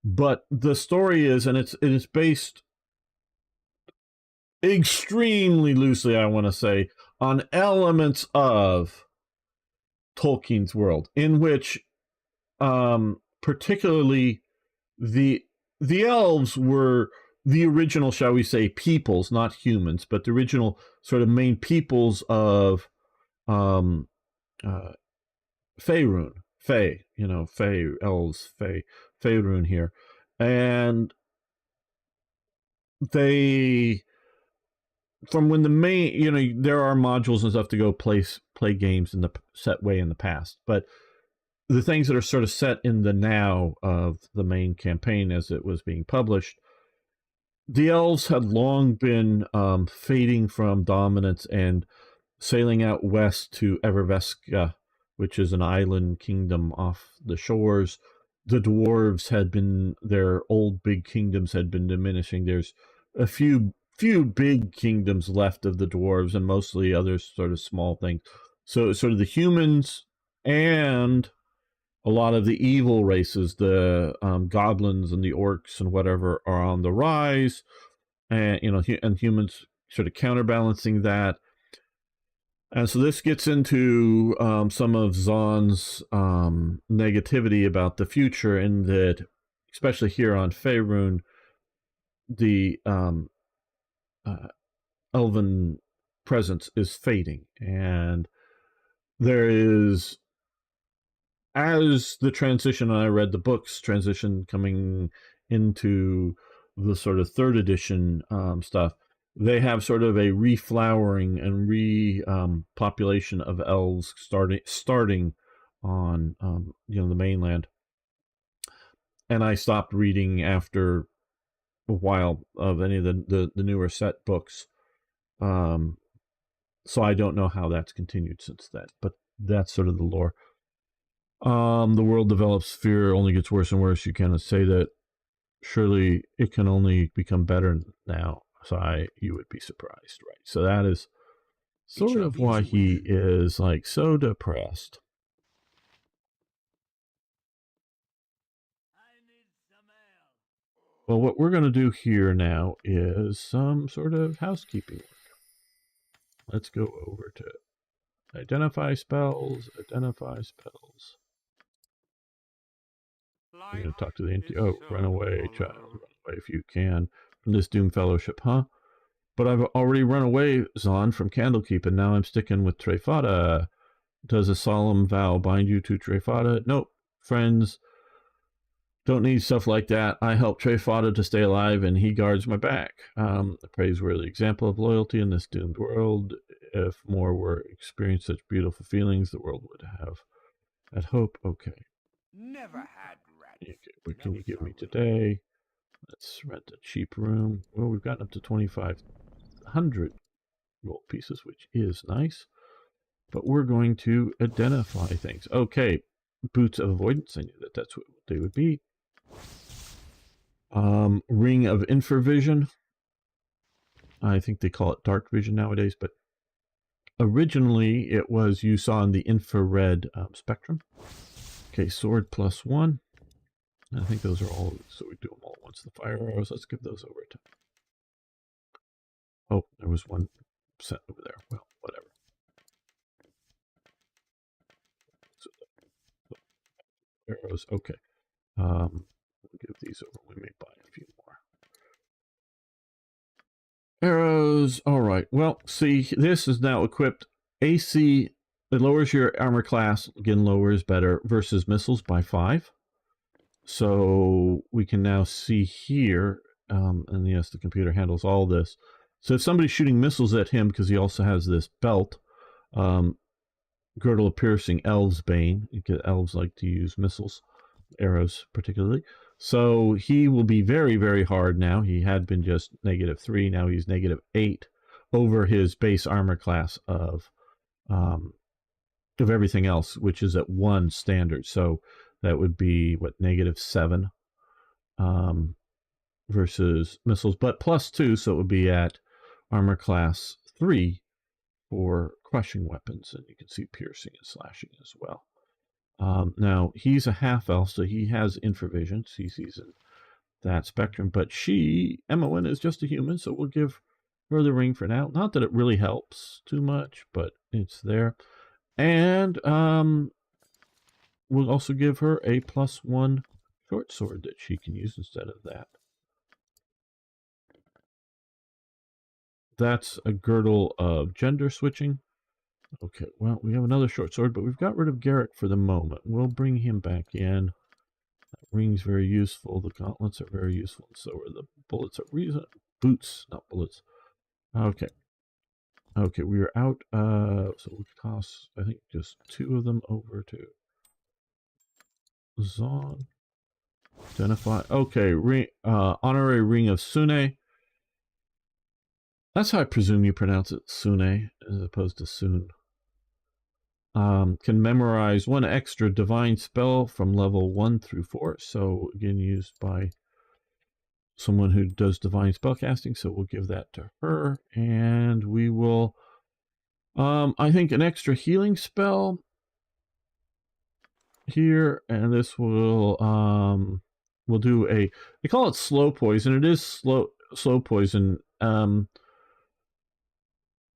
but the story is, and it is based extremely loosely, I want to say, on elements of Tolkien's world, in which particularly the elves were the original, shall we say, peoples, not humans, but the original sort of main peoples of Faerun, Fae, Fae, elves, Fae, Faerun here, and they, from when the main, you know, there are modules and stuff to go play games in the set way in the past, but the things that are sort of set in the now of the main campaign as it was being published, the elves had long been fading from dominance and sailing out west to Everveska, which is an island kingdom off the shores. The dwarves had been, their old big kingdoms had been diminishing. There's a few big kingdoms left of the dwarves, and mostly other sort of small things. So sort of the humans and a lot of the evil races, the goblins and the orcs and whatever, are on the rise, and you know, and humans sort of counterbalancing that. And so this gets into some of Zahn's negativity about the future, in that, especially here on Faerun, the elven presence is fading, and there is, as the transition, and I read the books, transition coming into the sort of third edition stuff, they have sort of a reflowering and repopulation of elves starting on you know, the mainland. And I stopped reading after a while of any of the newer set books, so I don't know how that's continued since then, but that's sort of the lore. The world develops, fear only gets worse and worse. You cannot say that. Surely it can only become better now. So you would be surprised, right? So that is sort of why he is like so depressed. Well, what we're going to do here now is some sort of housekeeping work. Let's go over to identify spells, I'm going to talk to the run away, child. Run away if you can from this Doom Fellowship, huh? But I've already run away, Zahn, from Candlekeep, and now I'm sticking with Trefada. Does a solemn vow bind you to Trefada? Nope. Friends don't need stuff like that. I help Trefada to stay alive, and he guards my back. A praiseworthy example of loyalty in this doomed world. If more were experienced such beautiful feelings, the world would have had hope. Okay. Never had rats. Okay, what can you give me today? Let's rent a cheap room. Well, we've gotten up to 2,500 gold pieces, which is nice. But we're going to identify things. Okay, boots of avoidance. I knew that that's what they would be. Ring of infravision. I think they call it dark vision nowadays, but originally it was, you saw in the infrared spectrum. Okay, sword +1. I think those are all, so we do them all at once. The fire arrows, let's give those over to... Oh, there was one set over there. Well, whatever. So the arrows, okay. We'll give these over. We may buy a few more. Arrows, all right. Well, see, this is now equipped. AC, it lowers your armor class, again, lower is better, versus missiles by 5. So we can now see here, and yes, the computer handles all this. So if somebody's shooting missiles at him, because he also has this belt, Girdle of Piercing, Elves Bane, elves like to use missiles, arrows particularly. So he will be very, very hard now. He had been just -3, now he's -8 over his base armor class of everything else, which is at 1 standard. So that would be, what, -7 versus missiles, but +2, so it would be at armor class 3 for crushing weapons, and you can see piercing and slashing as well. Now, he's a half-elf, so he has infravision, so he sees in that spectrum, but Emowyn, is just a human, so we'll give her the ring for now. Not that it really helps too much, but it's there. And we'll also give her a +1 short sword that she can use instead of that. That's a girdle of gender switching. Okay, well, we have another short sword, but we've got rid of Garrett for the moment. We'll bring him back in. Rings very useful. The gauntlets are very useful. And so are the bullets. Boots, not bullets. Okay. Okay, we are out. So we toss, I think, just 2 of them over to Zon. Identify. Okay, honorary ring of Sune. That's how I presume you pronounce it, Sune, as opposed to Soon. Can memorize 1 extra divine spell from level 1 through 4. So again, used by someone who does divine spellcasting. So we'll give that to her, and we will. I think an extra healing spell here, and this will we'll do a. They call it slow poison. It is slow poison.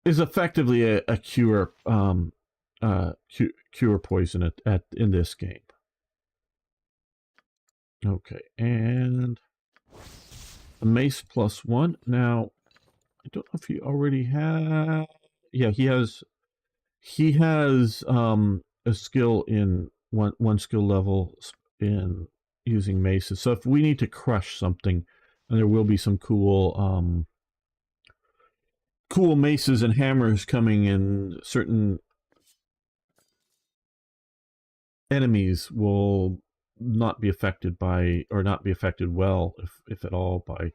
Is effectively a cure. Cure poison in this game. Okay, and a mace +1. Now, I don't know if he already has. Yeah, he has a skill in one skill level in using maces. So if we need to crush something, and there will be some cool maces and hammers coming in, certain enemies will not be affected by, or not be affected well, if at all, by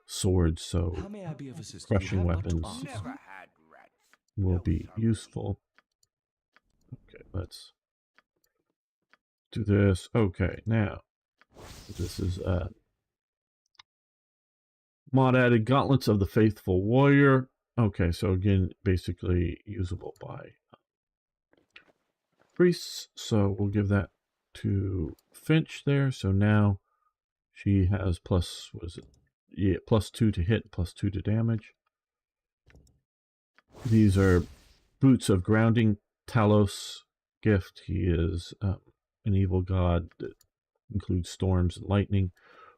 swords. So How may I be of assistance? crushing weapons will be useful. Okay, let's do this. Okay, now this is mod added gauntlets of the faithful warrior. Okay, so again, basically usable by priests. So we'll give that to Finch there. So now she has +2 to hit, +2 to damage. These are boots of grounding. Talos gift. He is an evil god that includes storms and lightning.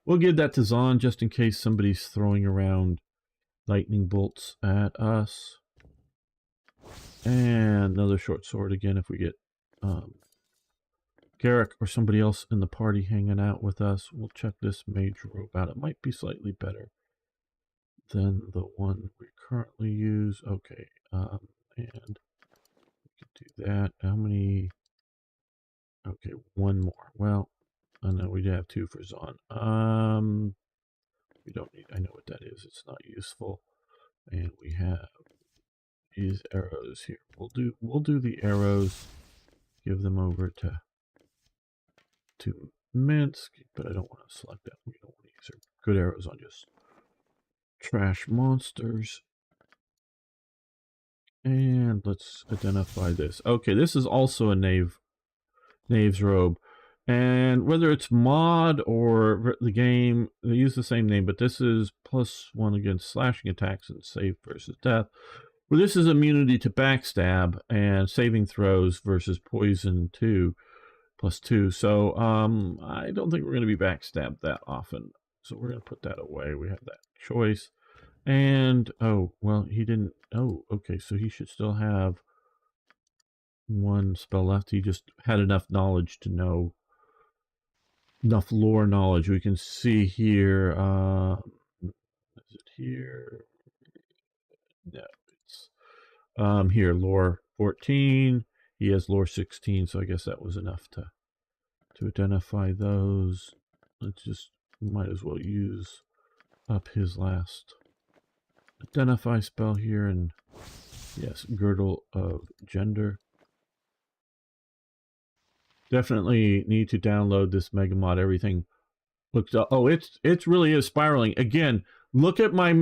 We'll give that to Zon just in case somebody's throwing around lightning bolts at us. And another short sword again if we get Garrick or somebody else in the party hanging out with us. We'll check this mage robe out. It might be slightly better than the one we currently use. Okay, and we can do that. How many? Okay, 1 more. Well, I know we have 2 for Zon. We don't need. I know what that is. It's not useful. And we have these arrows here. We'll do the arrows. Give them over to Minsk, but I don't want to select that. We don't want to use our good arrows on just trash monsters. And let's identify this. Okay, this is also a knave's robe. And whether it's mod or the game, they use the same name, but this is +1 against slashing attacks and save versus death. Well, this is immunity to backstab and saving throws versus poison 2, +2. So I don't think we're going to be backstabbed that often. So we're going to put that away. We have that choice. And, oh, well, he didn't. Oh, okay, so he should still have 1 spell left. He just had enough knowledge to know, enough lore knowledge. We can see here, is it here? No, it's here, lore 14. He has lore 16, so I guess that was enough to identify those. Let's just, might as well use up his last identify spell here, and yes, Girdle of Gender. Definitely need to download this mega mod. Everything looks up. Oh, it really is spiraling. Again, look at my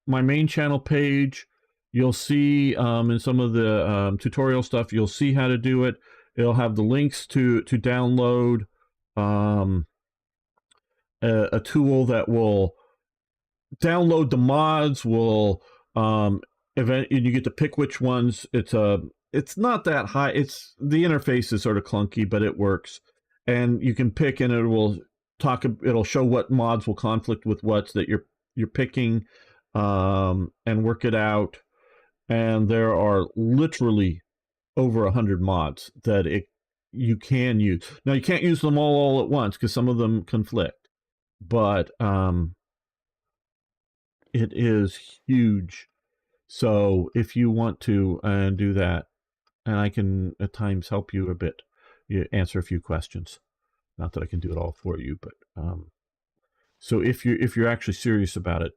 my main channel page. You'll see in some of the tutorial stuff, you'll see how to do it. It'll have the links to download a tool that will download the mods. Will and you get to pick which ones. It's not that high. It's the interface is sort of clunky, but it works. And you can pick, and it will talk. It'll show what mods will conflict with what's that you're picking, and work it out. And there are literally over 100 mods that you can use. Now, you can't use them all at once because some of them conflict, but it is huge. So if you want to do that, and I can at times help you a bit, you answer a few questions. Not that I can do it all for you, but so if you're actually serious about it,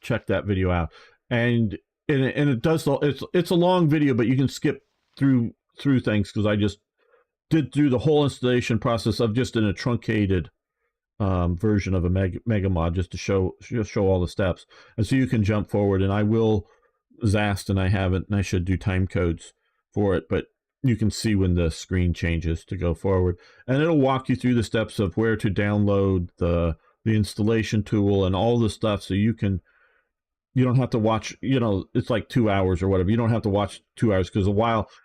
check that video out. And it does, it's a long video, but you can skip through things because I just did through the whole installation process of just in a truncated version of a mega mod just to show all the steps, and so you can jump forward. And I will Zast, and I haven't, and I should do time codes for it, but you can see when the screen changes to go forward, and it'll walk you through the steps of where to download the installation tool and all the stuff, so you don't have to watch, it's like 2 hours or whatever. You don't have to watch 2 hours because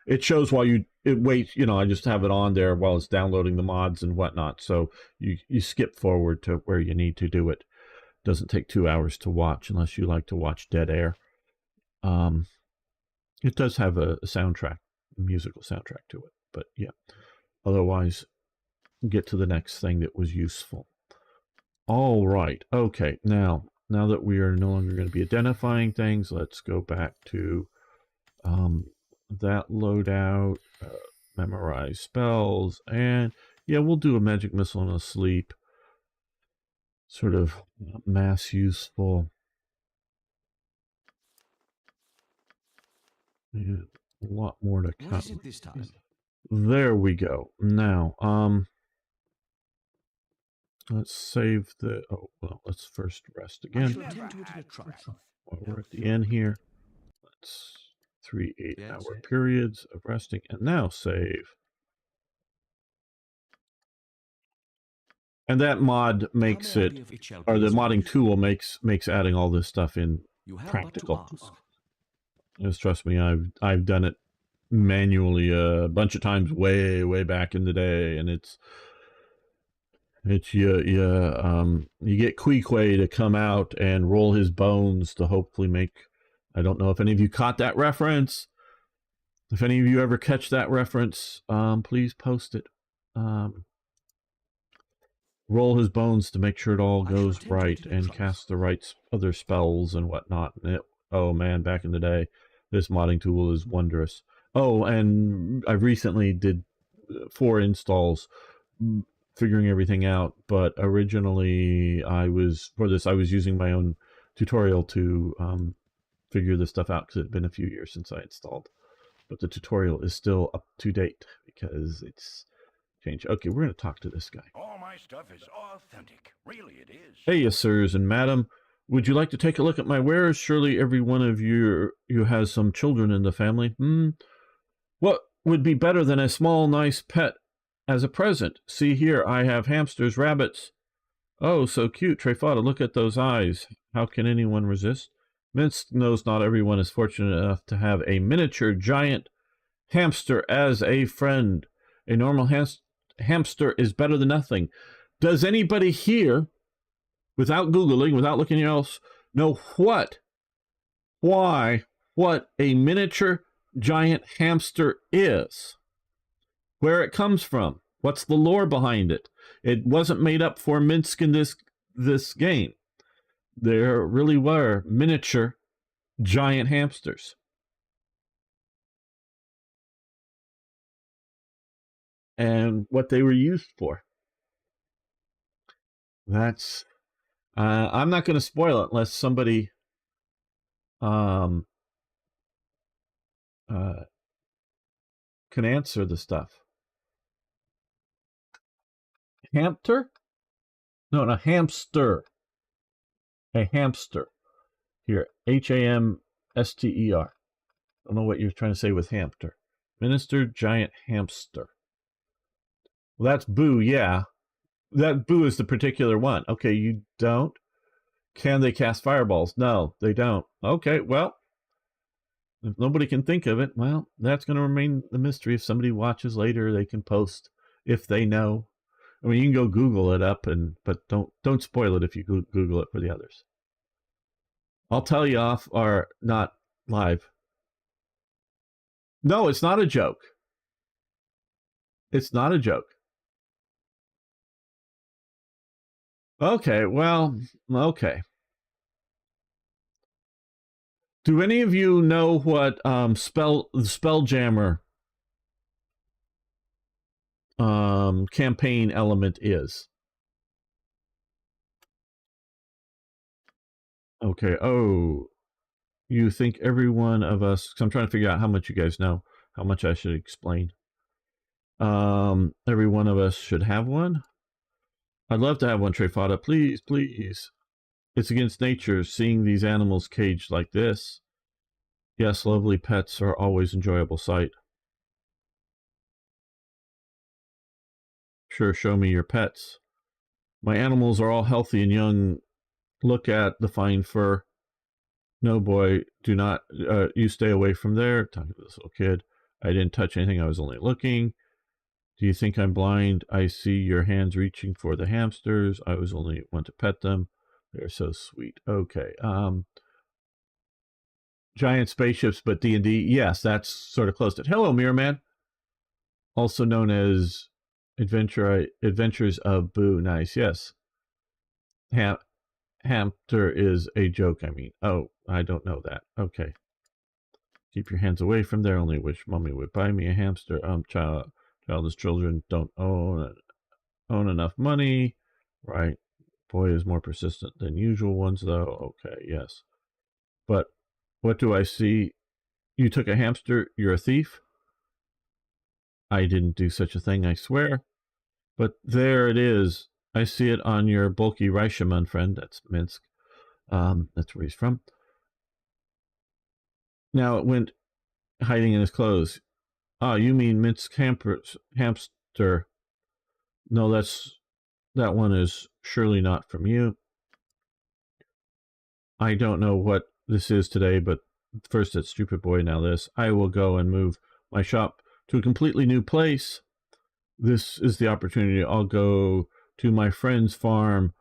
it shows while it waits. I just have it on there while it's downloading the mods and whatnot. So you skip forward to where you need to do it. Doesn't take 2 hours to watch unless you like to watch dead air. It does have a soundtrack, a musical soundtrack to it, but yeah. Otherwise, get to the next thing that was useful. All right. Okay. Now that we are no longer going to be identifying things, let's go back to that loadout, memorize spells, and yeah, we'll do a magic missile and a sleep. Sort of mass useful. Yeah, a lot more to come. What is it this time? There we go. Now, let's save the. Oh well, let's first rest again. While we're at the end here, let's 3 8-hour periods of resting, and now save. And that mod makes it, or the modding tool makes adding all this stuff in practical. Just trust me, I've done it manually a bunch of times way back in the day, and it's you get Queequeg to come out and roll his bones to hopefully make. I don't know if any of you caught that reference. If any of you ever catch that reference, please post it. Roll his bones to make sure it all goes right and cast the right other spells and whatnot. And oh man, back in the day, this modding tool is wondrous. Oh, and I recently did 4 installs, figuring everything out. But originally, I was using my own tutorial to figure this stuff out because it had been a few years since I installed. But the tutorial is still up to date because it's changed. Okay, we're going to talk to this guy. All my stuff is authentic. Really, it is. Hey, sirs and madam. Would you like to take a look at my wares? Surely every one of you has some children in the family. What would be better than a small, nice pet as a present? See here, I have hamsters, rabbits. Oh, so cute, Trefada. Look at those eyes. How can anyone resist? Minsk knows not everyone is fortunate enough to have a miniature giant hamster as a friend. A normal hamster is better than nothing. Does anybody here, without Googling, without looking else, know what a miniature giant hamster is? Where it comes from? What's the lore behind it? It wasn't made up for Minsk in this game. There really were miniature giant hamsters. And what they were used for. That's I'm not going to spoil it unless somebody can answer the stuff. Hamster? No, hamster. A hamster. Here, Hamster. Don't know what you're trying to say with hamster. Minister giant hamster. Well, that's Boo, yeah. That Boo is the particular one. Okay, you don't? Can they cast fireballs? No, they don't. Okay, well, if nobody can think of it, well, that's going to remain the mystery. If somebody watches later, they can post if they know. I mean, you can go Google it up, but don't spoil it if you Google it for the others. I'll tell you off or not live. No, it's not a joke. It's not a joke. Okay, well, okay. Do any of you know what Spelljammer campaign element is? Okay. Oh, you think every one of us? Because I'm trying to figure out how much you guys know, how much I should explain. Every one of us should have one. I'd love to have one, Trefada. Please, please. It's against nature, seeing these animals caged like this. Yes, lovely pets are always enjoyable sight. Sure, show me your pets. My animals are all healthy and young. Look at the fine fur. No, boy, do not. You stay away from there. Talking to this little kid. I didn't touch anything. I was only looking. Do you think I'm blind? I see your hands reaching for the hamsters. I was only want to pet them. They're so sweet. Okay. Giant spaceships, but D&D. Yes, that's sort of close to it. Hello, Mirror Man. Also known as Adventures of Boo. Nice. Yes. Hamster is a joke, I mean. Oh, I don't know that. Okay. Keep your hands away from there. Only wish Mommy would buy me a hamster. Childless children don't own enough money. Right. Boy is more persistent than usual ones, though. Okay, yes. But what do I see? You took a hamster. You're a thief? I didn't do such a thing, I swear. But there it is. I see it on your bulky Reichemann friend. That's Minsk. That's where he's from. Now it went hiding in his clothes. Ah, you mean Minsk hamster. No, that one is surely not from you. I don't know what this is today, but first that stupid boy, now this. I will go and move my shop to a completely new place. This is the opportunity. I'll go to my friend's farm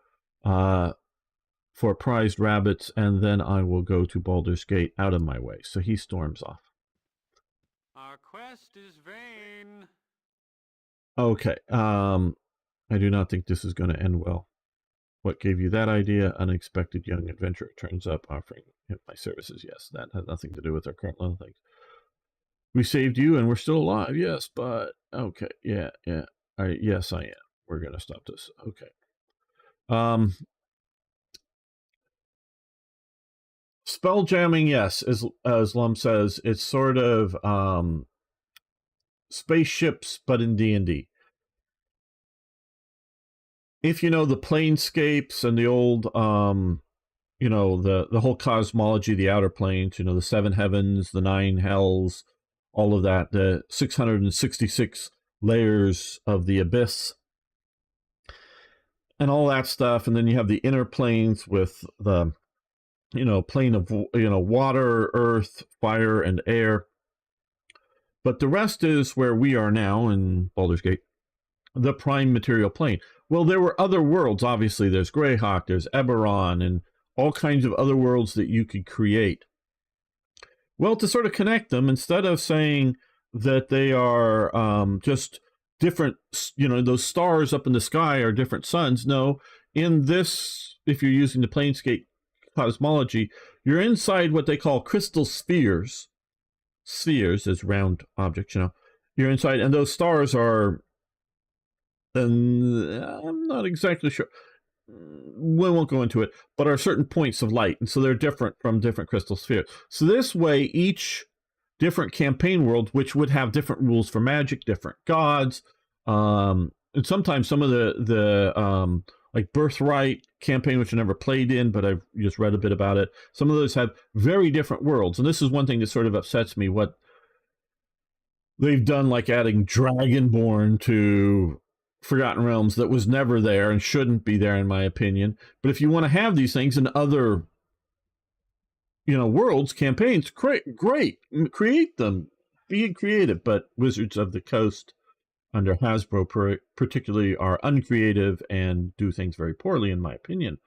for prized rabbits, and then I will go to Baldurs Gate out of my way. So he storms off. Our quest is vain. Okay. I do not think this is going to end well. What gave you that idea? Unexpected young adventurer turns up offering him my services. Yes, that has nothing to do with our current level things. We saved you and we're still alive. Yes, but okay. Yeah. Yes, I am. We're going to stop this. Okay. Spell jamming, yes, as Lum says, it's sort of spaceships, but in D&D. If you know the planescapes and the old, you know, the whole cosmology, the outer planes, you know, the 7 heavens, the 9 hells, all of that, the 666 layers of the abyss, and all that stuff, and then you have the inner planes with the, you know, plane of, you know, water, earth, fire, and air. But the rest is where we are now in Baldur's Gate, the prime material plane. Well, there were other worlds, obviously. There's Greyhawk, there's Eberron, and all kinds of other worlds that you could create. Well, to sort of connect them, instead of saying that they are just different, you know, those stars up in the sky are different suns, no, in this, if you're using the Planescape cosmology, you're inside what they call crystal spheres. Spheres as round objects, you know. You're inside, and those stars are, and I'm not exactly sure, we won't go into it, but are certain points of light, and so they're different from different crystal spheres. So this way, each different campaign world, which would have different rules for magic, different gods, and sometimes some of the like Birthright campaign, which I never played in, but I've just read a bit about it. Some of those have very different worlds, and this is one thing that sort of upsets me, what they've done, like adding Dragonborn to Forgotten Realms that was never there and shouldn't be there, in my opinion. But if you want to have these things in other, you know, worlds, campaigns, great, create them, be creative. But Wizards of the Coast under Hasbro particularly are uncreative and do things very poorly, in my opinion.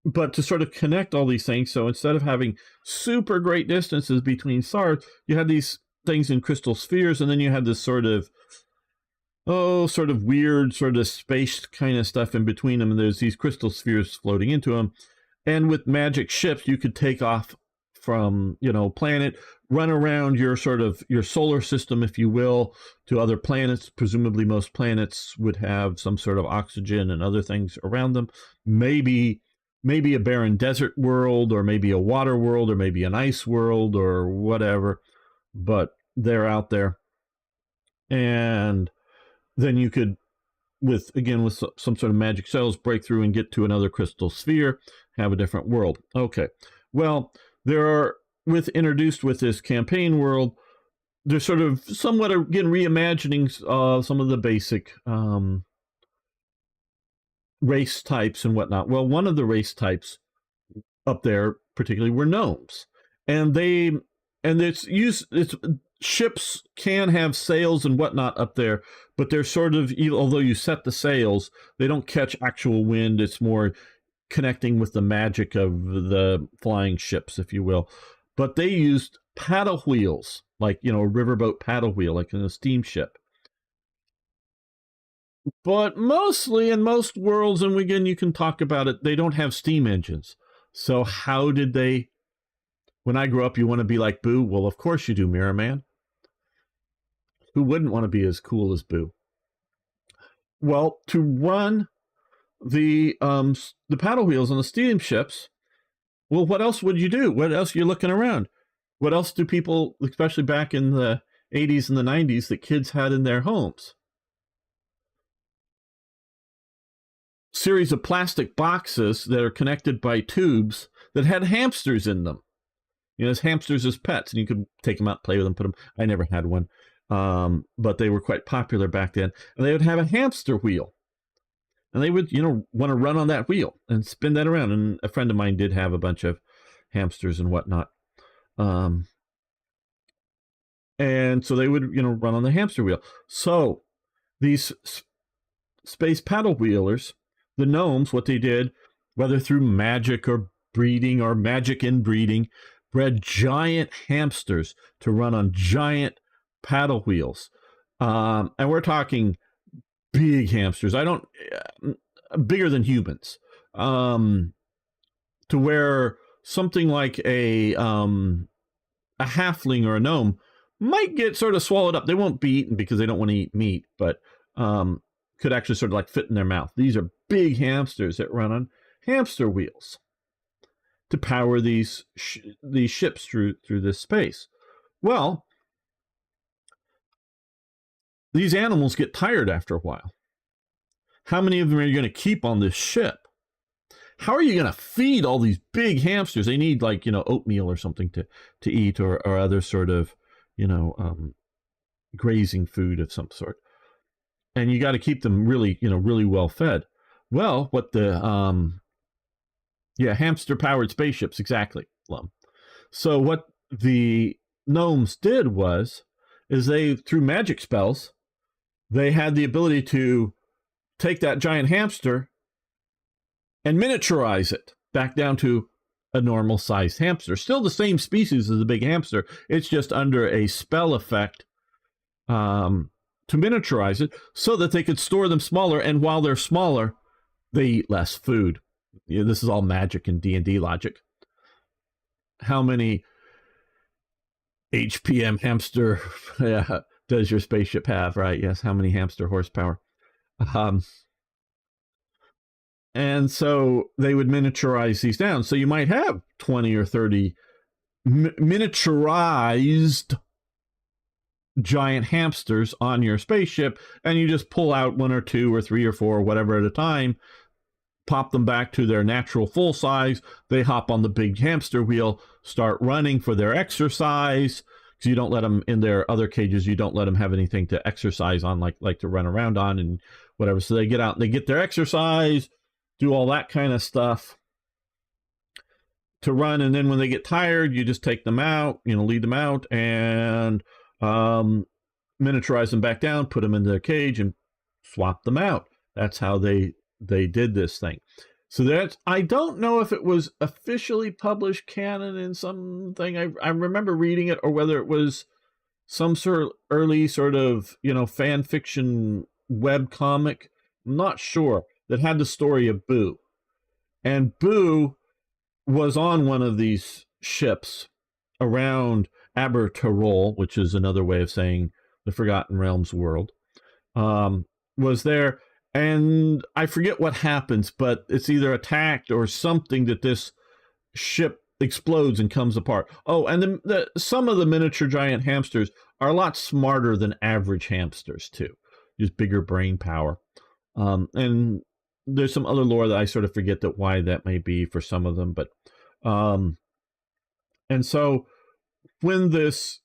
But to sort of connect all these things, so instead of having super great distances between stars, you had these things in crystal spheres, and then you had this sort of sort of weird, sort of space kind of stuff in between them. And there's these crystal spheres floating into them. And with magic ships, you could take off from, planet, run around your solar system, if you will, to other planets. Presumably most planets would have some sort of oxygen and other things around them. Maybe a barren desert world, or maybe a water world, or maybe an ice world, or whatever. But they're out there. And then you could, with some sort of magic cells, break through and get to another crystal sphere, have a different world. Okay. Well, there are, introduced with this campaign world, they're sort of somewhat, again, reimagining some of the basic race types and whatnot. Well, one of the race types up there particularly were gnomes. And ships can have sails and whatnot up there, but they're sort of, although you set the sails, they don't catch actual wind. It's more connecting with the magic of the flying ships, if you will. But they used paddle wheels, like, a riverboat paddle wheel, like in a steamship. But mostly in most worlds, and again, you can talk about it, they don't have steam engines. So how did they, when I grew up, you want to be like Boo? Well, of course you do, Mirror Man. Who wouldn't want to be as cool as Boo? Well, to run the paddle wheels on the steamships, well, what else would you do? What else are you looking around? What else do people, especially back in the 80s and the 90s, that kids had in their homes? Series of plastic boxes that are connected by tubes that had hamsters in them. As hamsters as pets, and you could take them out, play with them, put them. I never had one, but they were quite popular back then. And they would have a hamster wheel, and they would, want to run on that wheel and spin that around. And a friend of mine did have a bunch of hamsters and whatnot, and so they would, run on the hamster wheel. So these space paddle wheelers, the gnomes, what they did, whether through magic or breeding or magic inbreeding, bred giant hamsters to run on giant paddle wheels. And we're talking big hamsters. Bigger than humans. To where something like a halfling or a gnome might get sort of swallowed up. They won't be eaten because they don't want to eat meat, but could actually sort of like fit in their mouth. These are big hamsters that run on hamster wheels to power these ships through this space. Well, these animals get tired after a while. How many of them are you going to keep on this ship? How are you going to feed all these big hamsters? They need, like, oatmeal or something to eat, or other sort of, grazing food of some sort. And you got to keep them really, really well fed. Well, what the hamster-powered spaceships, exactly, Lum. So what the gnomes did is they, through magic spells, they had the ability to take that giant hamster and miniaturize it back down to a normal-sized hamster. Still the same species as the big hamster. It's just under a spell effect to miniaturize it so that they could store them smaller, and while they're smaller, they eat less food. This is all magic and D&D logic. How many HPM hamster does your spaceship have, right? Yes, how many hamster horsepower? And so they would miniaturize these down. So you might have 20 or 30 miniaturized giant hamsters on your spaceship, and you just pull out 1 or 2 or 3 or 4 or whatever at a time, pop them back to their natural full size. They hop on the big hamster wheel, start running for their exercise, because you don't let them in their other cages. You don't let them have anything to exercise on, like to run around on and whatever. So they get out and they get their exercise, do all that kind of stuff to run. And then when they get tired, you just take them out, lead them out, and miniaturize them back down, put them in their cage, and swap them out. That's how they did this thing. So I don't know if it was officially published canon in something. I remember reading it, or whether it was some sort of early sort of, fan fiction web comic, I'm not sure, that had the story of Boo. And Boo was on one of these ships around Abertarol, which is another way of saying the Forgotten Realms world, was there. And I forget what happens, but it's either attacked or something that this ship explodes and comes apart. Oh, and some of the miniature giant hamsters are a lot smarter than average hamsters, too. Just bigger brain power. And there's some other lore that I sort of forget that why that may be for some of them. But and so when this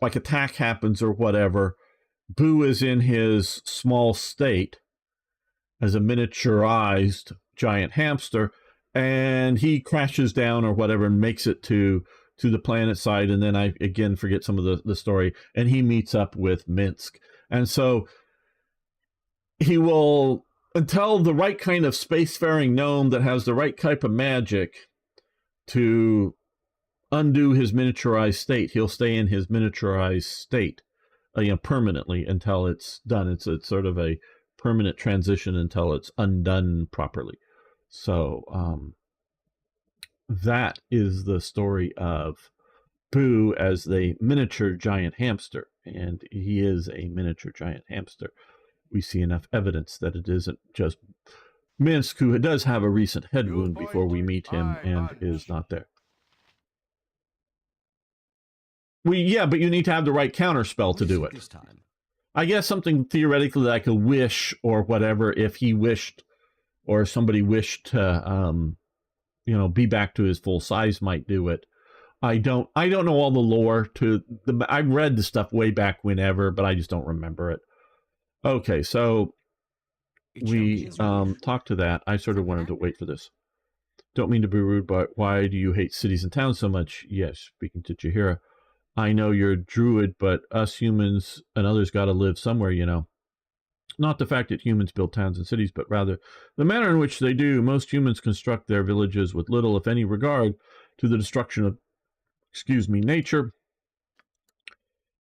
like attack happens or whatever, Boo is in his small state as a miniaturized giant hamster, and he crashes down or whatever and makes it to the planet side. And then I again forget some of the story, and he meets up with Minsk. And so he will, until the right kind of spacefaring gnome that has the right type of magic to undo his miniaturized state, he'll stay in his miniaturized state permanently until it's done. It's sort of a permanent transition until it's undone properly. So that is the story of Boo as the miniature giant hamster, and he is a miniature giant hamster. We see enough evidence that it isn't just Minsk, who does have a recent head wound before we meet him and is not there. Yeah, but you need to have the right counter spell to do it. This time? I guess something theoretically like a wish or whatever, if he wished or somebody wished to, be back to his full size, might do it. I don't know all the lore I read the stuff way back whenever, but I just don't remember it. Okay, so we talked to that. I sort of wanted to wait for this. Don't mean to be rude, but why do you hate cities and towns so much? Yes, speaking to Jaheira. I know you're a druid, but us humans and others got to live somewhere, Not the fact that humans build towns and cities, but rather the manner in which they do. Most humans construct their villages with little, if any, regard to the destruction of, nature.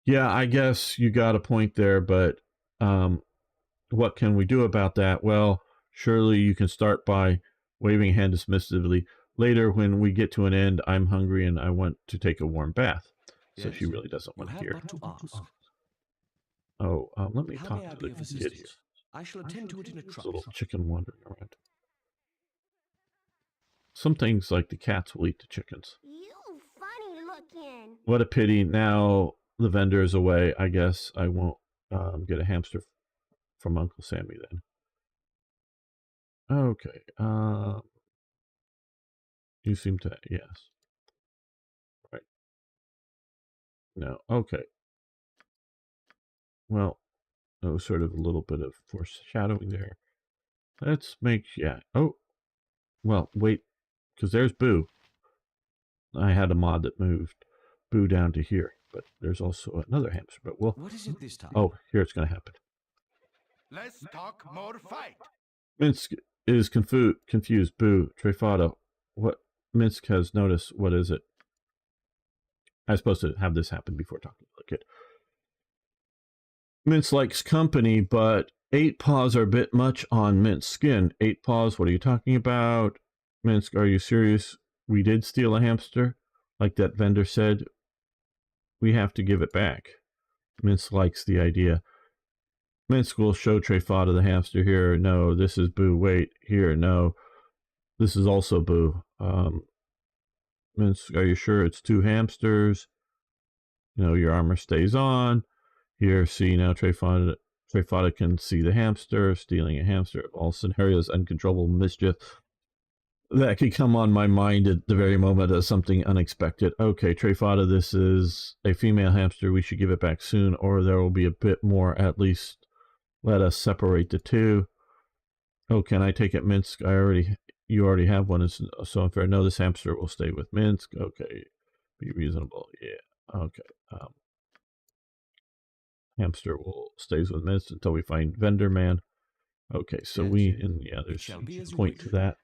Yeah, I guess you got a point there, but what can we do about that? Well, surely you can start by waving a hand dismissively. Later, when we get to an end, I'm hungry and I want to take a warm bath. So she really doesn't want to hear. Oh, let me talk to the kid here. I shall attend to it in a There's a little chicken wandering around. Some things like the cats will eat the chickens. You funny looking. What a pity. Now the vendor is away. I guess I won't get a hamster from Uncle Sammy then. Okay. You seem to, yes. Right. No. Okay. Well, that was sort of a little bit of foreshadowing there. Let's make, yeah. Oh, well, wait, because there's Boo. I had a mod that moved Boo down to here, but there's also another hamster. But what is it this time? Oh, here it's going to happen. Let's talk more fight. Minsk is confused. Boo, Trefada. What? Minsk has noticed. What is it? I was supposed to have this happen before talking to the kid. Minsk likes company, but 8 paws are a bit much on Minsk's skin. 8 paws, what are you talking about? Minsk, are you serious? We did steal a hamster, like that vendor said. We have to give it back. Minsk likes the idea. Minsk will show Trefada the hamster here. No, this is Boo. Wait, here, no. This is also Boo. Minsk, are you sure it's 2 hamsters? Your armor stays on. Here, see, now Trefada can see the hamster, stealing a hamster. All scenarios, uncontrollable mischief. That could come on my mind at the very moment as something unexpected. Okay, Trefada, this is a female hamster. We should give it back soon, or there will be a bit more. At least let us separate the two. Oh, can I take it, Minsk? You already have one. It's so unfair. No, this hamster will stay with Minsk. Okay, be reasonable. Yeah, okay. Hamster stays with Minsk until we find vendor man. Okay, so there's a point to that.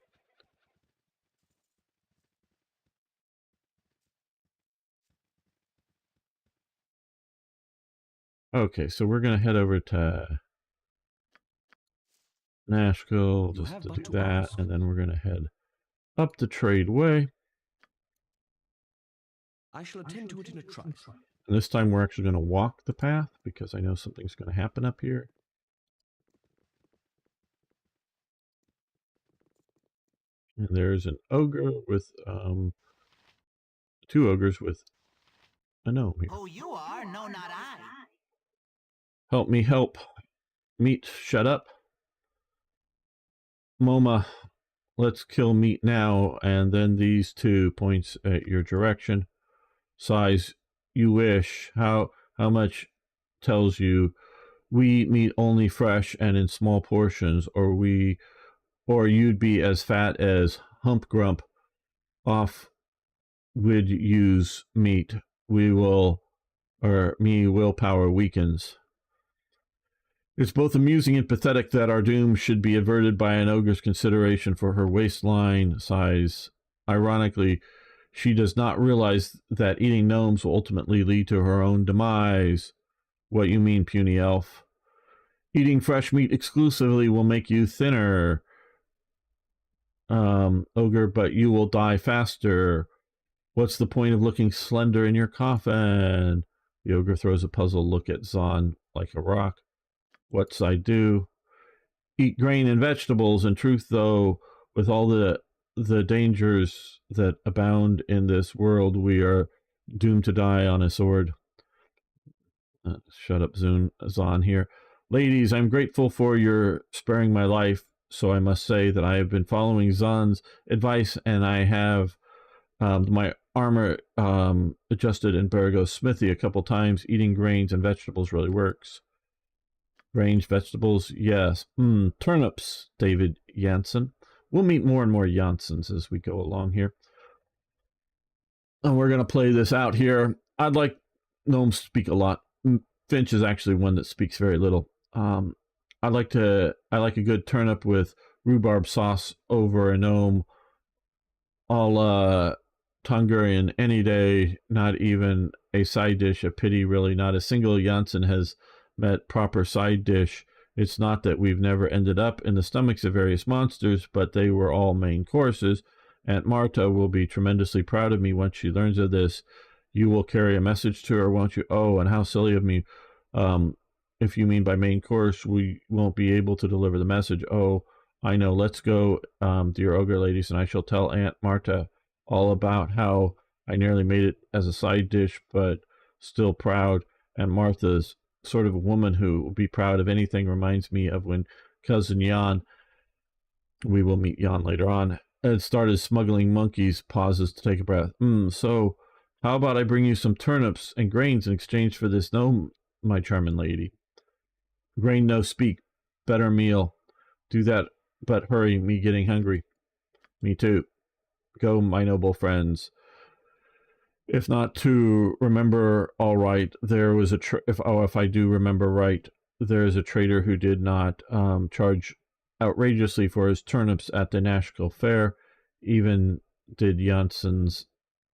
Okay, so we're going to head over to Nashkel, just to do that, and then we're going to head up the trade way. I shall attend to it in a trice. And this time we're actually going to walk the path because I know something's going to happen up here. And there's an ogre with, 2 ogres with a gnome here. Who you are? No, not I. Help me help. Meat, shut up. Moma, let's kill Meat now, and then these 2 points at your direction. Size you wish. How much tells you we eat meat only fresh and in small portions, or you'd be as fat as Hump Grump off would use meat. Me willpower weakens. It's both amusing and pathetic that our doom should be averted by an ogre's consideration for her waistline size. Ironically, she does not realize that eating gnomes will ultimately lead to her own demise. What you mean, puny elf? Eating fresh meat exclusively will make you thinner, ogre, but you will die faster. What's the point of looking slender in your coffin? The ogre throws a puzzled look at Zahn like a rock. What's I do? Eat grain and vegetables. In truth, though, with all the dangers that abound in this world, we are doomed to die on a sword. Shut up, Zahn here. Ladies, I'm grateful for your sparing my life, so I must say that I have been following Zahn's advice, and I have my armor adjusted in Barago's smithy a couple times. Eating grains and vegetables really works. Grains, vegetables, yes. Turnips, David Janssen. We'll meet more and more Janssens as we go along here. And we're going to play this out here. I'd like gnomes to speak a lot. Finch is actually one that speaks very little. I like a good turnip with rhubarb sauce over a gnome. All Tungurian any day, not even a side dish. A pity, really. Not a single Janssen has met proper side dish. It's not that we've never ended up in the stomachs of various monsters, but they were all main courses. Aunt Marta will be tremendously proud of me once she learns of this. You will carry a message to her, won't you? Oh, and how silly of me. If you mean by main course, we won't be able to deliver the message. Oh, I know. Let's go, dear ogre ladies, and I shall tell Aunt Marta all about how I nearly made it as a side dish, but still proud. And Martha's sort of a woman who will be proud of anything. Reminds me of when cousin Jan, we will meet Jan later on, had started smuggling monkeys. Pauses to take a breath. So how about I bring you some turnips and grains in exchange for this gnome, my charming lady? Grain no speak. Better meal. Do that, but hurry, me getting hungry. Me too. Go, my noble friends. If not to remember all right, there was if I do remember right, there is a trader who did not charge outrageously for his turnips at the Nashkel fair. Even did Janssens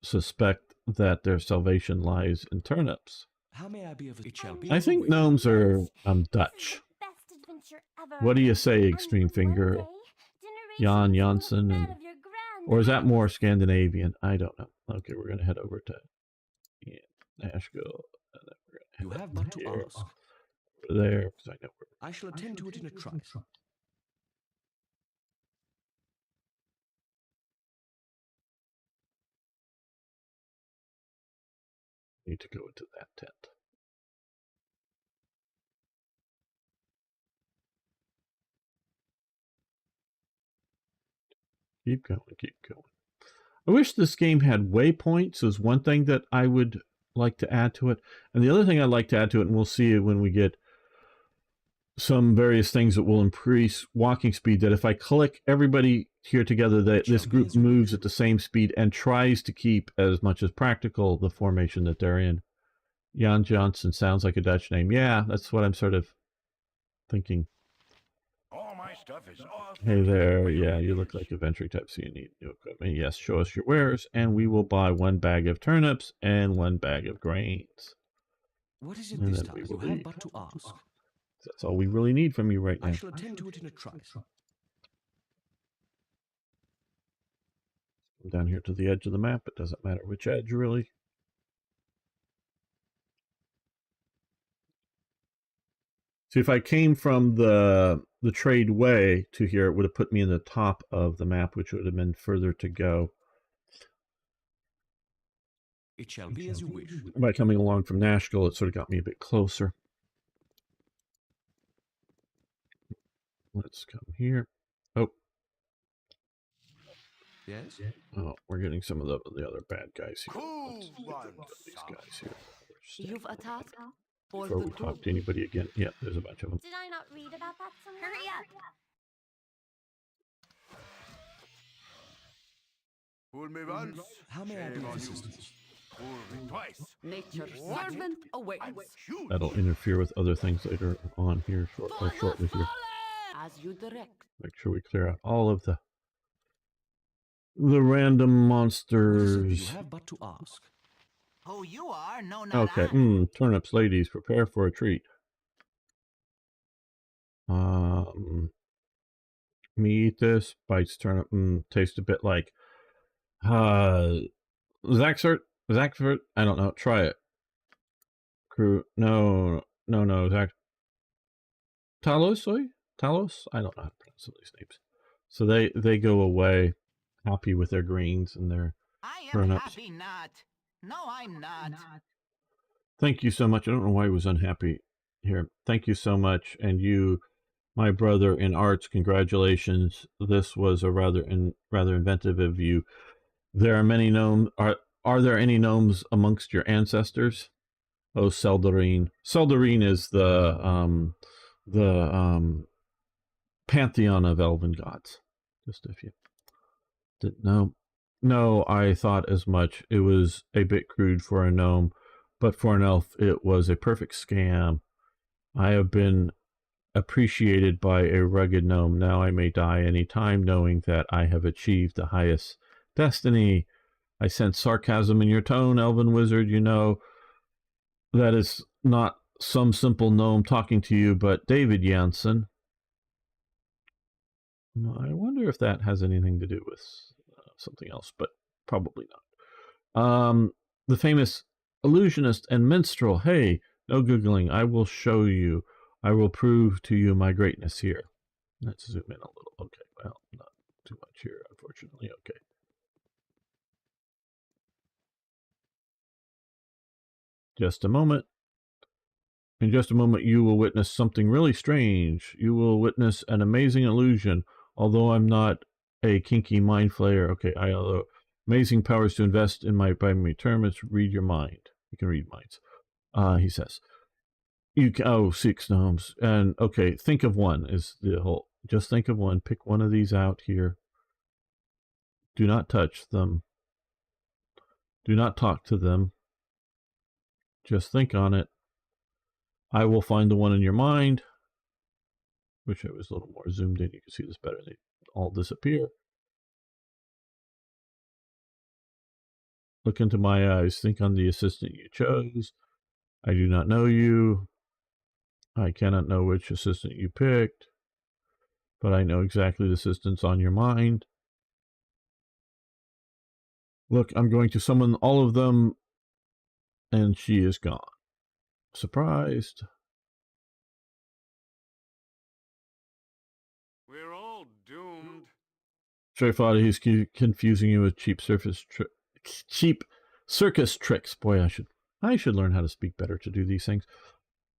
suspect that their salvation lies in turnips. How may I be of it shall be? I think gnomes are Dutch. What do you say, Extreme Finger? Jan Janssen, or is that more Scandinavian? I don't know. Okay, we're going to head over to Nashkel. And then we're going to you have but to ask. Over there, because I know I shall attend to it in a trice. Need to go into that tent. Keep going, keep going. I wish this game had waypoints is one thing that I would like to add to it. And the other thing I'd like to add to it, and we'll see it when we get some various things that will increase walking speed, that if I click everybody here together, that this group moves at the same speed and tries to keep, as much as practical, the formation that they're in. Jan Johnson sounds like a Dutch name. Yeah, that's what I'm sort of thinking. All my stuff is all. Hey there, yeah, you look like a venture type, so you need new equipment. Yes, show us your wares, and we will buy 1 bag of turnips and 1 bag of grains. What is it this time? You have but to ask. That's all we really need from you right now. I shall attend to it in a trice. Down here to the edge of the map. It doesn't matter which edge, really. See, if I came from the trade way to here, it would have put me in the top of the map, which would have been further to go. It shall be as you wish. By coming along from Nashkel, it sort of got me a bit closer. Let's come here. Oh. Yes? Oh, we're getting some of the other bad guys here. Let's these guys here. You've a task for Before the we group. talk to anybody again. Yeah, there's a bunch of them. Did I not read about that somewhere? Hurry up! Fool me once, How may I be of assistance? fool me twice. Nature's What? servant awaits. Shoot. That'll interfere with other things later on here, shortly here. As you direct. Make sure we clear out all of the random What is it you monsters. have but to ask? Who you are? No, not Okay, I. turnips, ladies, prepare for a treat. Me eat this, bites turnip, tastes a bit like, Zaxford, I don't know, try it. Crew, no, Zax, Talos, I don't know how to pronounce some of these names. So they go away happy with their greens and their I am turnips. happy not. No, I'm not. Thank you so much. I don't know why he was unhappy here. Thank you so much. And you, my brother in arts, congratulations. This was a rather inventive of you. There are many gnomes. Are there any gnomes amongst your ancestors? Oh, Seldarine. Seldarine is the pantheon of elven gods. Just if you didn't know. No, I thought as much. It was a bit crude for a gnome, but for an elf, it was a perfect scam. I have been appreciated by a rugged gnome. Now I may die any time, knowing that I have achieved the highest destiny. I sense sarcasm in your tone, elven wizard. You know that is not some simple gnome talking to you, but David Jansen. I wonder if that has anything to do with something else, but probably not. The famous illusionist and minstrel. Hey, no googling. I will show you. I will prove to you my greatness here. Let's zoom in a little. Okay, well, not too much here, unfortunately. Okay. Just a moment. In just a moment, you will witness something really strange. You will witness an amazing illusion. Although I'm not a kinky mind flayer, okay, I have amazing powers to invest in by my term is read your mind. You can read minds. He says, you can, 6 gnomes, and okay, think of one is the whole. Just think of one. Pick one of these out here. Do not touch them. Do not talk to them. Just think on it. I will find the one in your mind. Wish I was a little more zoomed in. You can see this better. They all disappear. Look into my eyes. Think on the assistant you chose. I do not know you. I cannot know which assistant you picked. But I know exactly the assistants on your mind. Look, I'm going to summon all of them. And she is gone. Surprised. We're all doomed. Straightforward, he's confusing you with cheap circus tricks. Boy, I should learn how to speak better to do these things.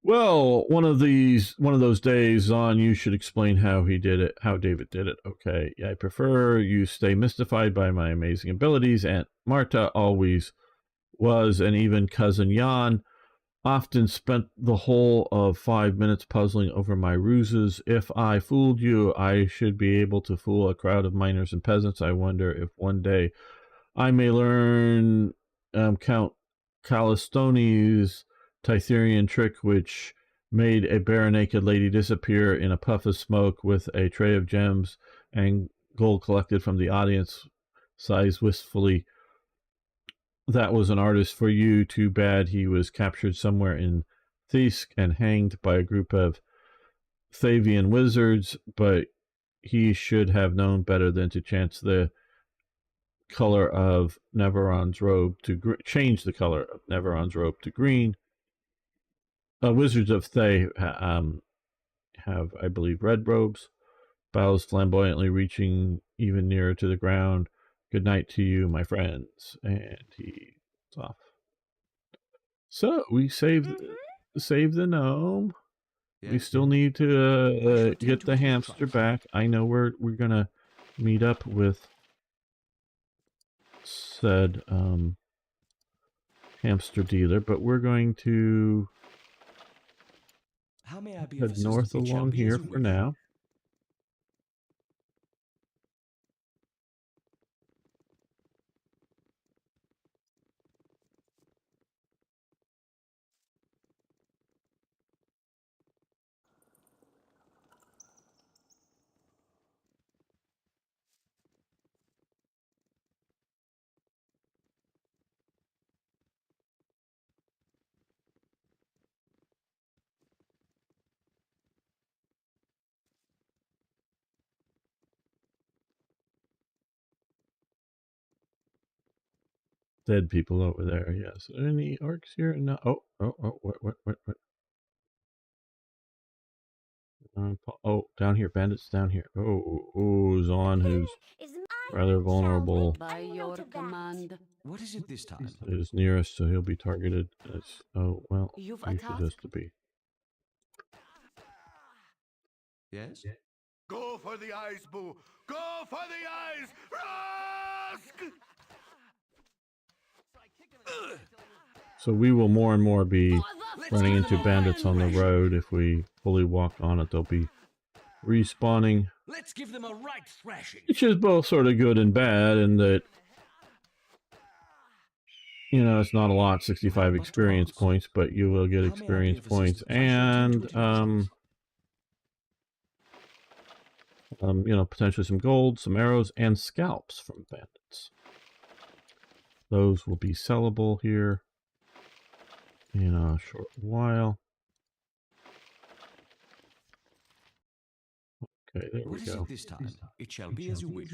Well, one of those days on, you should explain how he did it, how David did it. Okay, I prefer you stay mystified by my amazing abilities. Aunt Marta always was, and even cousin Jan often spent the whole of 5 minutes puzzling over my ruses. If I fooled you, I should be able to fool a crowd of miners and peasants. I wonder if one day I may learn Count Callistone's Titherian trick, which made a bare-naked lady disappear in a puff of smoke with a tray of gems and gold collected from the audience. Sighs wistfully. That was an artist for you. Too bad he was captured somewhere in Thiesk and hanged by a group of Thavian wizards, but he should have known better than to chance the color of Neveron's robe to change the color of Neveron's robe to green. Wizards of Thay have, I believe, red robes. Bows flamboyantly, reaching even nearer to the ground. Good night to you, my friends. And he's off. So we saved the gnome. Yeah. We still need to get the hamster back. I know we're gonna meet up with said hamster dealer, but we're going to head north along here for now. Dead people over there, yes. Any orcs here? No. What? Down here, bandits down here. Zon, who's rather vulnerable. By your command. What is it this time? Is nearest, so he'll be targeted. You should just be. Yes? Go for the eyes, Boo! Go for the eyes! Rusk! So we will more and more be running into bandits on the road. If we fully walk on it, they'll be respawning. Let's give them a right thrashing. Which is both sort of good and bad in that, you know, it's not a lot, 65 experience points, but you will get experience points and, you know, potentially some gold, some arrows, and scalps from bandits. Those will be sellable here in a short while. Okay, there we go. What is it this time? It shall be as you wish.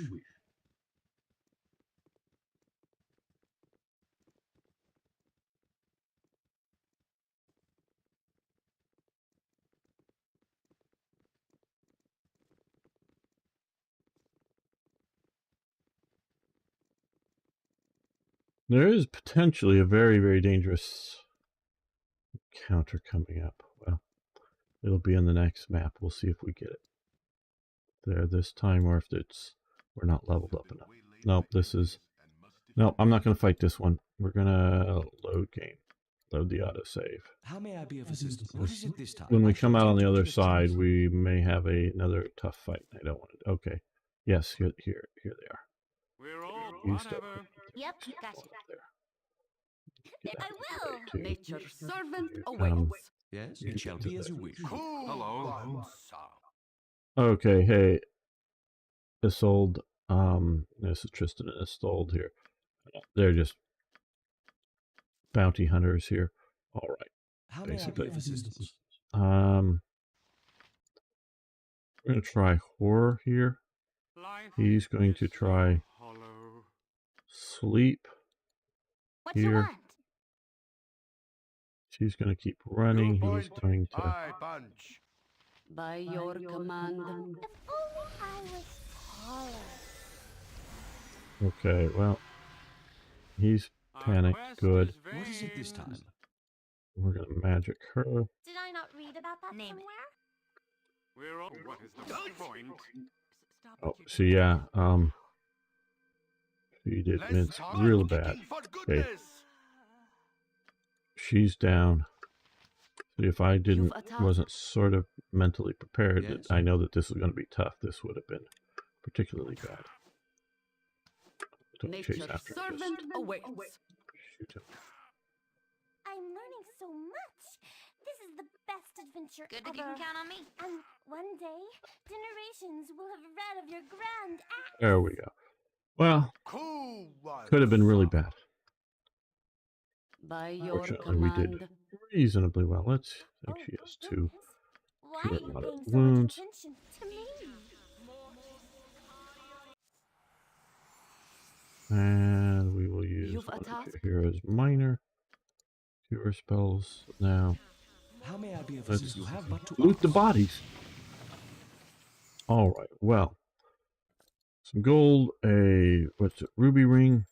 There is potentially a very, very dangerous encounter coming up. Well, it'll be in the next map. We'll see if we get it there this time, or if we're not leveled up enough. Nope, nope, I'm not going to fight this one. We're going to load game. Load the autosave. How may I be of assistance? What is it this time? When we come out on the other side, we may have another tough fight. I don't want it. Okay. Yes, here they are. We're all whatever. Yep, gotcha. I will. Nature's servant awaits. Yes, it shall be as you wish. Hello. Okay, hey, Isolde, this is Tristan and Isolde here. They're just bounty hunters here. All right. How may I be of assistance? We're gonna try horror here. He's going to try sleep here. She's going to keep running. He's going to. By your command. If only I was taller. Okay, well, he's panicked. Good. What is it this time? We're going to magic her. Did I not read about that somewhere? We're all. What is the point? Oh, so yeah, she did mince real bad. Okay. She's down. See, if I wasn't sort of mentally prepared, yes. I know that this is going to be tough. This would have been particularly bad. Don't chase after him. Shoot him. I'm learning so much. This is the best adventure Good ever. that you can count on me. And one day, generations will have read of your grand act. There we go. Well, could have been really bad. By your Fortunately, we did reasonably well. Let's think she has 2. Why Cure are you moderate paying so much wounds. attention to me? And we will use You've a one of task? Hero's minor cure spells now. How may I be of Let's assistance? You have but to loot the ask. bodies. All right. Well, some gold. What's it? Ruby ring,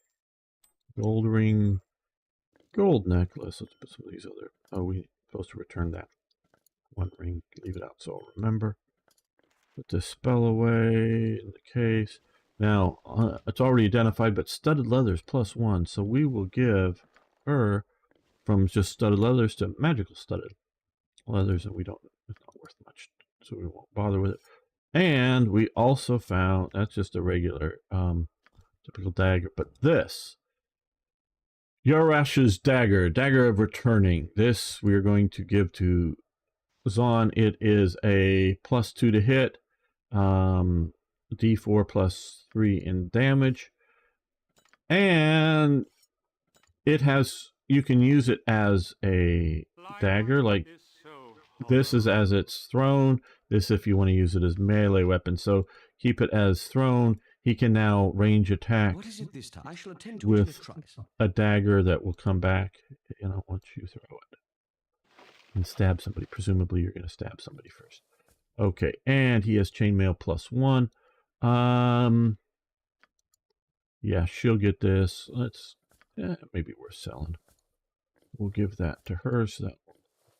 gold ring, gold necklace. Let's put some of these other. Oh, we're supposed to return that one ring. Leave it out so I'll remember. Put this spell away in the case. Now, it's already identified, but studded leathers +1. So we will give her from just studded leathers to magical studded leathers, and it's not worth much, so we won't bother with it. And we also found, that's just a regular, typical dagger, but this, Yarash's dagger, dagger of returning. This we are going to give to Zon. It is a +2 to hit, D4 +3 in damage, and it has, you can use it as a dagger, like this is as it's thrown, this if you want to use it as melee weapon. So keep it as thrown. He can now range attack What is it this time? I shall attend to with it in a trice. a dagger that will come back, once you throw it and stab somebody. Presumably you're going to stab somebody first. Okay, and he has chainmail +1. Yeah, she'll get this. Maybe worth selling. We'll give that to her, so that will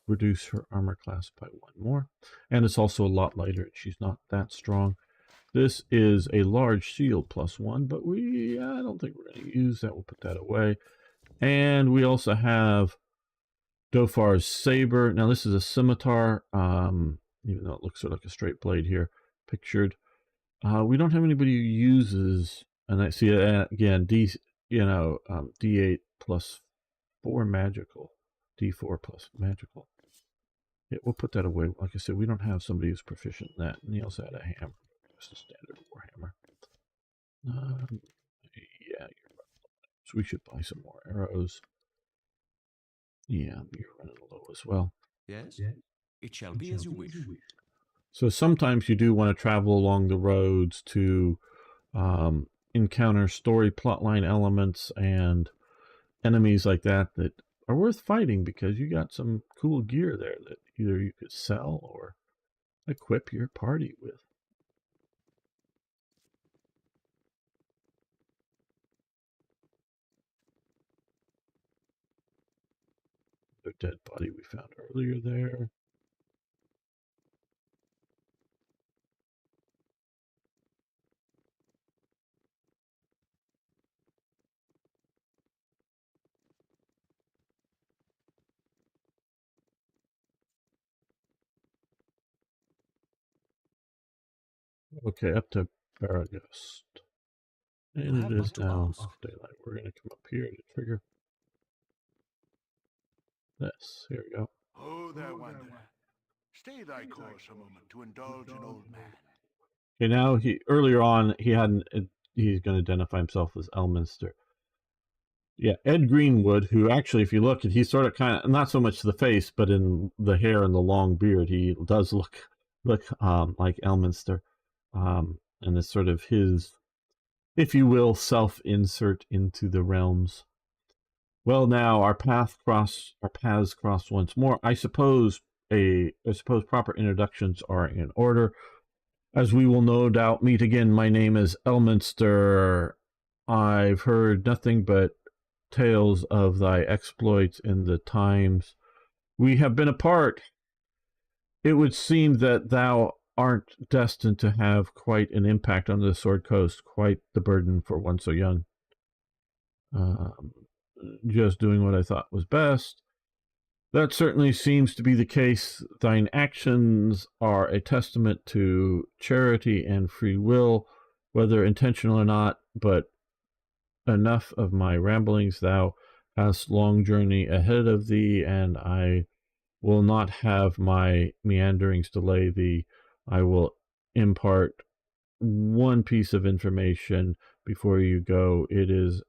reduce her armor class by 1 more. And it's also a lot lighter. She's not that strong. This is a large shield +1, but I don't think we're going to use that. We'll put that away. And we also have Dofar's saber. Now this is a scimitar, even though it looks sort of like a straight blade here, pictured. We don't have anybody who uses, and I see again, D8 +4 magical, D4 plus magical. Yeah, we'll put that away. Like I said, we don't have somebody who's proficient in that. And he also had a hammer, just a standard warhammer. Yeah, you're right. So we should buy some more arrows. Yeah, you're running low as well. Yes? It shall be as you wish. So sometimes you do want to travel along the roads to encounter story plotline elements and enemies like that are worth fighting, because you got some cool gear there that either you could sell or equip your party with. The dead body we found earlier there. Okay, up to Baragust. And it is now daylight. We're going to come up here to trigger this. Here we go. Oh, there, wanderer. Stay thy course a moment to indulge an old man. Okay, now earlier on he's going to identify himself as Elminster. Yeah, Ed Greenwood, who actually, if you look, he's sort of kind of, not so much the face, but in the hair and the long beard, he does look like Elminster. And it's sort of his, if you will, self-insert into the realms. Well, now our paths cross once more. I suppose proper introductions are in order, as we will no doubt meet again. My name is Elminster. I've heard nothing but tales of thy exploits in the times we have been apart. It would seem that thou art destined to have quite an impact on the Sword Coast, quite the burden for one so young. Just doing what I thought was best. That certainly seems to be the case. Thine actions are a testament to charity and free will, whether intentional or not, but enough of my ramblings. Thou hast long journey ahead of thee, and I will not have my meanderings delay thee. I will impart one piece of information before you go. It is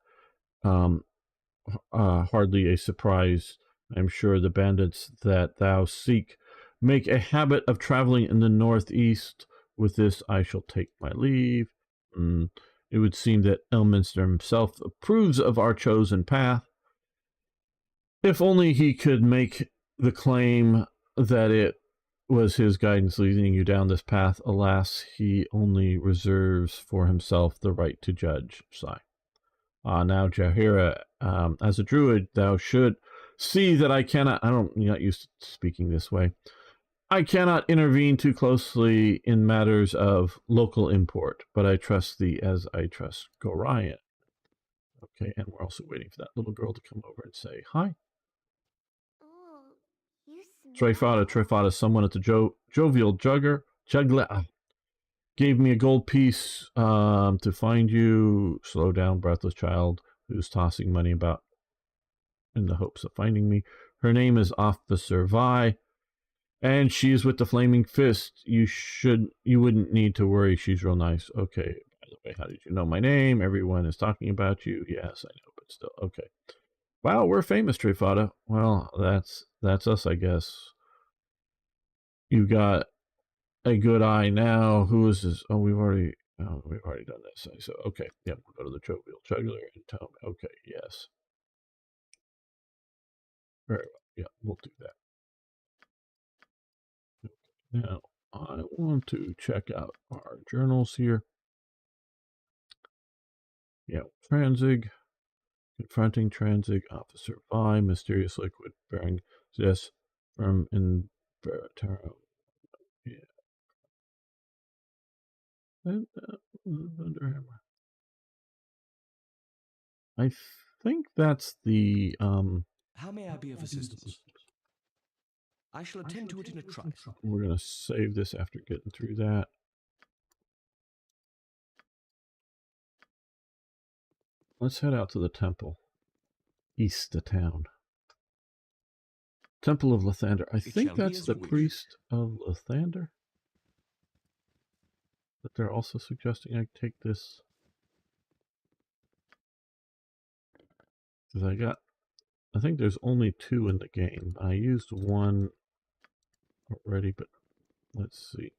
hardly a surprise. I'm sure the bandits that thou seek make a habit of traveling in the northeast. With this, I shall take my leave. It would seem that Elminster himself approves of our chosen path. If only he could make the claim that it was his guidance leading you down this path. Alas, he only reserves for himself the right to judge. Sigh. Now, Jaheira, as a druid, thou should see that I cannot... I'm not used to speaking this way. I cannot intervene too closely in matters of local import, but I trust thee as I trust Gorion. Okay, and we're also waiting for that little girl to come over and say hi. Trefada, someone at the jovial juggler, gave me a gold piece to find you. Slow down, breathless child who's tossing money about in the hopes of finding me. Her name is Officer Vi, and she's with the Flaming Fist. You wouldn't need to worry. She's real nice. Okay, by the way, how did you know my name? Everyone is talking about you. Yes, I know, but still, okay. Wow, we're famous, Trefada. Well, that's us, I guess. You've got a good eye now. Who is this? Oh, we've already done this. So, okay, yeah, we'll go to the jovial juggler and tell him. Okay, yes. Very well. Yeah, we'll do that. Okay, now, I want to check out our journals here. Yeah, Transig. Confronting Transig, Officer Vi, mysterious liquid bearing this from in Barataro. Yeah. And Thunderhammer. I think that's the How may I be of assistance? I shall attend to it in a trice. We're gonna save this after getting through that. Let's head out to the temple. East of town. Temple of Lathander. I think that's the priest of Lathander. But they're also suggesting I take this. Because I think there's only 2 in the game. I used 1 already, but let's see.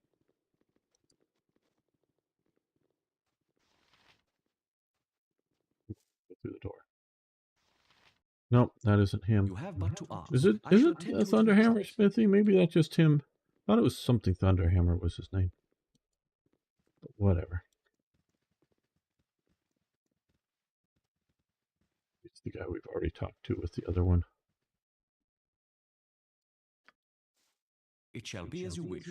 Go through the door. Nope, that isn't him. You have but to ask. Is it a Thunderhammer Smithy? Maybe that's just him. I thought it was something Thunderhammer was his name. But whatever. It's the guy we've already talked to with the other one. It shall be as you wish.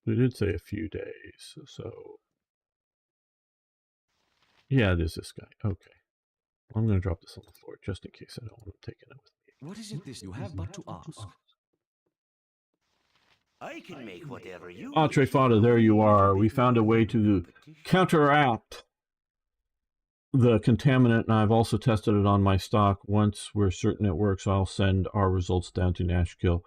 They did say a few days, so... Yeah, it is this guy. Okay. I'm going to drop this on the floor just in case I don't want to take it with me. What is it this you have but to ask? I can make whatever you Trefada, there you are. We found a way to counteract the contaminant, and I've also tested it on my stock. Once we're certain it works, I'll send our results down to Nashkel.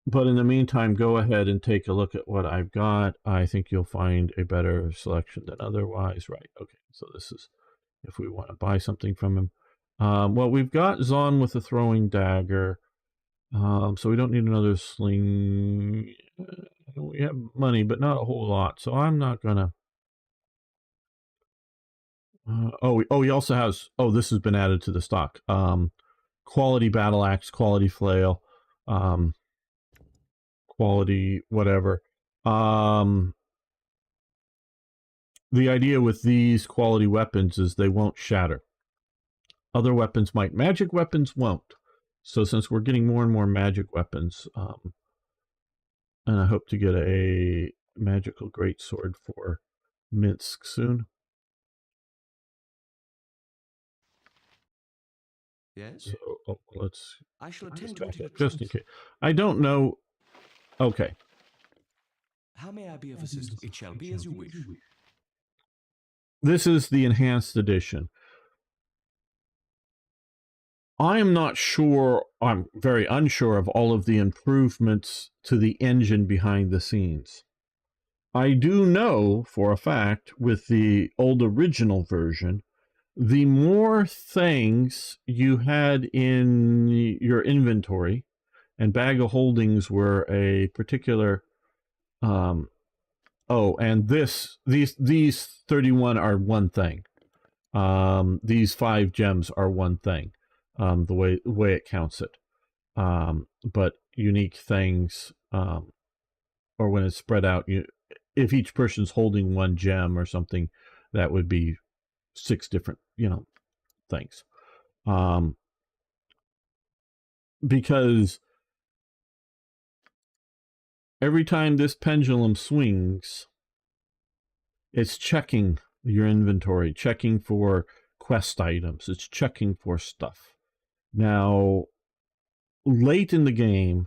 But in the meantime, go ahead and take a look at what I've got. I think you'll find a better selection than otherwise. Right, okay, so this is if we want to buy something from him. Well, we've got Zon with a throwing dagger. So we don't need another sling. We have money, but not a whole lot. So I'm not gonna. He also has. Oh, this has been added to the stock. Quality battle axe, quality flail, quality whatever. The idea with these quality weapons is they won't shatter. Other weapons might. Magic weapons won't. So since we're getting more and more magic weapons, and I hope to get a magical greatsword for Minsk soon. Yes. So I shall attend to it just in case. I don't know. Okay. How may I be of assistance? It shall be as you wish. This is the enhanced edition. I am not sure, I'm very unsure of all of the improvements to the engine behind the scenes. I do know for a fact with the old original version, the more things you had in your inventory, and bag of holdings were a particular. And these 31 are one thing. These 5 gems are one thing. The way it counts it. But unique things, or when it's spread out, if each person's holding 1 gem or something, that would be 6 different, things. Because every time this pendulum swings, it's checking your inventory, checking for quest items, it's checking for stuff. Now, late in the game,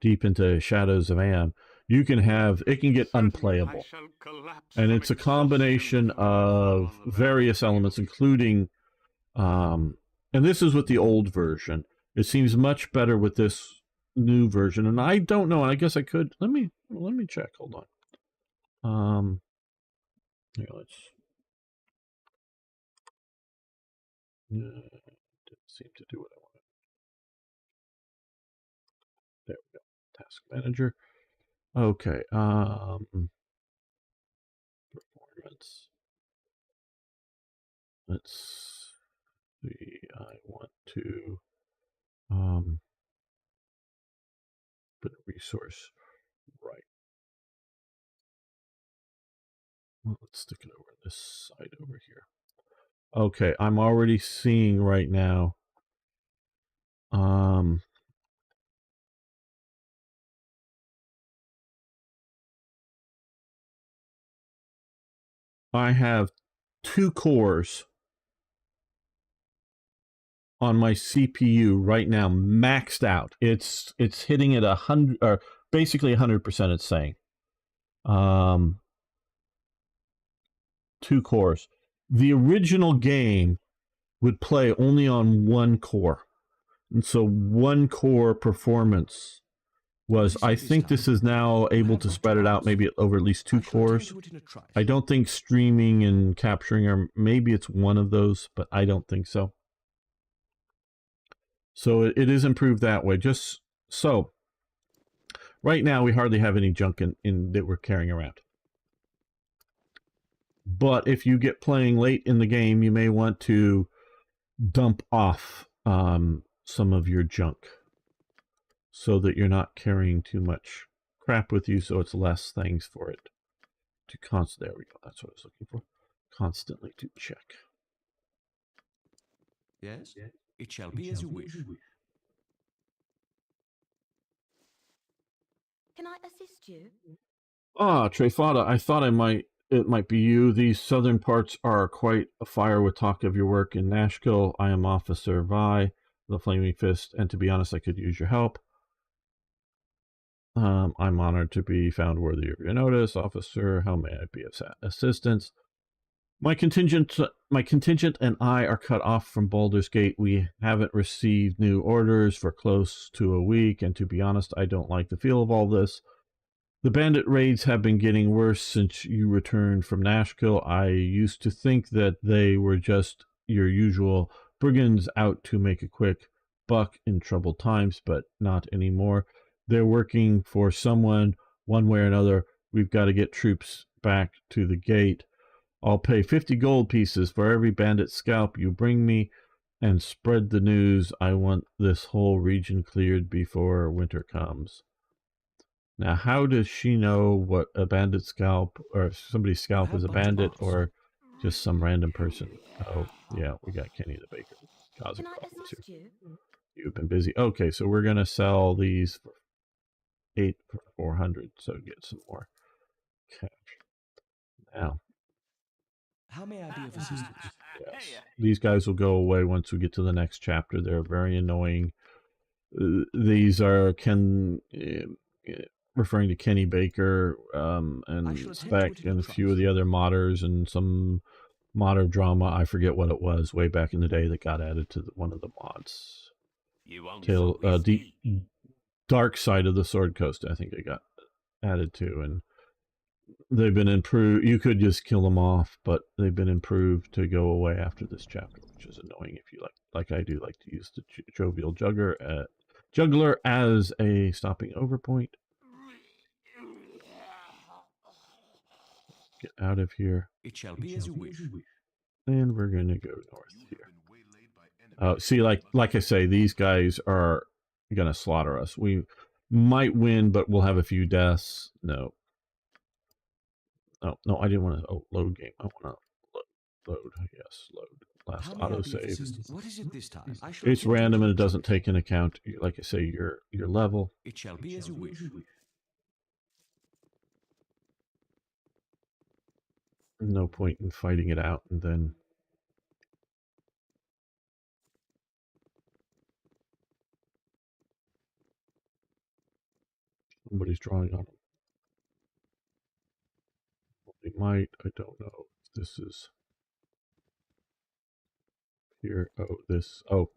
deep into Shadows of Am, it can get unplayable. And it's a combination of various elements, including, and this is with the old version. It seems much better with this new version, and I don't know, and I guess I could, let me check, hold on. Here, didn't seem to do what I wanted. There we go. Task manager. Okay. Performance. Let's see. I want to put a resource right. Well, let's stick it over this side over here. Okay, I'm already seeing right now. I have 2 cores on my CPU right now, maxed out. It's hitting at 100, or basically 100%. It's saying 2 cores. The original game would play only on 1 core, and so 1 core performance was. I think this is now able to spread it out, maybe over at least 2 cores. I don't think streaming and capturing, or maybe it's one of those, but I don't think so. So it is improved that way. Just so right now we hardly have any junk in that we're carrying around. But if you get playing late in the game, you may want to dump off some of your junk so that you're not carrying too much crap with you, so it's less things for it to constantly. There we go. That's what I was looking for. Constantly to check. Yes, it shall be as you wish. Can I assist you? Trefada, I thought it might be you. These southern parts are quite afire with talk of your work in Nashkel. I am Officer Vi, the Flaming Fist, and to be honest, I could use your help. I'm honored to be found worthy of your notice, officer. How may I be of assistance? My contingent and I are cut off from Baldurs Gate. We haven't received new orders for close to a week, and to be honest, I don't like the feel of all this. The bandit raids have been getting worse since you returned from Nashkel. I used to think that they were just your usual brigands out to make a quick buck in troubled times, but not anymore. They're working for someone, one way or another. We've got to get troops back to the gate. I'll pay 50 gold pieces for every bandit scalp you bring me, and spread the news. I want this whole region cleared before winter comes. Now, how does she know what a bandit scalp, or somebody's scalp is a bandit, or just some random person? Oh, yeah, we got Kenny the Baker causing problems here. You've been busy. Okay, so we're going to sell these for 8 for 400, so get some more cash. Now, how may I be of assistance? Yes, these guys will go away once we get to the next chapter. They're very annoying. These are referring to Kenny Baker and Spec and a few of the other modders and some modder drama. I forget what it was way back in the day that got added to one of the mods. Dark Side of the Sword Coast, I think it got added to, and they've been improved. You could just kill them off, but they've been improved to go away after this chapter, which which is annoying if you like I do like to use the jovial juggler as a stopping over point. Get out of here. It shall be as you wish. And we're going to go north here. See, like I say, these guys are going to slaughter us. We might win, but we'll have a few deaths. No. Oh, no, I didn't want to load game. I want to load. Yes, load. Last autosave. What is it this time? It's random and it doesn't take into account, like I say, your level. It shall be as you wish. No point in fighting it out and then somebody's drawing on them. They might, I don't know. This is here. Oh, this. Oh.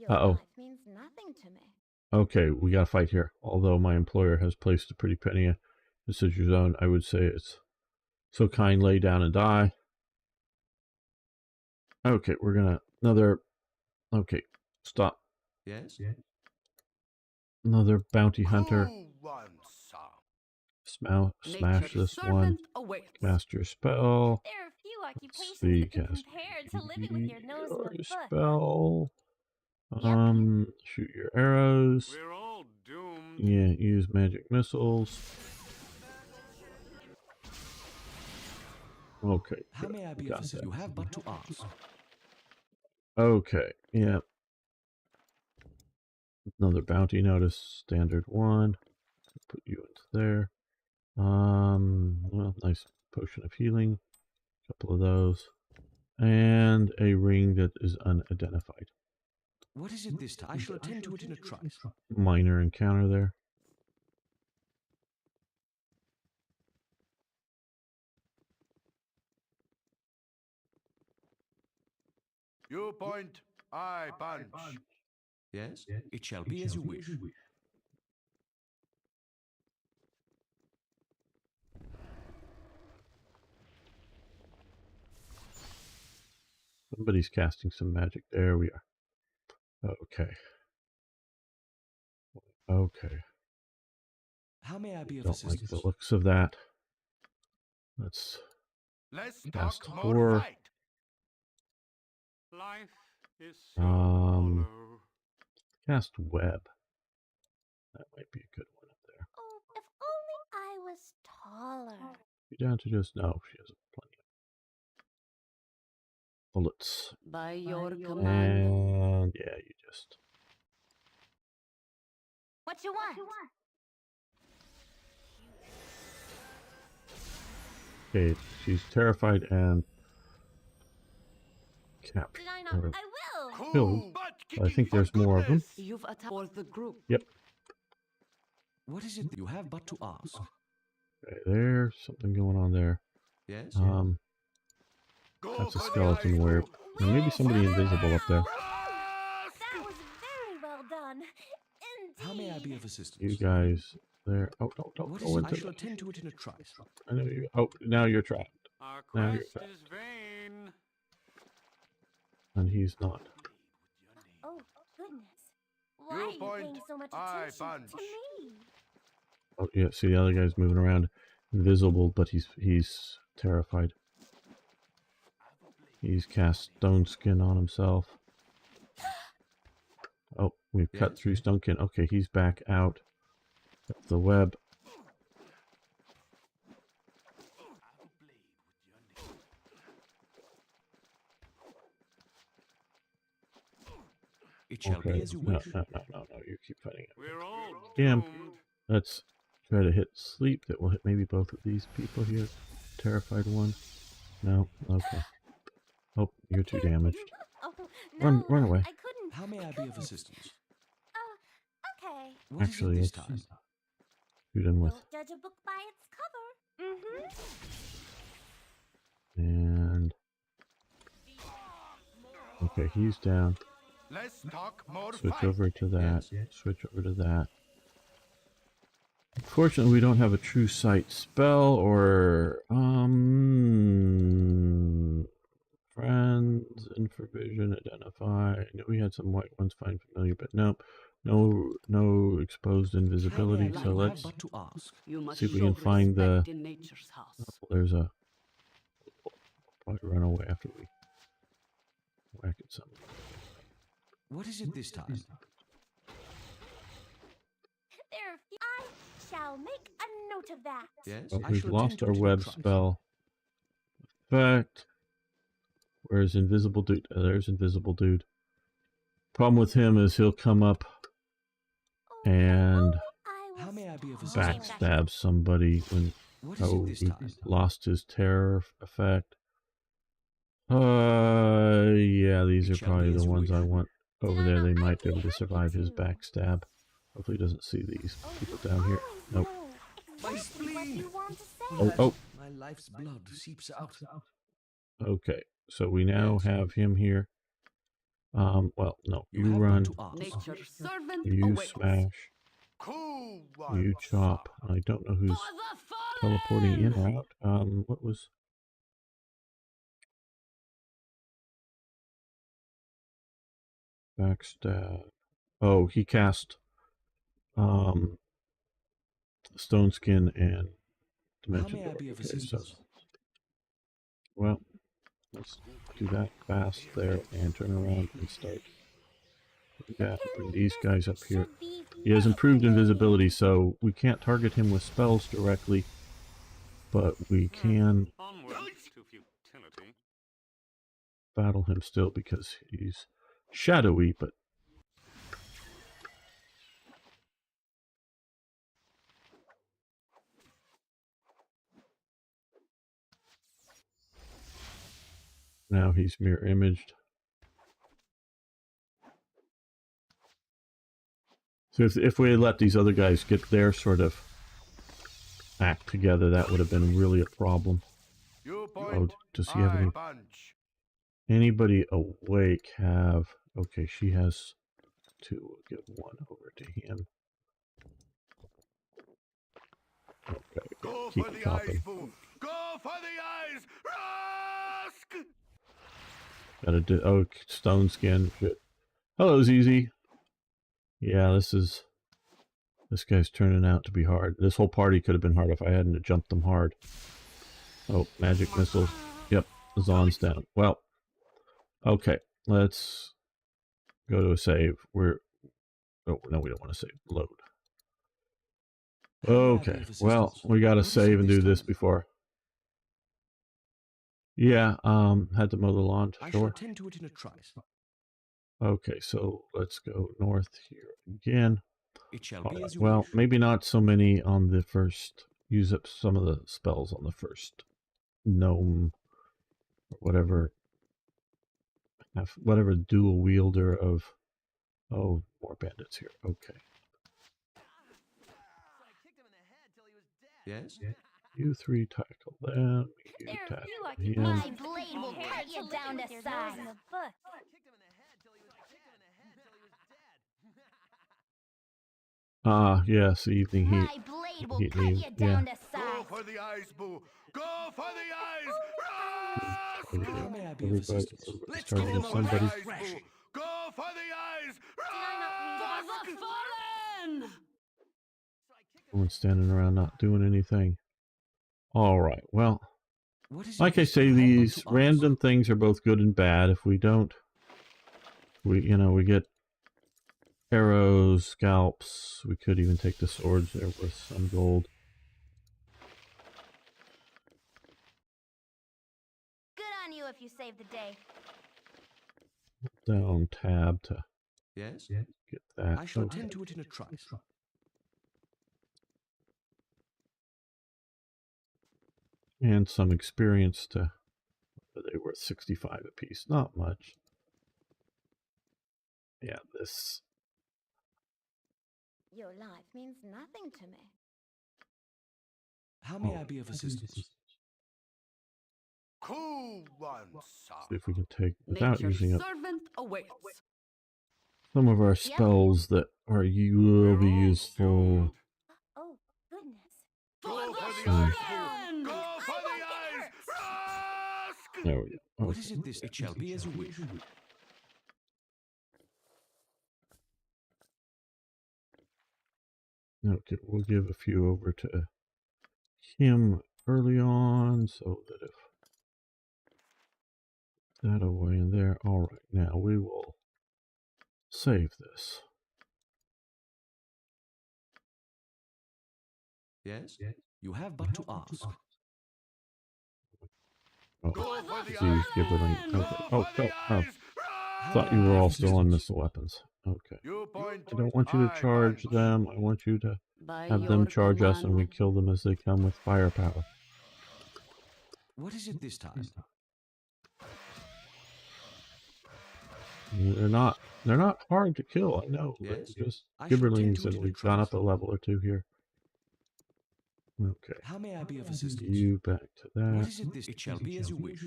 Uh-oh. Means nothing to me. Okay, we got to fight here. Although my employer has placed a pretty penny. This is your zone. I would say it's so kind, lay down and die. Okay, we're gonna another. Okay, stop. Yes. Another bounty hunter. Smash this one. Master spell. There are few occupations that can compare to living with your nose in the spell. Shoot your arrows. We're all doomed. Yeah, use magic missiles. Okay. How may I be of assistance? You have but to ask. Okay, yeah. Another bounty notice, standard one. Put you into there. Well, nice potion of healing. A couple of those. And a ring that is unidentified. What is it this time? I shall attend to it in a trice. Minor encounter there. You point, I punch. Yes, it shall be as you wish. Somebody's casting some magic. There we are. Okay. Okay. How may I be of Don't assistance? like the looks of that. Let's cast horror. Life is so hollow. Cast web. That might be a good one up there. Oh, if only I was taller. You down to just no, she has plenty of bullets. By your command. And yeah, you just. What you want? Okay, she's terrified and captured. Did I not? I will. Killed. I think there's more of them. You've attacked the group. Yep. What is it that you have but to ask? Okay, there's something going on there. Yes. That's a skeleton where maybe somebody invisible up there. That was very well done. Indeed. How may I be of assistance? You guys there. Oh, don't What go is it? into I shall attend to it in a trice. I know you. Oh, now you're trapped. Our Now you're quest trapped. is vain. And he's not. Oh, goodness. Why are you paying so much attention to me? Oh yeah, see the other guy's moving around, invisible, but he's terrified. He's cast stone skin on himself. Oh, we've cut through stone skin. Okay, he's back out of the web. It shall be as you wish. No, you keep fighting it. We're all Damn. doomed. Let's try to hit sleep. That will hit maybe both of these people here. Terrified one. No, okay. Oh, you're too damaged. Oh, no, Run away. I couldn't. How may I be of assistance? Okay. What is Actually, it this it's time? shoot him with. Don't judge a book by its cover. And okay, he's down. Let's talk more. Switch over to that. Switch over to that. Unfortunately, we don't have a true sight spell or Friends, infravision, identify. I knew we had some white ones, find familiar, but nope. No exposed invisibility. So let's see if we can find the. Oh, there's a. Probably run away after we whack at something. What is it this time? I shall make a note of that. Yes. Oh, we've lost our web spell. Effect. Where's invisible dude? Oh, there's invisible dude. Problem with him is he'll come up and backstab somebody when he lost his terror effect. Yeah, these are probably the ones I want over there. They might be able to survive his backstab. Hopefully he doesn't see these people down here. Nope. My spleen! Oh. My life's blood seeps out. Okay, so we now have him here. Well, no, you run, you smash, you chop. I don't know who's teleporting in or out. What was... Backstab. Oh, he cast Stone Skin and Dimension Door. Okay, so, well, let's do that fast there and turn around and start. Bring these guys up here. He has improved invisibility, so we can't target him with spells directly, but we can battle him still because he's shadowy, but now he's mirror imaged. So if we had let these other guys get their sort of act together, that would have been really a problem. Oh, does he have anybody awake have... Okay, she has two. We'll give one over to him. Okay, keep chopping. Go for the eyes! Rusk! Gotta do... Oh, stone skin. Good. Hello, ZZ. Yeah, this guy's turning out to be hard. This whole party could have been hard if I hadn't jumped them hard. Oh, magic missiles. Yep, Zon's down. Well, okay, let's go to a save. Oh, no, we don't want to save. Load. Okay, well, we gotta save and do this before. Yeah, had to mow the lawn. I Sure. shall tend to it in a trice. Okay, so let's go north here again. It shall be as you well, wish. maybe not so many on the first. Use up some of the spells on the first gnome or whatever. Whatever dual wielder of... Oh, more bandits here. Okay. Yes? You three tackle them. You tackle him. My blade will cut you down to size. Ah, yes, evening heat. My blade will cut you down to size. Go for the eyes, boo! Go for the eyes! Rusk! How may I be of assistance? Everybody's targeting somebody. Go for the eyes! Rusk! Everyone's standing around not doing anything. Alright, well, like I say, these random things are both good and bad. If we don't, we get arrows, scalps. We could even take the swords. They're worth some gold. Good on you if you save the day. Down tab to Yes? get that. I shall tend to it in a trice. And some experience to... They were 65 apiece. Not much. Yeah, this... Your life means nothing to me. How may I be of assistance? Cool one, See if we can take, without using up servant awaits. some of our spells that will be useful. Oh, goodness. Go for the eyes, boo! Go for the eyes! Rusk! There we go. What is it this? It shall be as you wish. Okay, we'll give a few over to him early on so that if that away in there. All right, now we will save this. Yes? You have but to ask. Oh, disease, give them. Okay. Oh. Thought you were all still on missile weapons. Okay. I don't want you to charge them. I want you to have them charge us and we kill them as they come with firepower. What is it this time? They're not hard to kill, I know. Yes? But just I shall gibberlings, tend to it and in a we've gone trice. up a level or two here. Okay. How may I be of assistance? You back to that. What is it this? It shall be as you wish.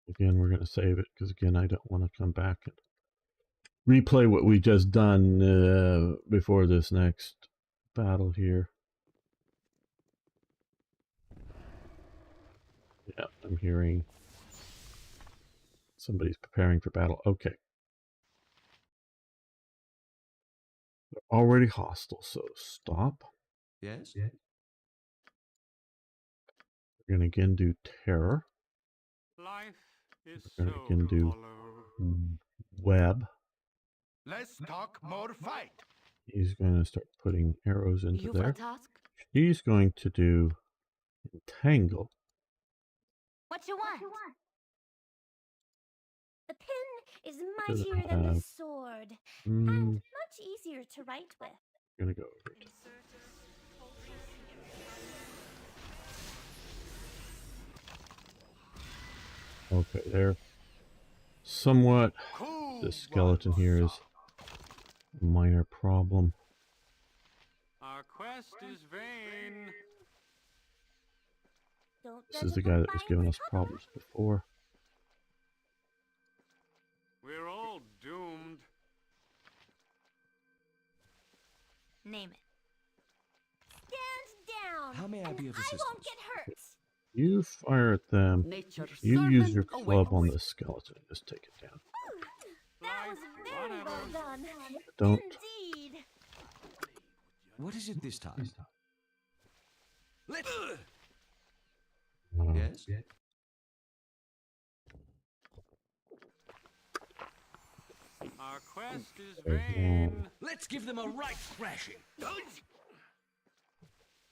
Again, we're going to save it because, again, I don't want to come back and replay what we just done before this next battle here. Yeah, I'm hearing somebody's preparing for battle. Okay. They're already hostile, so stop. Yes? We're going to again do terror. Life is We're so going to again do hollow. web. Let's talk more fight. He's going to start putting arrows into You've there. a task? She's going to do entangle. What you want? The pen is mightier than the sword, and much easier to write with. I'm going to go over it. Okay, there. Somewhat. This skeleton here is a minor problem. Our quest is vain. This is the guy that was giving us problems before. We're all doomed. Name it. Stand down. How may I be of assistance? I won't get hurt. You fire at them. You use your club on the skeleton. Just take it down. That was very well done. Don't. Indeed. What is it this time? Let's. Yes? Our quest is vain. Let's give them a right thrashing.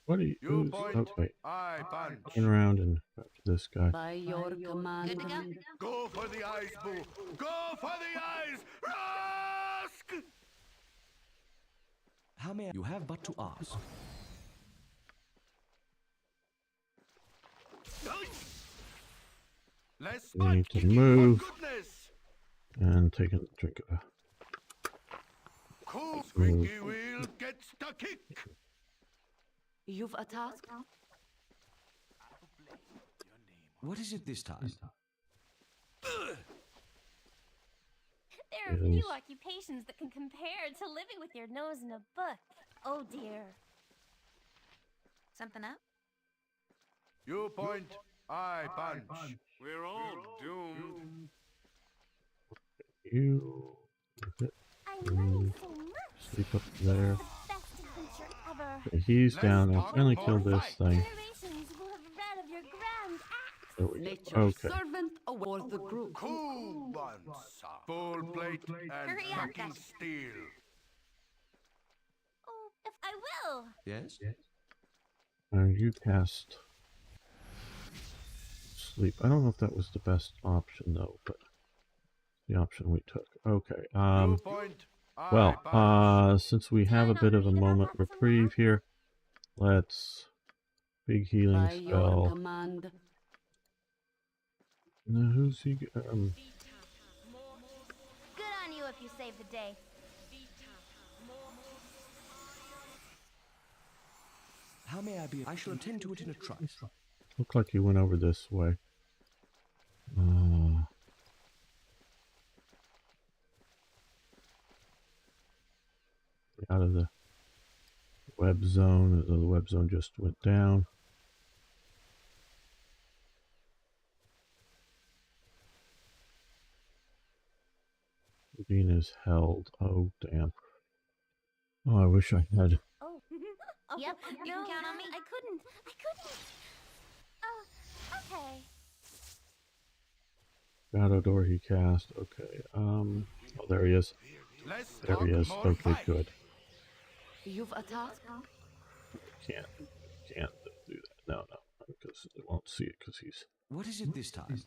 What are you? You point, Okay. I punch. Turn around and go to this guy. By your command. Good to go? Go for the eyes, boo. Go for the eyes. Rusk! How may I? You have but to ask. Let's We need to kicking, move. for goodness. And take a drink of Cool squeaky wheel gets the kick. You've a task? What is it this time? There are few occupations that can compare to living with your nose in a book. Oh dear. Something up? You point, I punch. We're all doomed. you. I'm learning so much. Sleep up there. The best adventure ever. Okay, he's down. I'll finally kill this thing. Generations will have read of your grand acts. There we go. Nature's Okay. servant or the group. Cool ones. Full plate and Hurry up, fucking Becky. steel. Oh, if I will. Yes? You cast sleep. I don't know if that was the best option though, but the option we took. Okay. You point, I Well, punch. since we have a bit of a moment reprieve here, let's big healing By your spell. command. Now, who's he? Good on you if you save the day. How may I be? I shall attend to it in a trice. Looked like he went over this way. Out of the Web zone. The web zone just went down. Bean is held. Oh, damn. Oh, I wish I had. Oh. Yep, you can count on me. I couldn't. Oh, okay. Shadow door he cast. Okay. Oh, there he is. There he is. Okay, good. You've attacked? Can't do that. No, because they won't see it because he's. What is it this time?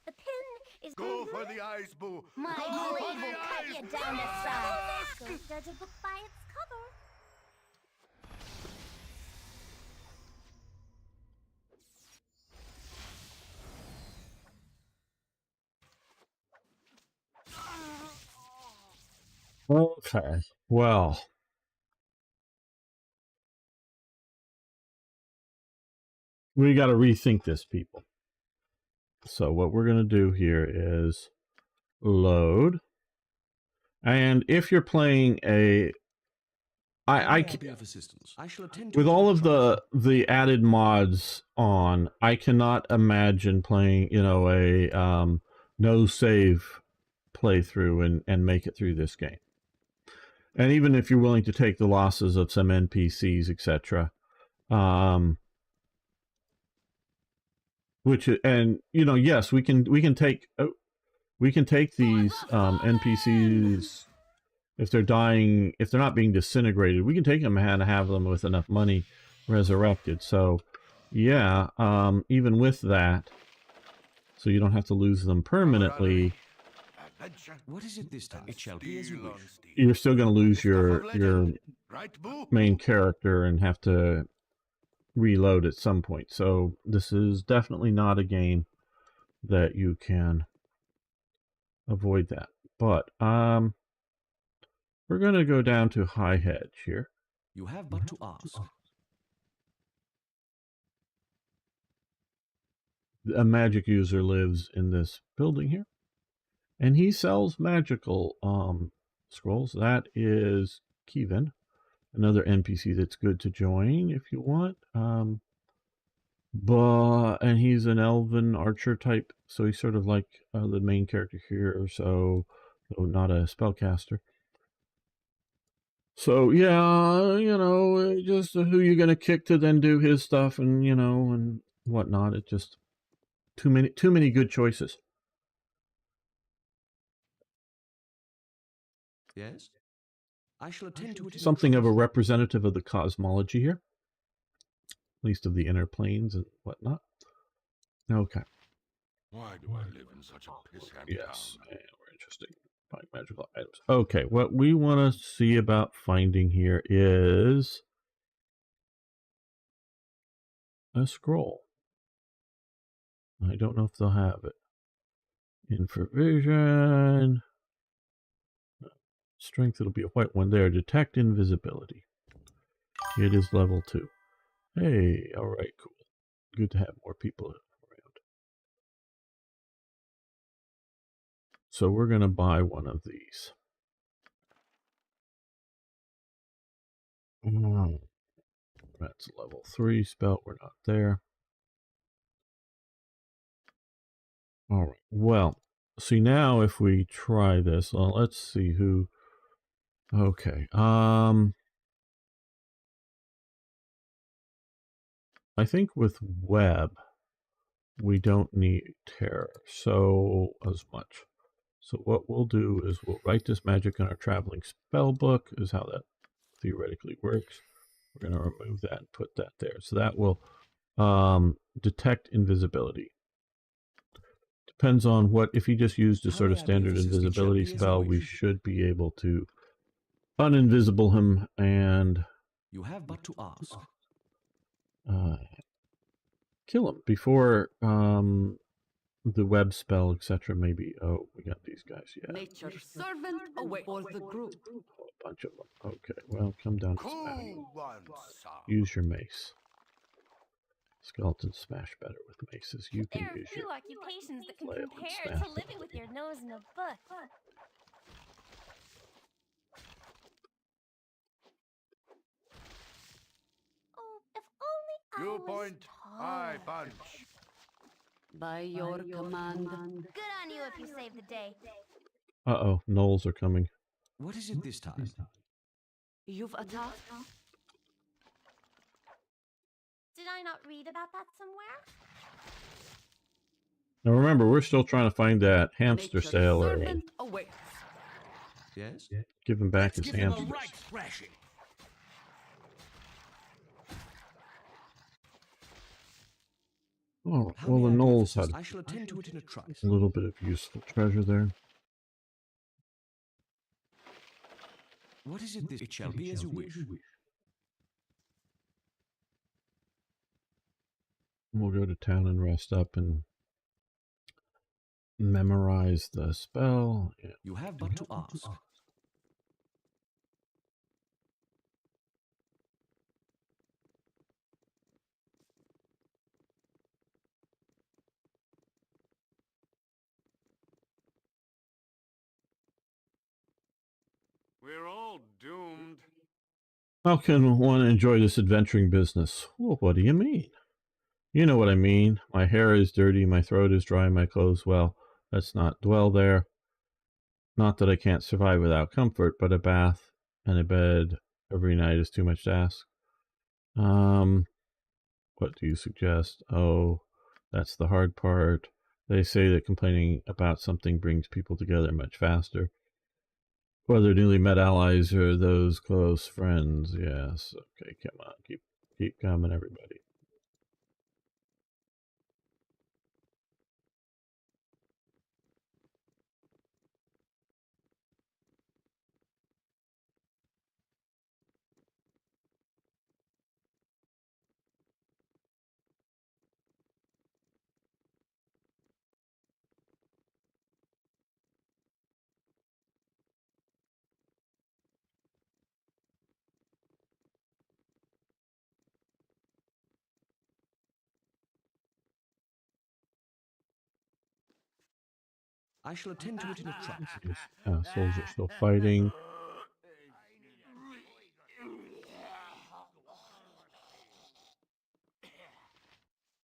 The pin is... Go for the eyes, Boo! My Go blade for the will cut eyes! you down to size. Go judge a book by its cover. Okay. Well. We got to rethink this, people. So what we're going to do here is load. And if you're playing a... with all of the added mods on, I cannot imagine playing, you know, a no save playthrough and make it through this game. And even if you're willing to take the losses of some NPCs, etc., which, and you know, yes, we can take these NPCs if they're dying, if they're not being disintegrated, we can take them and have them with enough money resurrected. So yeah, even with that, so you don't have to lose them permanently. What is it this time? It shall be as you wish. You're still going to lose your main character and have to reload at some point. So this is definitely not a game that you can avoid that. But we're going to go down to High Hedge here. You have but to ask. A magic user lives in this building here, and he sells magical scrolls. That is Kevin, another NPC that's good to join if you want. And he's an elven archer type, so he's sort of like the main character here, so not a spellcaster. So yeah, you know, just who you're gonna kick to then do his stuff, and you know, and whatnot. It just too many good choices. Yes, I shall attend to it. Something of a representative of the cosmology here, at least of the inner planes and whatnot. Okay. Why do I live in such a pissant Yes, town? and we're interested in finding magical items. Okay, what we want to see about finding here is a scroll. I don't know if they'll have it. Infravision. Strength, it'll be a white one there. Detect invisibility. It is level 2. Hey, alright, cool. Good to have more people around. So we're going to buy one of these. That's level 3 spell. We're not there. Alright, well, see now if we try this, well, let's see who... Okay, I think with web, we don't need terror so as much. So what we'll do is we'll write this magic in our traveling spell book, is how that theoretically works. We're going to remove that and put that there. So that will detect invisibility. Depends on what, if you just used a sort of standard invisibility spell, we should be able to uninvisible him and you have but to ask. Kill him before the web spell, etc. Maybe. Oh, we got these guys. Yeah. Nature's servant away for the group. A bunch of them. Okay, well, come down to smash. Use your mace. Skeletons smash better with maces. You can There are use few your occupations that can flail and compare smash to living with your nose in a book. You point, I punch. By your command. Good on you if you save the day. Uh-oh, gnolls are coming. What is it this time? You've attacked? Did I not read about that somewhere? Now remember, we're still trying to find that hamster Nature's sailor and servant awaits. Yes? give him back Let's his give him a hamsters. right thrashing. Oh, How well, may the I do gnolls this? had I shall attend to it in a trice. a little bit of useful treasure there. What is it this? It shall be as you wish. We'll go to town and rest up and memorize the spell. Yeah. You have but to ask. We're all doomed. How can one enjoy this adventuring business? Well, what do you mean? You know what I mean. My hair is dirty, my throat is dry, my clothes, well, let's not dwell there. Not that I can't survive without comfort, but a bath and a bed every night is too much to ask. What do you suggest? Oh, that's the hard part. They say that complaining about something brings people together much faster. Whether newly met allies or those close friends, yes. Okay, come on, keep coming, everybody. I shall attend to it in a trice. These assholes are still fighting.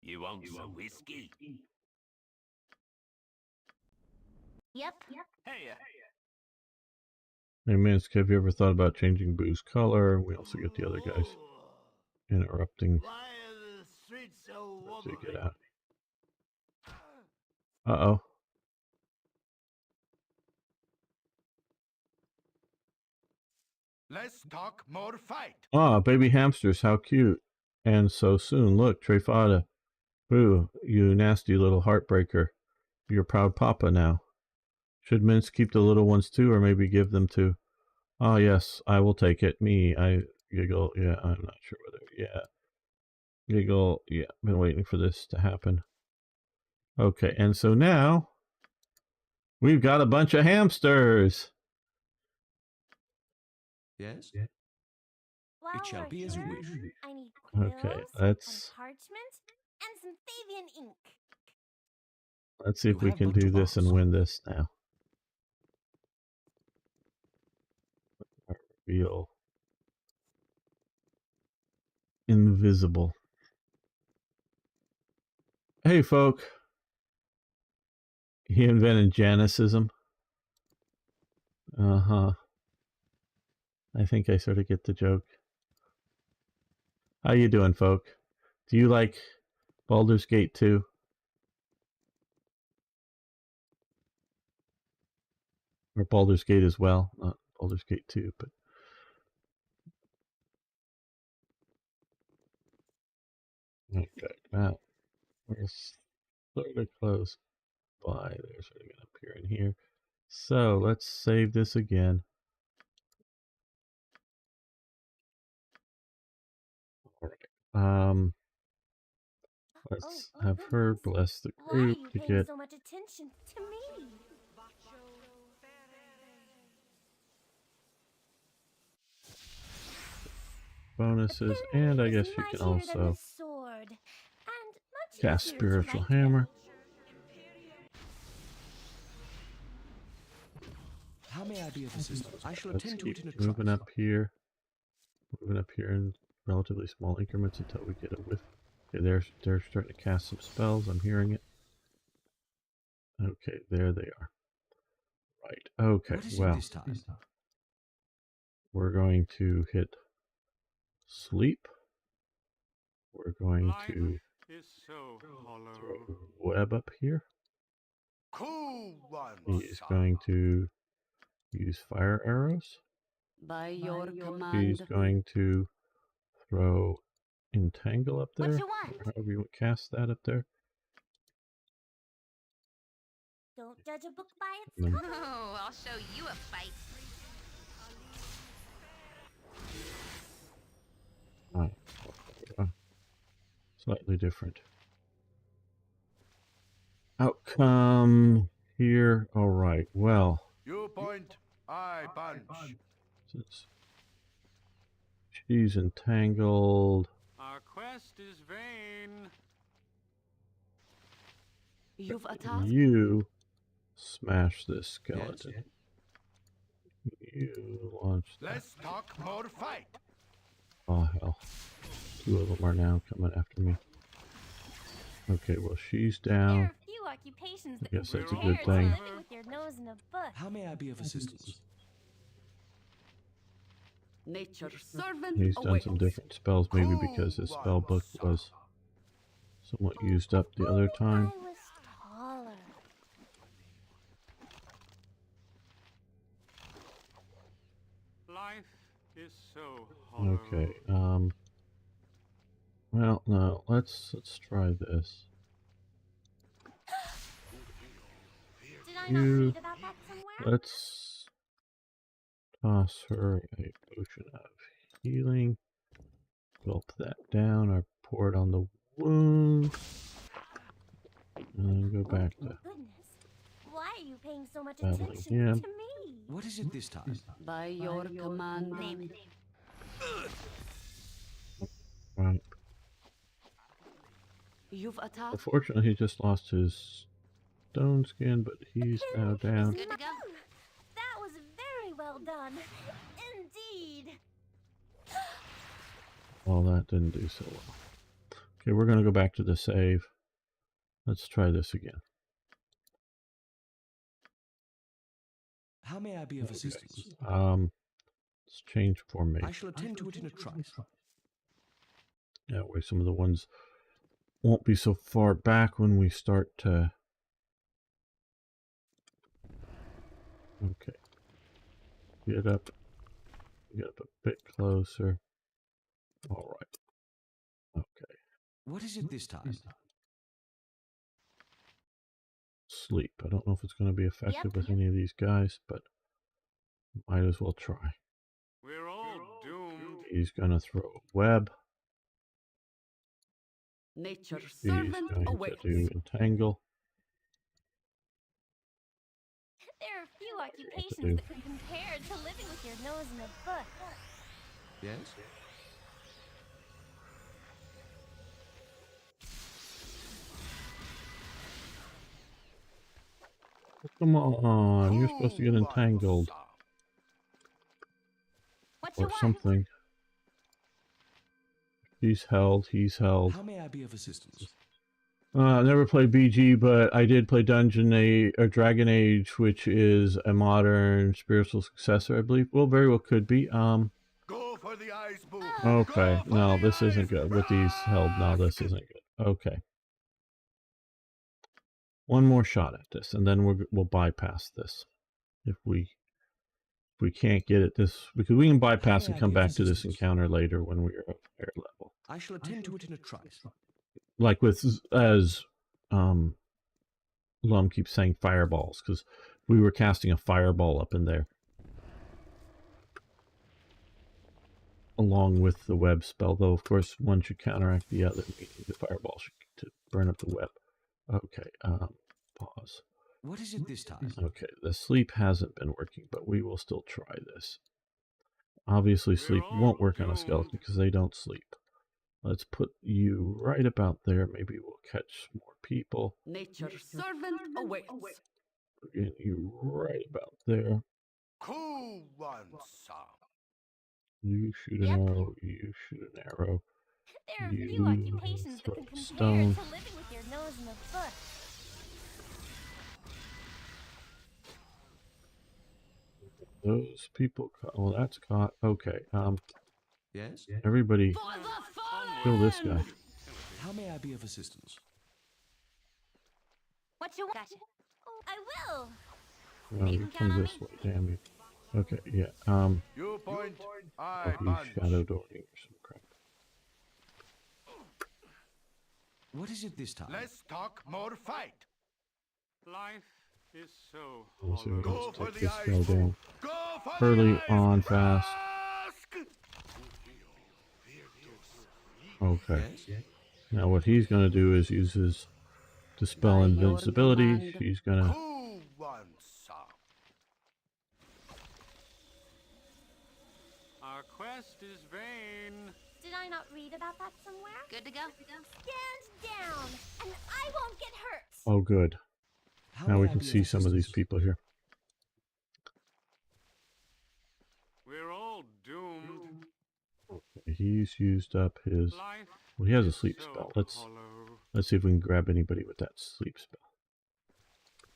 You want some whiskey? Yep. Hey, Hey, Minsk, have you ever thought about changing Boo's color? We also get the other guys interrupting to get out. Uh-oh. Let's talk more fight. Ah, baby hamsters, how cute. And so soon. Look, Trefada. Boo, you nasty little heartbreaker. You're proud papa now. Should Minsk keep the little ones too, or maybe give them to... Ah, yes, I will take it. Me, I giggle. Yeah, I'm not sure whether... Yeah. Giggle. Yeah, been waiting for this to happen. Okay, and so now... we've got a bunch of hamsters! Yes? While It shall we're be as you here, wish. I need Okay, quills let's... and parchment and some Fabian ink. Let's see if You we have can but do to this and ask. win this now. Reveal. Invisible. Hey, folk. He invented Janicism. Uh-huh. I think I sort of get the joke. How you doing, folk? Do you like Baldur's Gate 2? Or Baldur's Gate as well? Not Baldur's Gate 2, but... Okay, now we're sort of close by. They're sort of going to appear in here. So let's save this again. All right. Let's have her bless the Why are group you to paying get so much attention to me? bonuses, and I guess you can also cast Spiritual Hammer. How may I be of assistance? I shall Let's attend to keep it in a moving trice. up here. Moving up here in relatively small increments until we get a whiff Okay, they're starting to cast some spells. I'm hearing it. Okay, there they are. Right. Okay. Well, we're going to hit sleep. We're going to throw web up here. Cool one. He is going to use fire arrows. By your command. He's going to throw entangle up there. What you want? Or however you would cast that up there. Don't judge a book by its And then cover. Oh, I'll show you a fight. slightly different outcome here. All right. Well, You point, I punch. since she's entangled, Our quest is vain. You've attacked. you smash this skeleton. You launch that. Let's talk more fight. Oh hell. Two of them are now coming after me. Okay, well she's There down. are few occupations that I guess that's a compare good to thing. living with your nose in a book. How may I be of assistance? Nature's servant He's done awaits. some different spells, maybe because his spell book was somewhat used up the other time. I was taller. Life is so hollow. Okay, well, no, let's try this. Did I not read about that somewhere? Let's toss her a potion of healing. Gulp that down, or pour it on the wound. And then go back to Goodness. Why are you paying so much battling attention him. to me? What is it this time? By your command. Right. You've attacked. Unfortunately, he just lost his stone skin, but he's now down. Good to go. That was very well done. Indeed. Well, that didn't do so well. Okay, we're going to go back to the save. Let's try this again. How may I be of assistance? Let's change formation. I shall attend to it in a trice. That way some of the ones won't be so far back when we start to... Okay. Get up a bit closer. All right. Okay. What is it this time? Sleep. I don't know if it's going to be effective with any of these guys, but might as well try. We're all doomed. He's going to throw a web. Nature's He's servant going awaits. to do entangle. There are few occupations that could compare to living with your nose in a book. Yes? Come on, you're supposed to get entangled. What you Or want? something. He's held. How may I be of assistance? I never played BG, but I did play Dragon Age, which is a modern spiritual successor, I believe. Well, very well could be. Go for the ice boo. Okay, no, this isn't good. With these held, no, this isn't good. Okay. One more shot at this, and then we'll bypass this. If we can't get it this, because we can bypass and come back to this encounter later when we're at higher level. I shall attend to it in a trice. Like with, as Lum keeps saying, fireballs, because we were casting a fireball up in there. Along with the web spell, though, of course, one should counteract the other, meaning the fireball should to burn up the web. Okay, pause. What is it this time? Okay, the sleep hasn't been working, but we will still try this. Obviously, sleep won't work on a skeleton because they don't sleep. Let's put you right about there. Maybe we'll catch more people. Nature's servant awaits. Get you right about there. Cool one, sir. You shoot an arrow, you shoot an arrow. There are few You occupations that throw can compare stone. to living with your nose in a book. Those people caught. Well, that's caught. Okay. Yes? Everybody kill this guy. How may I be of assistance? What you want? Gotcha. Oh, I will. Oh, he comes this way. Damn you. Okay, yeah. You point, Oh, I he's punch. shadow dooring or some crap. What is it this time? Less talk, more fight. Life is so Let's see hollow. if we Go can for take the this eyes, guy fool. down. Go for Hurley the eyes. on fast. Rask! Okay. Yes? Now what he's going to do is use his dispel By your invincibility. command. He's going to... Who wants some? Our quest is vain. Did I not read about that somewhere? Good to go? Stand down, and I won't get hurt. Oh, good. How Now may we I can be see of some of these assistance? people here. We're all doomed. He's used up his... Life Well, he has a is sleep so spell. hollow. Let's see if we can grab anybody with that sleep spell.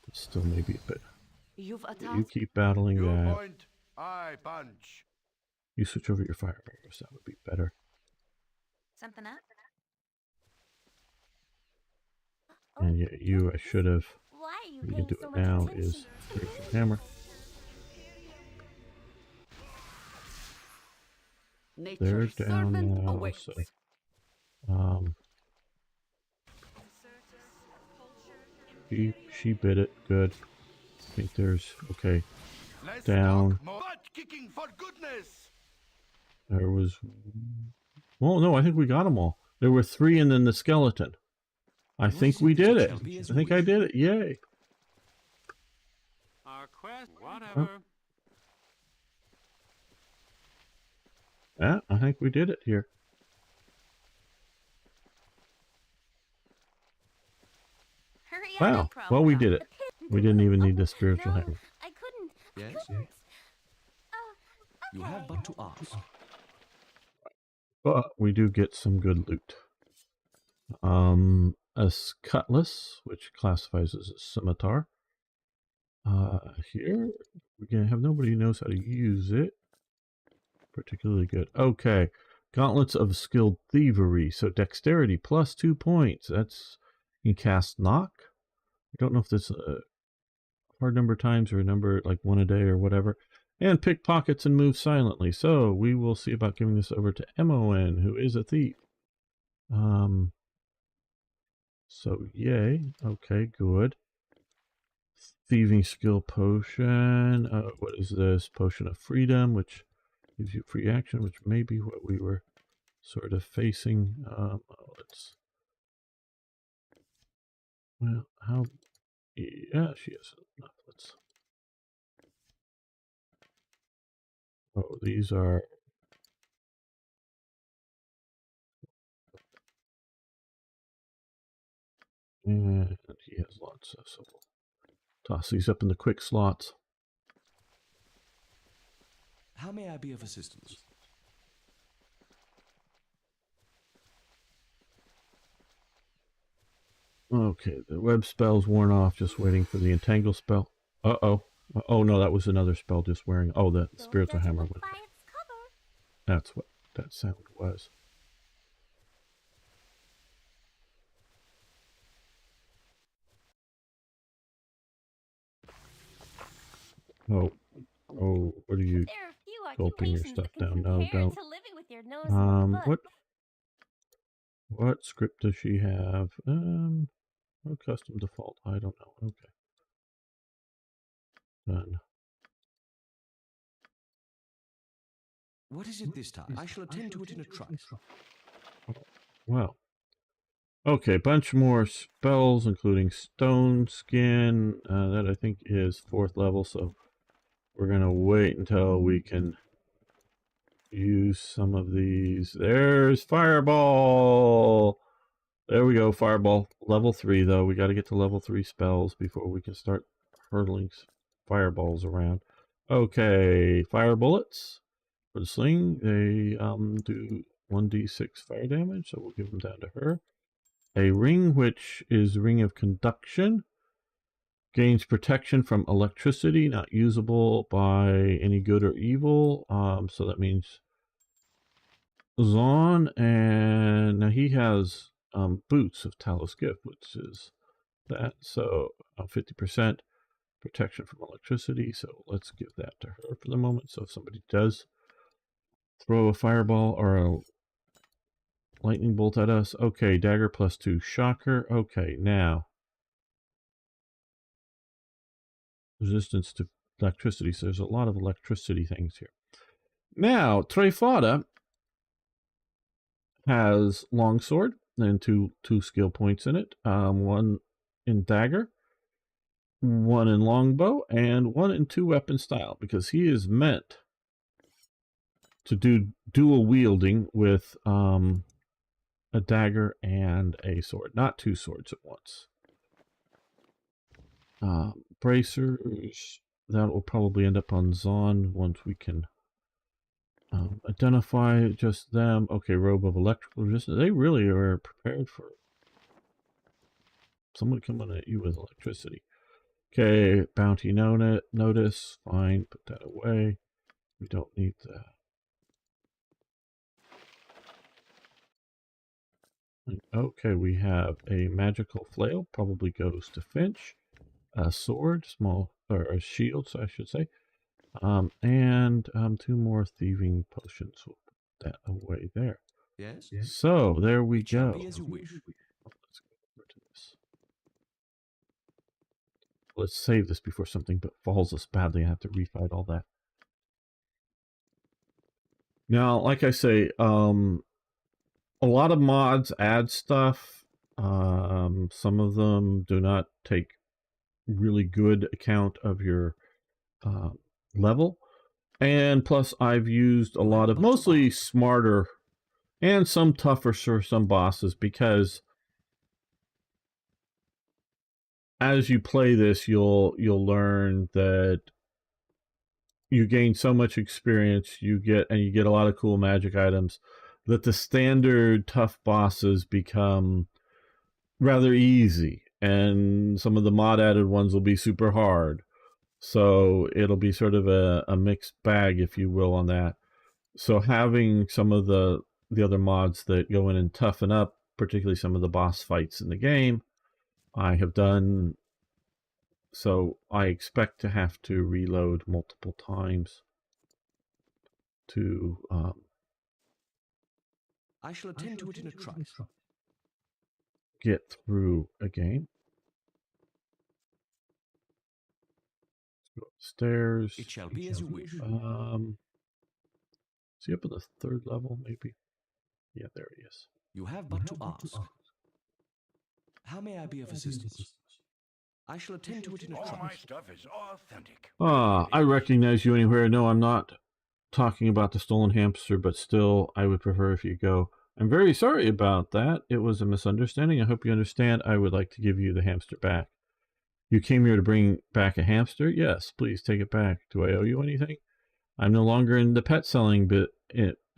It's still maybe a bit. You've You attacked. keep battling You that. point, I punch. You switch over your fire arrows. That would be better. Something up? And yeah, you, I should have. Why are you We can paying do so it much now. attention Is to spiritual me? hammer. They're Nature's down servant now. awaits. So, she bit it. Good. I think there's okay. Less Down. talk, more butt kicking for goodness. There was. Well, no, I think we got them all. There were 3, and then the skeleton. I think we did it. I think I did it. Yay! Our quest, whatever. Yeah, I think we did it here. Hurry up, Wow. no Well, we problem. did it. We didn't even need the spiritual No, hammer. I couldn't. Yes? You Okay. have but to ask. But we do get some good loot. A cutlass, which classifies as a scimitar. Here, we're gonna have nobody who knows how to use it. Particularly good. Okay. Gauntlets of Skilled Thievery. So dexterity plus 2 points. That's, you can cast knock. I don't know if this a hard number of times or a number like 1 a day or whatever. And pickpockets and move silently. So we will see about giving this over to MON, who is a thief. So yay. Okay, good. Thieving skill potion. What is this? Potion of freedom, which gives you free action, which may be what we were sort of facing. Well, how? Yeah, she has enough. Oh, these are. And he has lots, so we'll toss these up in the quick slots. How may I be of assistance? Okay, the web spell's worn off, just waiting for the entangle spell. Uh-oh. Oh, no, that was another spell just wearing... Oh, the spiritual hammer went. By its cover. That's what that sound was. Oh, what are you There are few gulping your occupations stuff that can down? No, compare don't. to living with your nose in a book. What script does she have? Custom default. I don't know. Okay. Done. What is it this time? I shall attend to it in a trice. Well. Okay, bunch more spells, including Stone Skin. That I think is 4th level, so we're going to wait until we can use some of these. There's Fireball! There we go, Fireball. Level 3, though. We got to get to level 3 spells before we can start hurling fireballs around. Okay, Fire Bullets. For the sling, they do 1d6 fire damage, so we'll give them down to her. A ring, which is Ring of Conduction. Gains protection from electricity, not usable by any good or evil. So that means Zon, and now he has boots of Talos Gift, which is that. So 50% protection from electricity. So let's give that to her for the moment. So if somebody does throw a fireball or a lightning bolt at us, okay, dagger +2 shocker. Okay, now resistance to electricity. So there's a lot of electricity things here. Now, Trefada has longsword and two skill points in it. One in dagger, one in longbow, and one in 2-weapon style, because he is meant to do dual wielding with a dagger and a sword, not 2 swords at once. Bracers, that will probably end up on Zon once we can identify just them. Okay, robe of electrical resistance. They really are prepared for someone coming at you with electricity. Okay, bounty notice. Fine, put that away. We don't need that. Okay, we have a magical flail. Probably goes to Finch. A sword, small, or a shield, so I should say. And 2 more thieving potions. We'll put that away there. Yes. So there we go. As you wish. Let's go over to this. Let's save this before something falls us badly and have to refight all that. Now, like I say, a lot of mods add stuff. Some of them do not take really good account of your level. And plus, I've used a lot of mostly smarter and some tougher for some bosses, because as you play this, you'll learn that you gain so much experience, you get a lot of cool magic items, that the standard tough bosses become rather easy, and some of the mod added ones will be super hard. So it'll be sort of a mixed bag, if you will, on that. So having some of the other mods that go in and toughen up, particularly some of the boss fights in the game, I have done. So I expect to have to reload multiple times to I shall attend to it in a trice. Get through a game. Let's go upstairs. It shall be as you wish. Is he up at the 3rd level, maybe? Yeah, there he is. You have but to ask. How may I be of assistance? I shall attend to it in a trice. All my stuff is authentic. I recognize you anywhere. No, I'm not talking about the stolen hamster, but still, I would prefer if you go. I'm very sorry about that. It was a misunderstanding. I hope you understand. I would like to give you the hamster back. You came here to bring back a hamster? Yes, please take it back. Do I owe you anything? I'm no longer in the pet selling bit,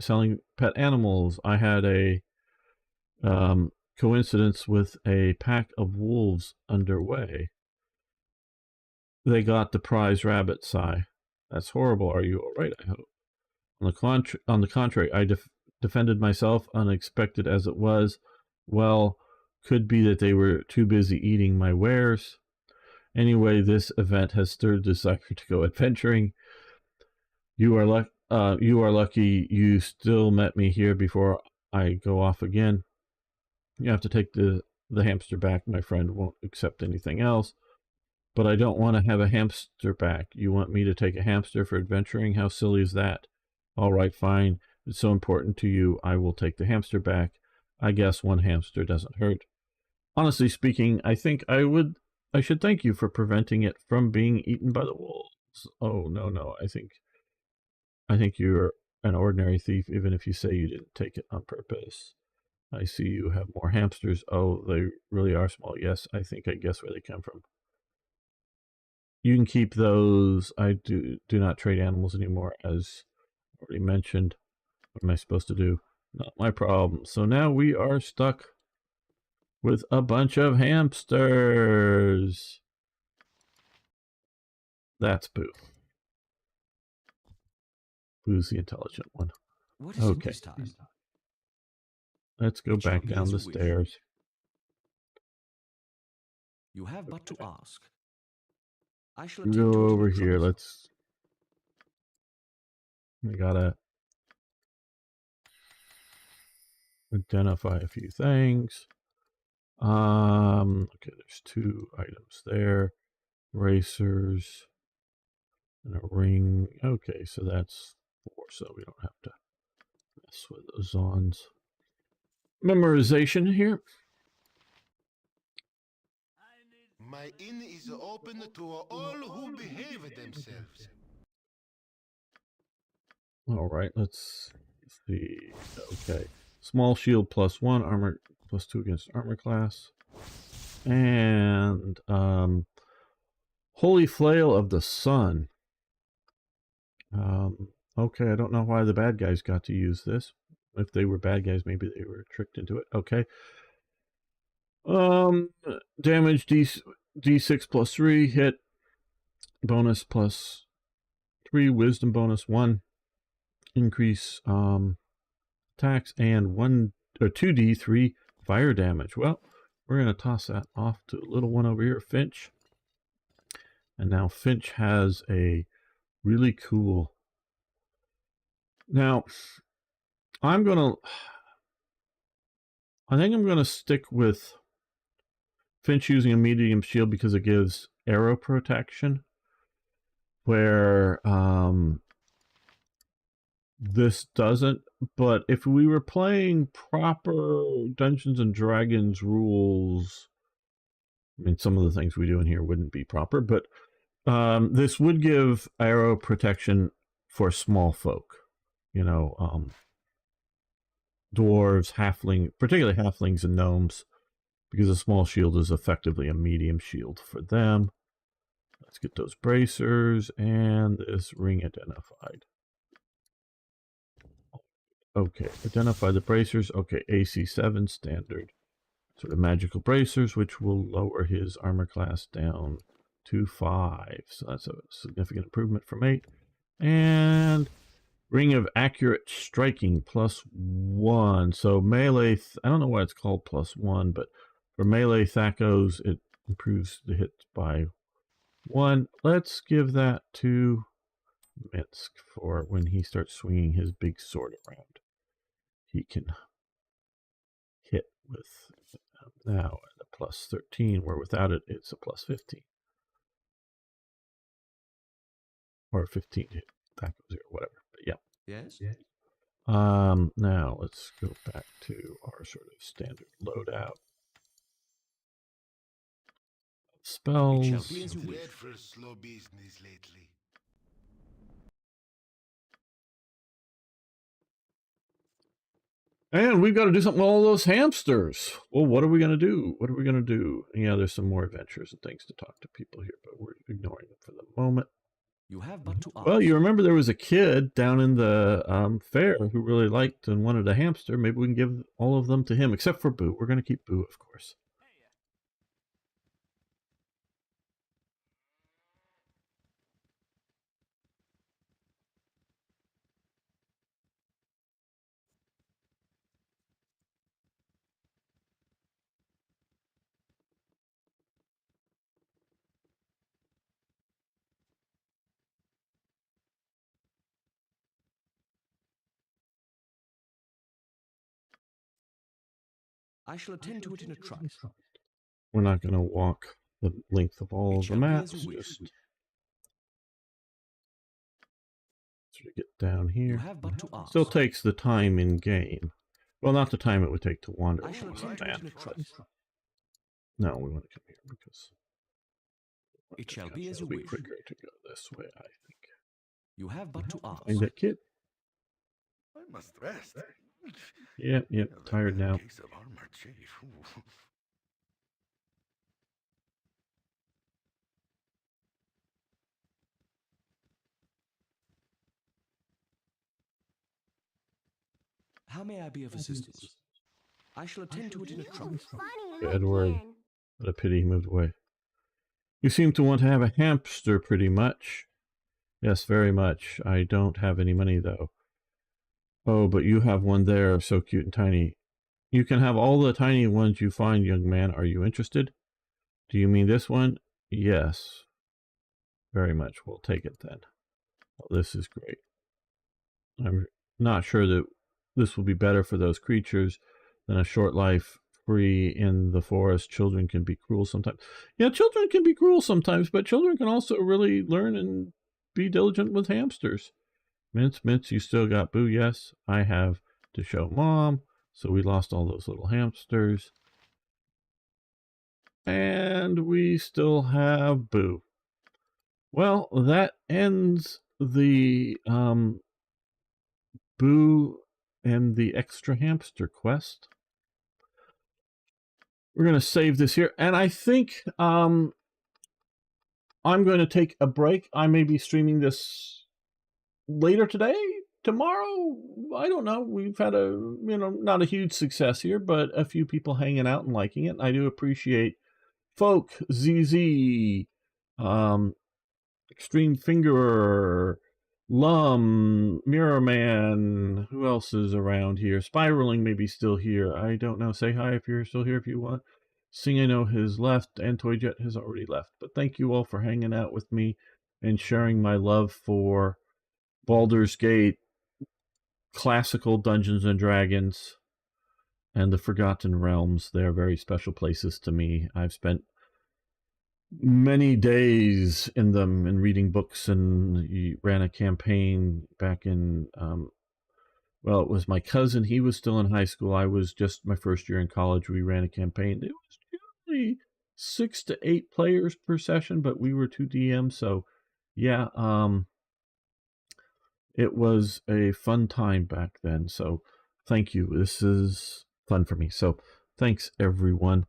selling pet animals. I had a coincidence with a pack of wolves underway. They got the prize rabbit, sigh. That's horrible. Are you all right, I hope? On the contrary, I defended myself, unexpected as it was. Well, could be that they were too busy eating my wares. Anyway, this event has stirred desire to go adventuring. You are lucky you still met me here before I go off again. You have to take the hamster back. My friend won't accept anything else. But I don't want to have a hamster back. You want me to take a hamster for adventuring? How silly is that? All right, fine. It's so important to you, I will take the hamster back. I guess one hamster doesn't hurt. Honestly speaking, I think I should thank you for preventing it from being eaten by the wolves. Oh, no. I think you're an ordinary thief, even if you say you didn't take it on purpose. I see you have more hamsters. Oh, they really are small. Yes, I think I guess where they come from. You can keep those. I do not trade animals anymore, as already mentioned. What am I supposed to do? Not my problem. So now we are stuck with a bunch of hamsters. That's Boo. Boo's the intelligent one. What is okay. it this time? Let's go back down the stairs. You have but to ask. I shall Go over here. Let's. We gotta identify a few things. Okay, there's 2 items there. Racers and a ring. Okay, so that's 4, so we don't have to mess with those Zons. Memorization here. My inn is open to all who behave themselves. All right, let's see. Okay, small shield +1, armor +2 against armor class, and holy flail of the sun. Okay, I don't know why the bad guys got to use this. If they were bad guys, maybe they were tricked into it. Okay. Damage D6 +3, hit bonus +3, wisdom bonus 1, increase attacks, and 2d3 fire damage. Well, we're gonna toss that off to a little one over here, Finch. And now Finch has a really cool. Now, I think I'm gonna stick with Finch using a medium shield because it gives arrow protection, where this doesn't. But if we were playing proper Dungeons and Dragons rules, I mean, some of the things we do in here wouldn't be proper, but this would give arrow protection for small folk, you know, dwarves, particularly halflings and gnomes, because a small shield is effectively a medium shield for them. Let's get those bracers and this ring identified. Okay, identify the bracers. Okay, AC 7 standard. Sort of magical bracers, which will lower his armor class down to 5. So that's a significant improvement from 8. And ring of accurate striking +1. So melee, I don't know why it's called +1, but for melee Thakos, it improves the hits by 1. Let's give that to Minsk for when he starts swinging his big sword around. He can hit with now at a +13, where without it, it's a +15. Or 15 to hit Thakos or whatever. But yeah. Yes? Now let's go back to our sort of standard loadout. Spells. Dreadful slow business lately. And we've got to do something with all those hamsters. Well, what are we going to do? What are we going to do? Yeah, there's some more adventures and things to talk to people here, but we're ignoring them for the moment. You have but to ask. Well, you remember there was a kid down in the fair who really liked and wanted a hamster. Maybe we can give all of them to him, except for Boo. We're going to keep Boo, of course. I shall attend to it in a trice. We're not going to walk the length of all of the maps. Just sort of get down here. You have but to ask. Still takes the time in game. Well, not the time it would take to wander. I shall attend to it in a trice. No, we want to come here because it shall be as you it'll be wish. quicker to go this way, I think. You have but to ask. Find that kid. I must rest. Yeah, tired now. Case of armor chief. How may I be of assistance? I shall attend to it in a trice. Edward, what a pity he moved away. You seem to want to have a hamster pretty much. Yes, very much. I don't have any money, though. Oh, but you have one there, so cute and tiny. You can have all the tiny ones you find, young man. Are you interested? Do you mean this one? Yes. Very much. We'll take it then. Well, this is great. I'm not sure that this will be better for those creatures than a short life free in the forest. Children can be cruel sometimes. Yeah, children can be cruel sometimes, but children can also really learn and be diligent with hamsters. Mince, you still got Boo? Yes, I have to show Mom. So we lost all those little hamsters. And we still have Boo. Well, that ends the Boo and the extra hamster quest. We're going to save this here. And I think I'm going to take a break. I may be streaming this later today, tomorrow. I don't know. We've had not a huge success here, but a few people hanging out and liking it. I do appreciate Folk, ZZ, Extreme Fingerer, Lum, Mirror Man, who else is around here? Spiraling maybe still here. I don't know. Say hi if you're still here if you want. Sing I know has left, and Toyjet has already left. But thank you all for hanging out with me and sharing my love for Baldur's Gate, classical Dungeons and Dragons, and the Forgotten Realms. They're very special places to me. I've spent many days in them and reading books, and ran a campaign back in, well, it was my cousin. He was still in high school. I was just my first year in college. We ran a campaign. It was usually 6 to 8 players per session, but we were 2 DMs. So yeah, it was a fun time back then. So thank you. This is fun for me. So thanks, everyone.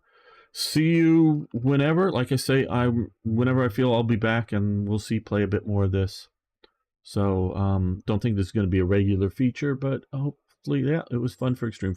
See you whenever. Like I say, whenever I feel, I'll be back, and we'll play a bit more of this. So don't think this is going to be a regular feature, but hopefully, yeah, it was fun for Extreme.